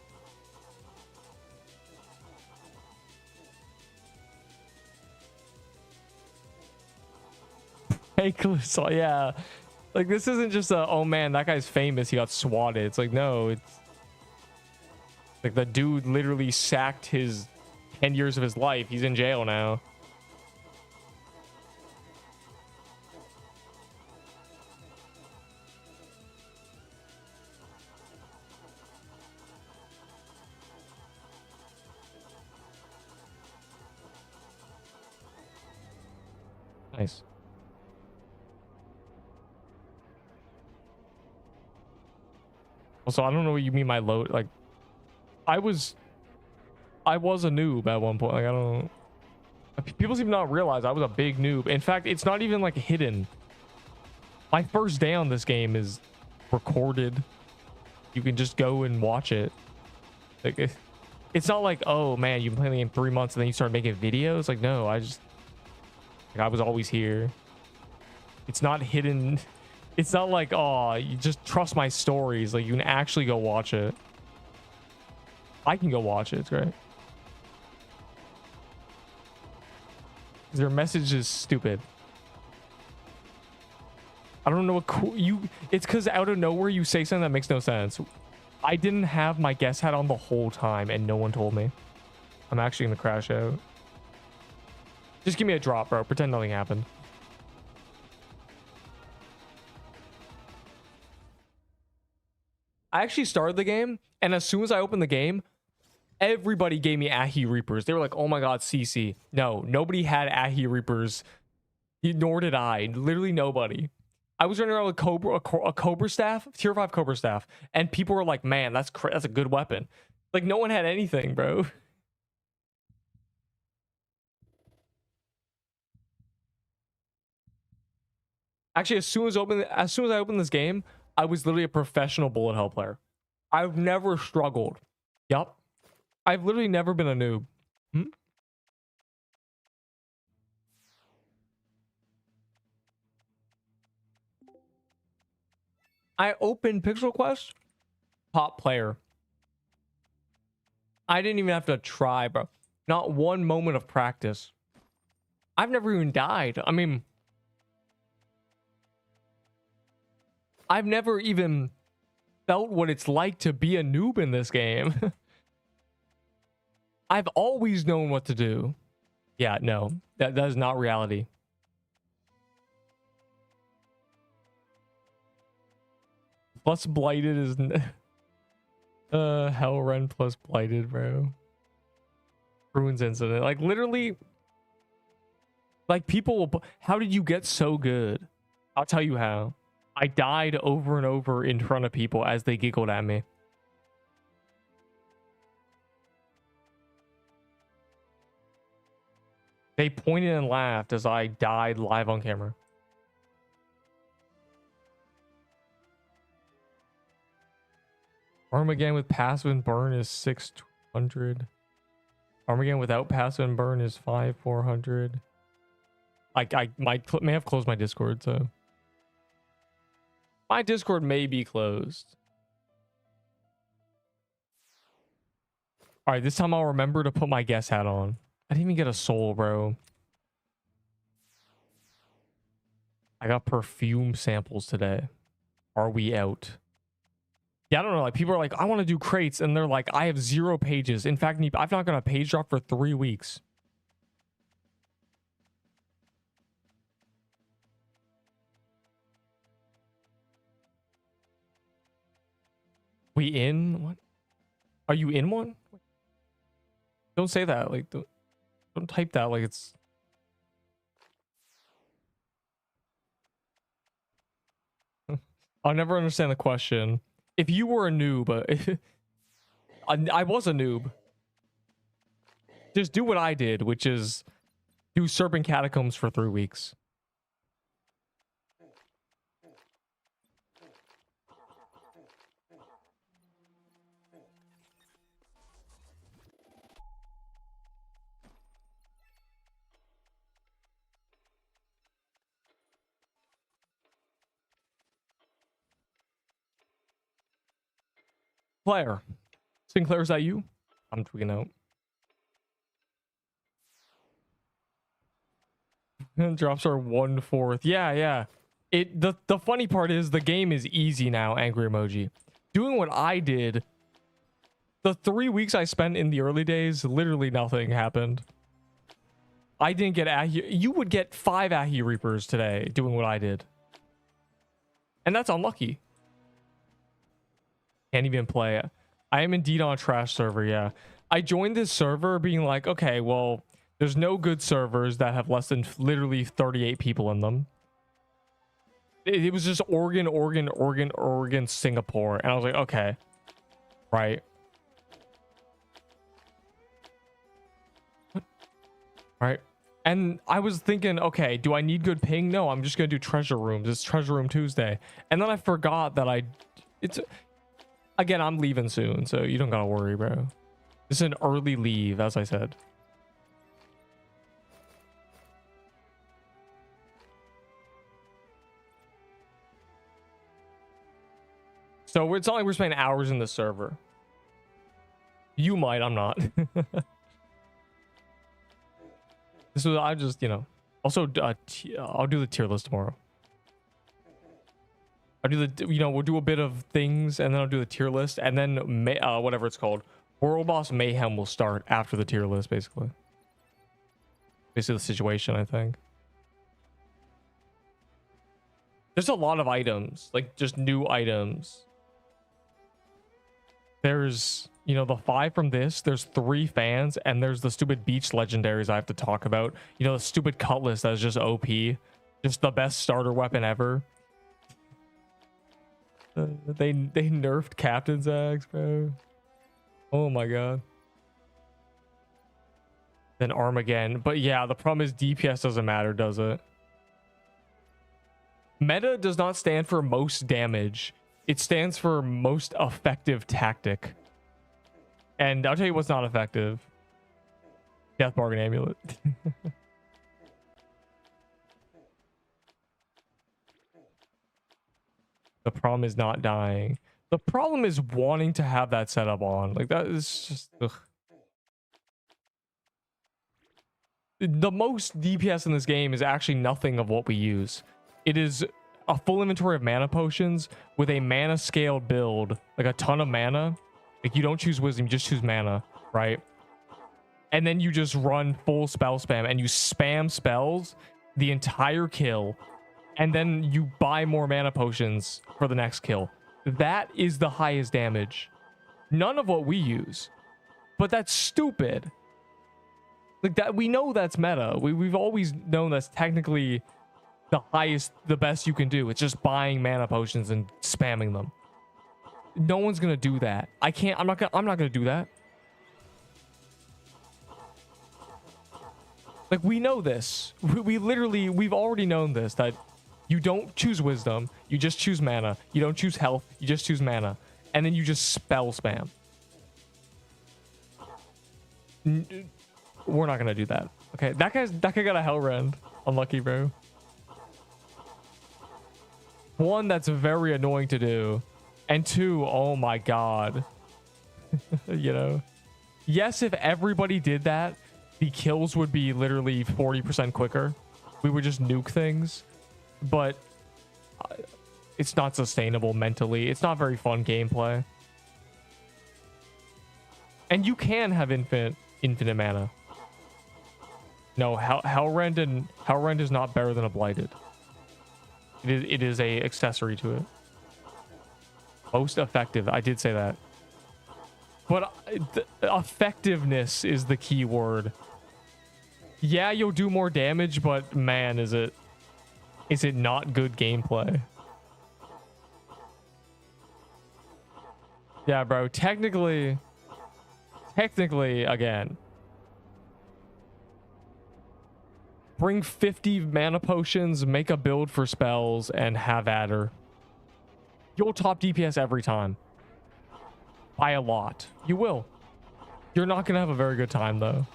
Prankless, yeah. Like, this isn't just a, oh man, that guy's famous, he got swatted. It's like, no, it's like the dude literally sacked his 10 years of his life. He's in jail now. Nice. Also, I don't know what you mean by low. Like, I was a noob at one point. Like, I don't. People seem to not realize I was a big noob. In fact, it's not even like hidden. My first day on this game is recorded. You can just go and watch it. Like, it's not like, oh man, you've been playing the game 3 months and then you start making videos. Like, no, I was always here. It's not hidden. It's not like, oh, you just trust my stories. Like, you can actually go watch it. I can go watch it. It's great. Their message is stupid. I don't know what it's because out of nowhere you say something that makes no sense. I didn't have my guest hat on the whole time and no one told me. I'm actually gonna crash out. Just give me a drop, bro. Pretend nothing happened. I actually started the game, and as soon as I opened the game, everybody gave me Ahi Reapers. They were like, oh my god, CC. No, nobody had Ahi Reapers. Nor did I. Literally nobody. I was running around with a Cobra staff, tier 5 Cobra staff, and people were like, man, that's a good weapon. Like, no one had anything, bro. Actually, as soon as I opened this game, I was literally a professional bullet hell player. I've never struggled. Yup. I've literally never been a noob. I opened Pixel Quest, top player. I didn't even have to try, bro. Not one moment of practice. I've never even died. I mean, I've never even felt what it's like to be a noob in this game. I've always known what to do. Yeah, no, that is not reality. Plus blighted is Hellrun plus blighted, bro. Ruins incident. Like, literally, like, people will, how did you get so good? I'll tell you how. I died over and over in front of people as they giggled at me. They pointed and laughed as I died live on camera. Armageddon with passive and burn is 600. Armageddon without passive and burn is 400. I may have closed my Discord, so my Discord may be closed. All right, this time I'll remember to put my guest hat on. I didn't even get a soul, bro. I got perfume samples today. Are we out? Yeah, I don't know. Like, people are like, I want to do crates, and they're like, I have 0 pages. In fact, I've not got a page drop for 3 weeks. We in what? Are you in one? Don't say that. Like, don't type that like it's. I'll never understand the question. If you were a noob, I was a noob. Just do what I did, which is do Serpent Catacombs for 3 weeks. Player. Sinclair, is that you? I'm tweeting out. Drops are 1/4. Yeah. The funny part is the game is easy now, angry emoji. Doing what I did, the 3 weeks I spent in the early days, literally nothing happened. I didn't get Ahi. You would get 5 Ahi Reapers today doing what I did. And that's unlucky. Can't even play. I am indeed on a trash server, yeah. I joined this server being like, okay, well, there's no good servers that have less than literally 38 people in them. It was just Oregon, Singapore. And I was like, okay. Right. Right. And I was thinking, okay, do I need good ping? No, I'm just going to do treasure rooms. It's Treasure Room Tuesday. And then I forgot that again, I'm leaving soon, so you don't gotta worry, bro. This is an early leave, as I said. So it's not like we're spending hours in the server. You might, I'm not. This was, I just, you know. Also, I'll do the tier list tomorrow. I'll do the, you know, we'll do a bit of things and then I'll do the tier list, and then whatever it's called, World Boss Mayhem will start after the tier list, basically. Basically the situation, I think. There's a lot of items, like just new items. There's, you know, the 5 from this, there's 3 fans, and there's the stupid beach legendaries I have to talk about. You know, the stupid cutlass that is just OP. Just the best starter weapon ever. They nerfed Captain's Axe, bro. Oh my god. Then Armageddon. But yeah, the problem is DPS doesn't matter, does it? Meta does not stand for most damage. It stands for most effective tactic. And I'll tell you what's not effective. Death Bargain Amulet. The problem is not dying. The problem is wanting to have that setup on. Like, that is just... Ugh. The most DPS in this game is actually nothing of what we use. It is a full inventory of mana potions with a mana scaled build, like a ton of mana. Like, you don't choose wisdom, you just choose mana, right? And then you just run full spell spam and you spam spells the entire kill, and then you buy more mana potions for the next kill. That is the highest damage. None of what we use, but that's stupid. Like, that, we know that's meta. We've always known that's technically the highest, the best you can do. It's just buying mana potions and spamming them. No one's gonna do that. I'm not gonna do that. Like, we know this. We've already known this, that you don't choose wisdom, you just choose mana. You don't choose health, you just choose mana. And then you just spell spam. We're not gonna do that. Okay, that guy got a Hellrend. Unlucky, bro. One, that's very annoying to do. And 2, oh my god. You know? Yes, if everybody did that, the kills would be literally 40% quicker. We would just nuke things. But it's not sustainable mentally. It's not very fun gameplay. And you can have infinite mana. No, Hellrend is not better than a Blighted. It is a accessory to it. Most effective. I did say that. But effectiveness is the key word. Yeah, you'll do more damage, but man, is it not good gameplay? Yeah, bro. Technically, again, bring 50 mana potions, make a build for spells, and have at her. You'll top DPS every time. By a lot. You will. You're not gonna have a very good time, though.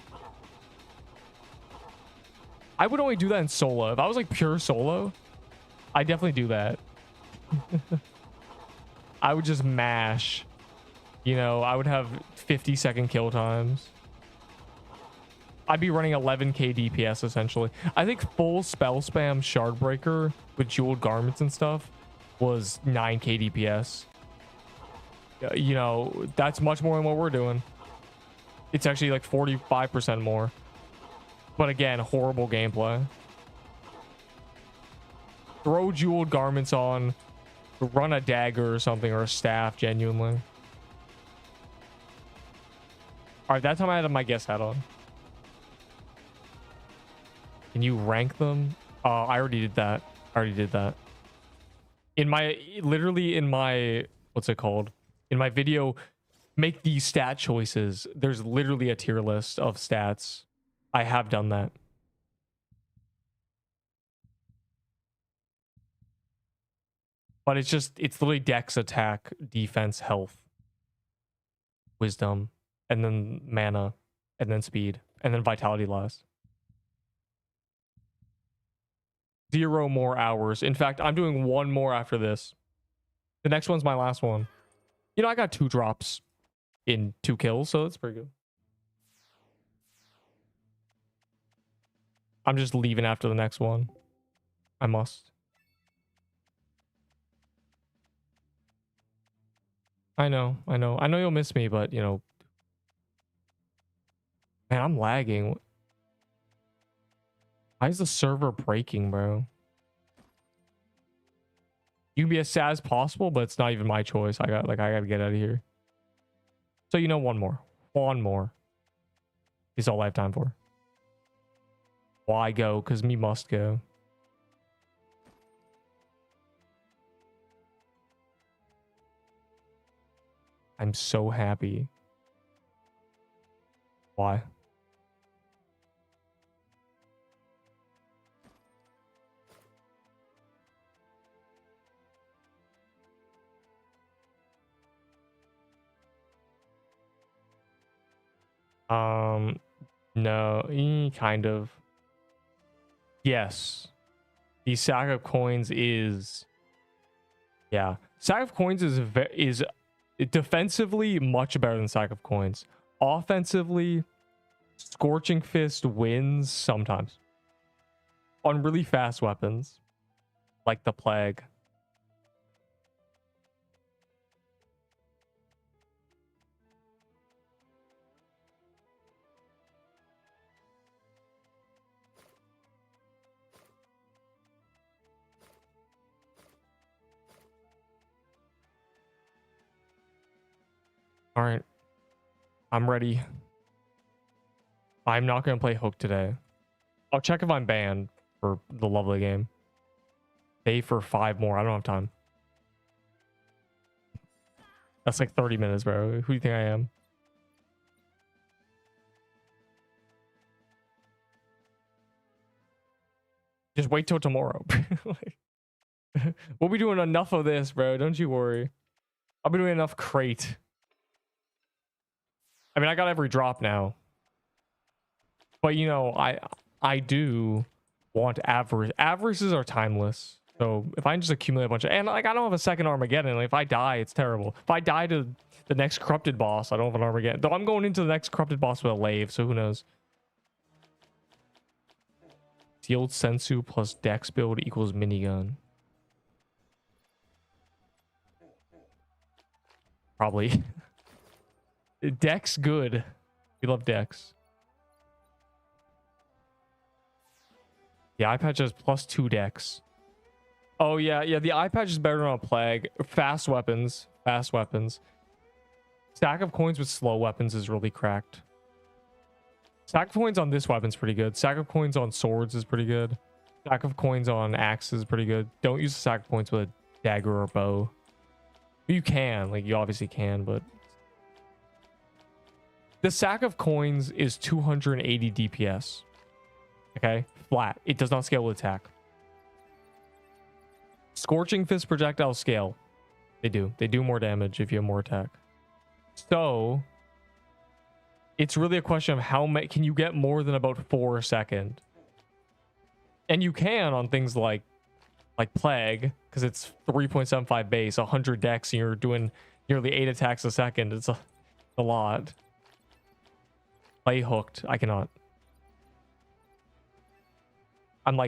I would only do that in solo. If I was like pure solo, I'd definitely do that. I would just mash. You know, I would have 50-second kill times. I'd be running 11k DPS essentially. I think full spell spam Shardbreaker with jeweled garments and stuff was 9k DPS. You know, that's much more than what we're doing. It's actually like 45% more. But again, horrible gameplay. Throw jeweled garments on, run a dagger or something, or a staff, genuinely. All right, that time I had my guest hat on. Can you rank them? I already did that. Literally in my, what's it called? In my video, make these stat choices. There's literally a tier list of stats. I have done that. But it's literally dex, attack, defense, health, wisdom, and then mana, and then speed, and then vitality last. 0 more hours. In fact, I'm doing 1 more after this. The next one's my last one. You know, I got 2 drops in 2 kills, so that's pretty good. I'm just leaving after the next one. I must. I know. I know you'll miss me, but you know, man, I'm lagging. Why is the server breaking, bro? You can be as sad as possible, but it's not even my choice. I gotta get out of here. So you know, one more is all I have time for. Why go? Because me must go. I'm so happy. Why? No, kind of. Yes. The sack of coins is, yeah. Sack of coins is defensively much better than sack of coins. Offensively, Scorching Fist wins sometimes on really fast weapons like the plague. All right, I'm ready. I'm not gonna play Hook today. I'll check if I'm banned for the lovely game. Stay for 5 more. I don't have time. That's like 30 minutes, bro. Who do you think I am? Just wait till tomorrow. Like, we'll be doing enough of this, bro. Don't you worry. I'll be doing enough crate. I mean, I got every drop now. But you know, I do want avarice. Avarices are timeless. So if I just accumulate a bunch of, and like I don't have a second Armageddon. Like if I die, it's terrible. If I die to the next corrupted boss, I don't have an Armageddon. Though I'm going into the next corrupted boss with a lave, so who knows? Sealed Sensu plus Dex build equals minigun. Probably. Dex good. We love Dex. The eye patch has +2 Dex. Oh yeah, the eye patch is better on a plague. Fast weapons. Stack of coins with slow weapons is really cracked. Stack of coins on this weapon's pretty good. Stack of coins on swords is pretty good. Stack of coins on axes is pretty good. Don't use a stack of coins with a dagger or bow. You can, like you obviously can, but the stack of coins is 280 DPS. Okay, flat. It does not scale with attack. Scorching Fist projectile scale. They do more damage if you have more attack. So it's really a question of how many can you get more than about 4 a second. And you can on things like plague, because it's 3.75 base, 100 dex, and you're doing nearly 8 attacks a second. It's a lot. Play hooked. I cannot. I'm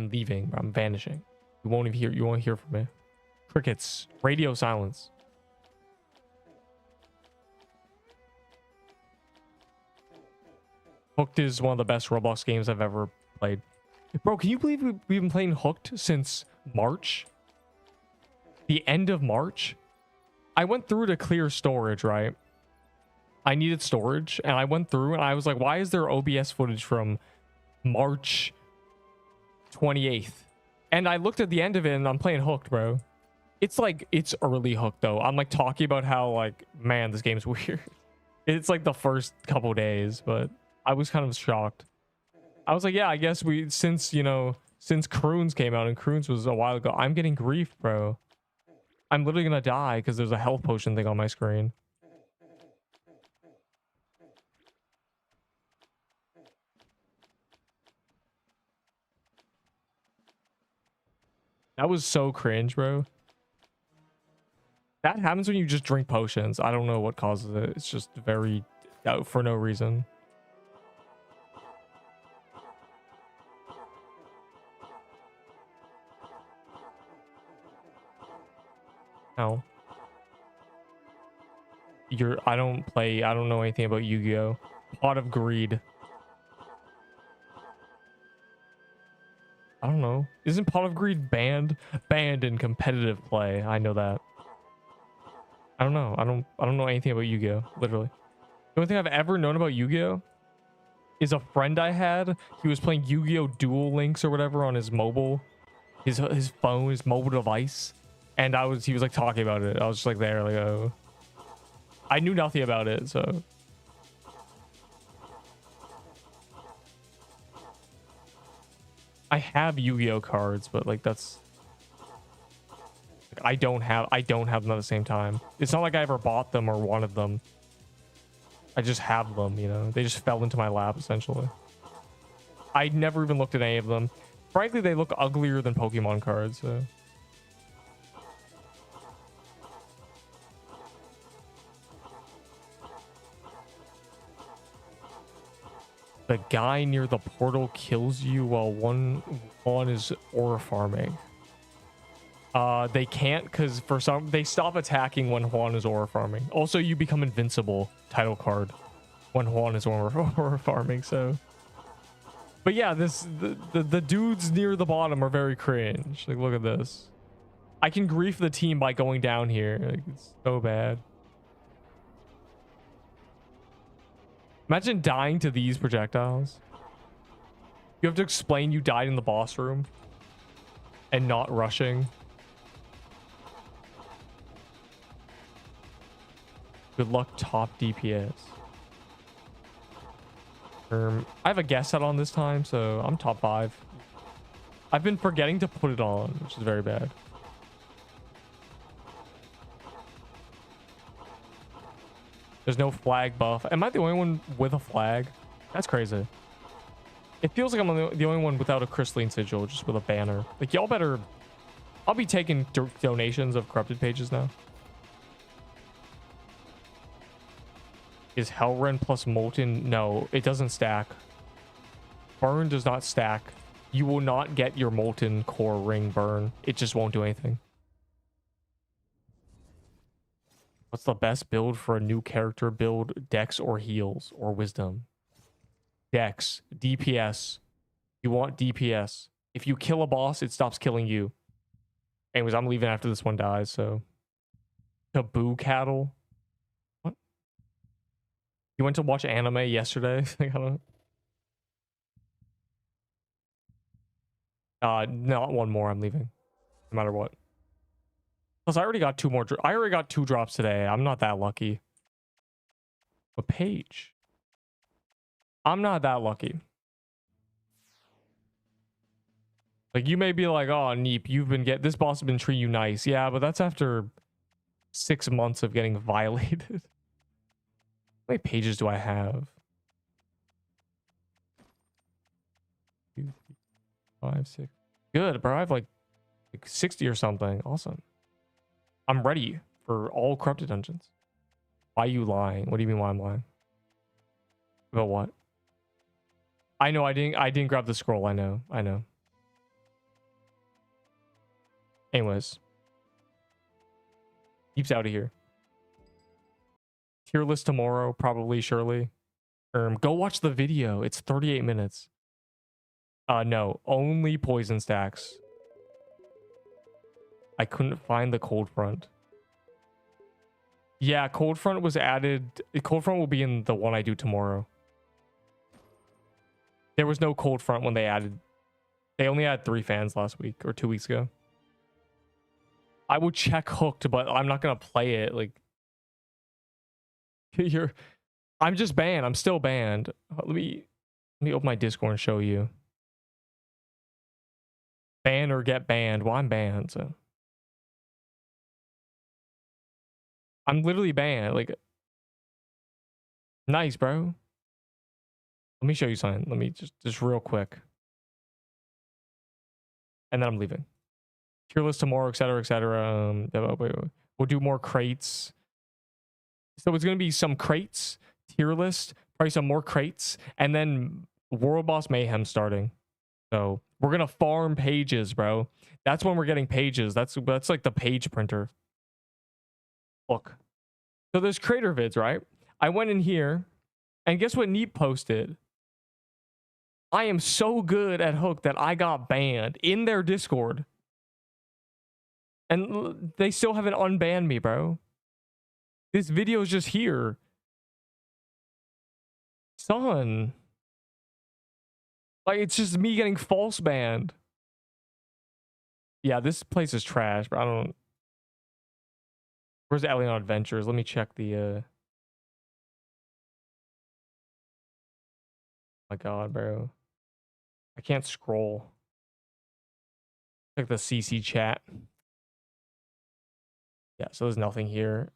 leaving. I'm vanishing. You won't hear from me. Crickets. Radio silence. Hooked is one of the best Roblox games I've ever played. Bro, can you believe we've been playing Hooked since March? The end of March? I went through to clear storage, right? I needed storage, and I went through and I was like, why is there OBS footage from March 28th? And I looked at the end of it and I'm playing Hooked, bro. It's like, it's early Hooked though. I'm like talking about how like, man, this game's weird. It's like the first couple days, but I was kind of shocked. I was like, yeah, I guess since Croons came out, and Croons was a while ago, I'm getting grief, bro. I'm literally gonna die because there's a health potion thing on my screen. That was so cringe, bro. That happens when you just drink potions. I don't know what causes it. It's just very for no reason. No. I don't know anything about Yu-Gi-Oh. Pot of Greed. I don't know. Isn't Pot of Greed banned? Banned in competitive play. I know that. I don't know. I don't know anything about Yu-Gi-Oh. Literally. The only thing I've ever known about Yu-Gi-Oh is a friend I had. He was playing Yu-Gi-Oh! Duel Links or whatever on his mobile, his phone, his mobile device, and he was like talking about it. I was just like there, like, oh, I knew nothing about it, so. I have Yu-Gi-Oh cards, but like that's, like, I don't have them at the same time. It's not like I ever bought them or wanted them. I just have them, you know. They just fell into my lap essentially. I never even looked at any of them. Frankly, they look uglier than Pokemon cards, so. The guy near the portal kills you while one is aura farming. They can't because they stop attacking when Juan is aura farming. Also, you become invincible, title card, when Juan is aura farming. So, but yeah, the dudes near the bottom are very cringe. Like, look at this. I can grief the team by going down here. Like, it's so bad. Imagine dying to these projectiles. You have to explain you died in the boss room and not rushing. Good luck, top DPS. I have a guess set on this time, so I'm top 5. I've been forgetting to put it on, which is very bad. There's no flag buff. Am I the only one with a flag? That's crazy. It feels like I'm the only one without a crystalline sigil, just with a banner. Like, y'all better... I'll be taking donations of corrupted pages now. Is Hellrend plus Molten? No, it doesn't stack. Burn does not stack. You will not get your Molten core ring burn. It just won't do anything. What's the best build for a new character build? Dex or heals or wisdom? Dex. DPS. You want DPS. If you kill a boss, it stops killing you. Anyways, I'm leaving after this one dies, so. Taboo cattle. What? You went to watch anime yesterday? Not one more. I'm leaving. No matter what. Plus, I already got 2 more. I already got 2 drops today. I'm not that lucky. A page. I'm not that lucky. Like, you may be like, oh, Neep, this boss has been treating you nice. Yeah, but that's after 6 months of getting violated. How many pages do I have? 2, 3, 5, 6. Good, bro. I have like 60 or something. Awesome. I'm ready for all corrupted dungeons. Why are you lying? What do you mean why I'm lying? About what? I know I didn't grab the scroll. I know. Anyways. Deep's out of here. Tier list tomorrow, probably, surely. Go watch the video. It's 38 minutes. No, only poison stacks. I couldn't find the cold front. Yeah, cold front was added. Cold front will be in the one I do tomorrow. There was no cold front when they added. They only had 3 fans last week or 2 weeks ago. I would check hooked, but I'm not gonna play it. Like, I'm just banned. I'm still banned. Let me open my Discord and show you. Ban or get banned. Well, I'm banned, so. I'm literally banned. Like, nice, bro. Let me show you something. Let me just real quick. And then I'm leaving. Tier list tomorrow, etc., etc. We'll do more crates. So it's going to be some crates, tier list, probably some more crates, and then World Boss Mayhem starting. So we're going to farm pages, bro. That's when we're getting pages. That's like the page printer. Look. So there's creator vids, right? I went in here, and guess what Neep posted? I am so good at Hook that I got banned in their Discord. And they still haven't unbanned me, bro. This video is just here. Son. Like, it's just me getting false banned. Yeah, this place is trash, but I don't... Where's Alien Adventures? Let me check the... Oh my god, bro. I can't scroll. Check the CC chat. Yeah, so there's nothing here.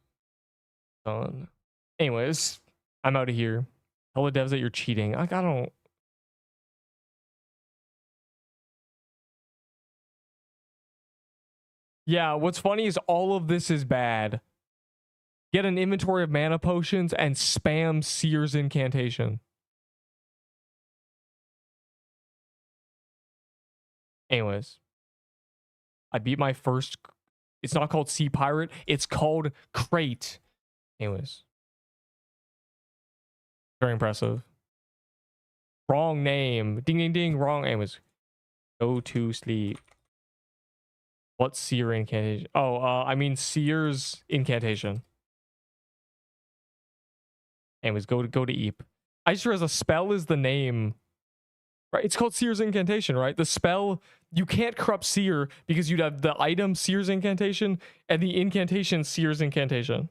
Anyways, I'm out of here. Tell the devs that you're cheating. Like, I don't... Yeah, what's funny is all of this is bad. Get an inventory of mana potions and spam Seer's Incantation. Anyways, I beat my first... It's not called Sea Pirate. It's called Crate. Anyways. Very impressive. Wrong name. Ding, ding, ding. Wrong. Anyways. Go to sleep. What's Seer Incantation? Oh, I mean Seer's Incantation. Anyways, go to Eep. I just realized a spell is the name. Right? It's called Seer's Incantation, right? The spell, you can't corrupt Seer because you'd have the item Seer's Incantation and the incantation Seer's Incantation.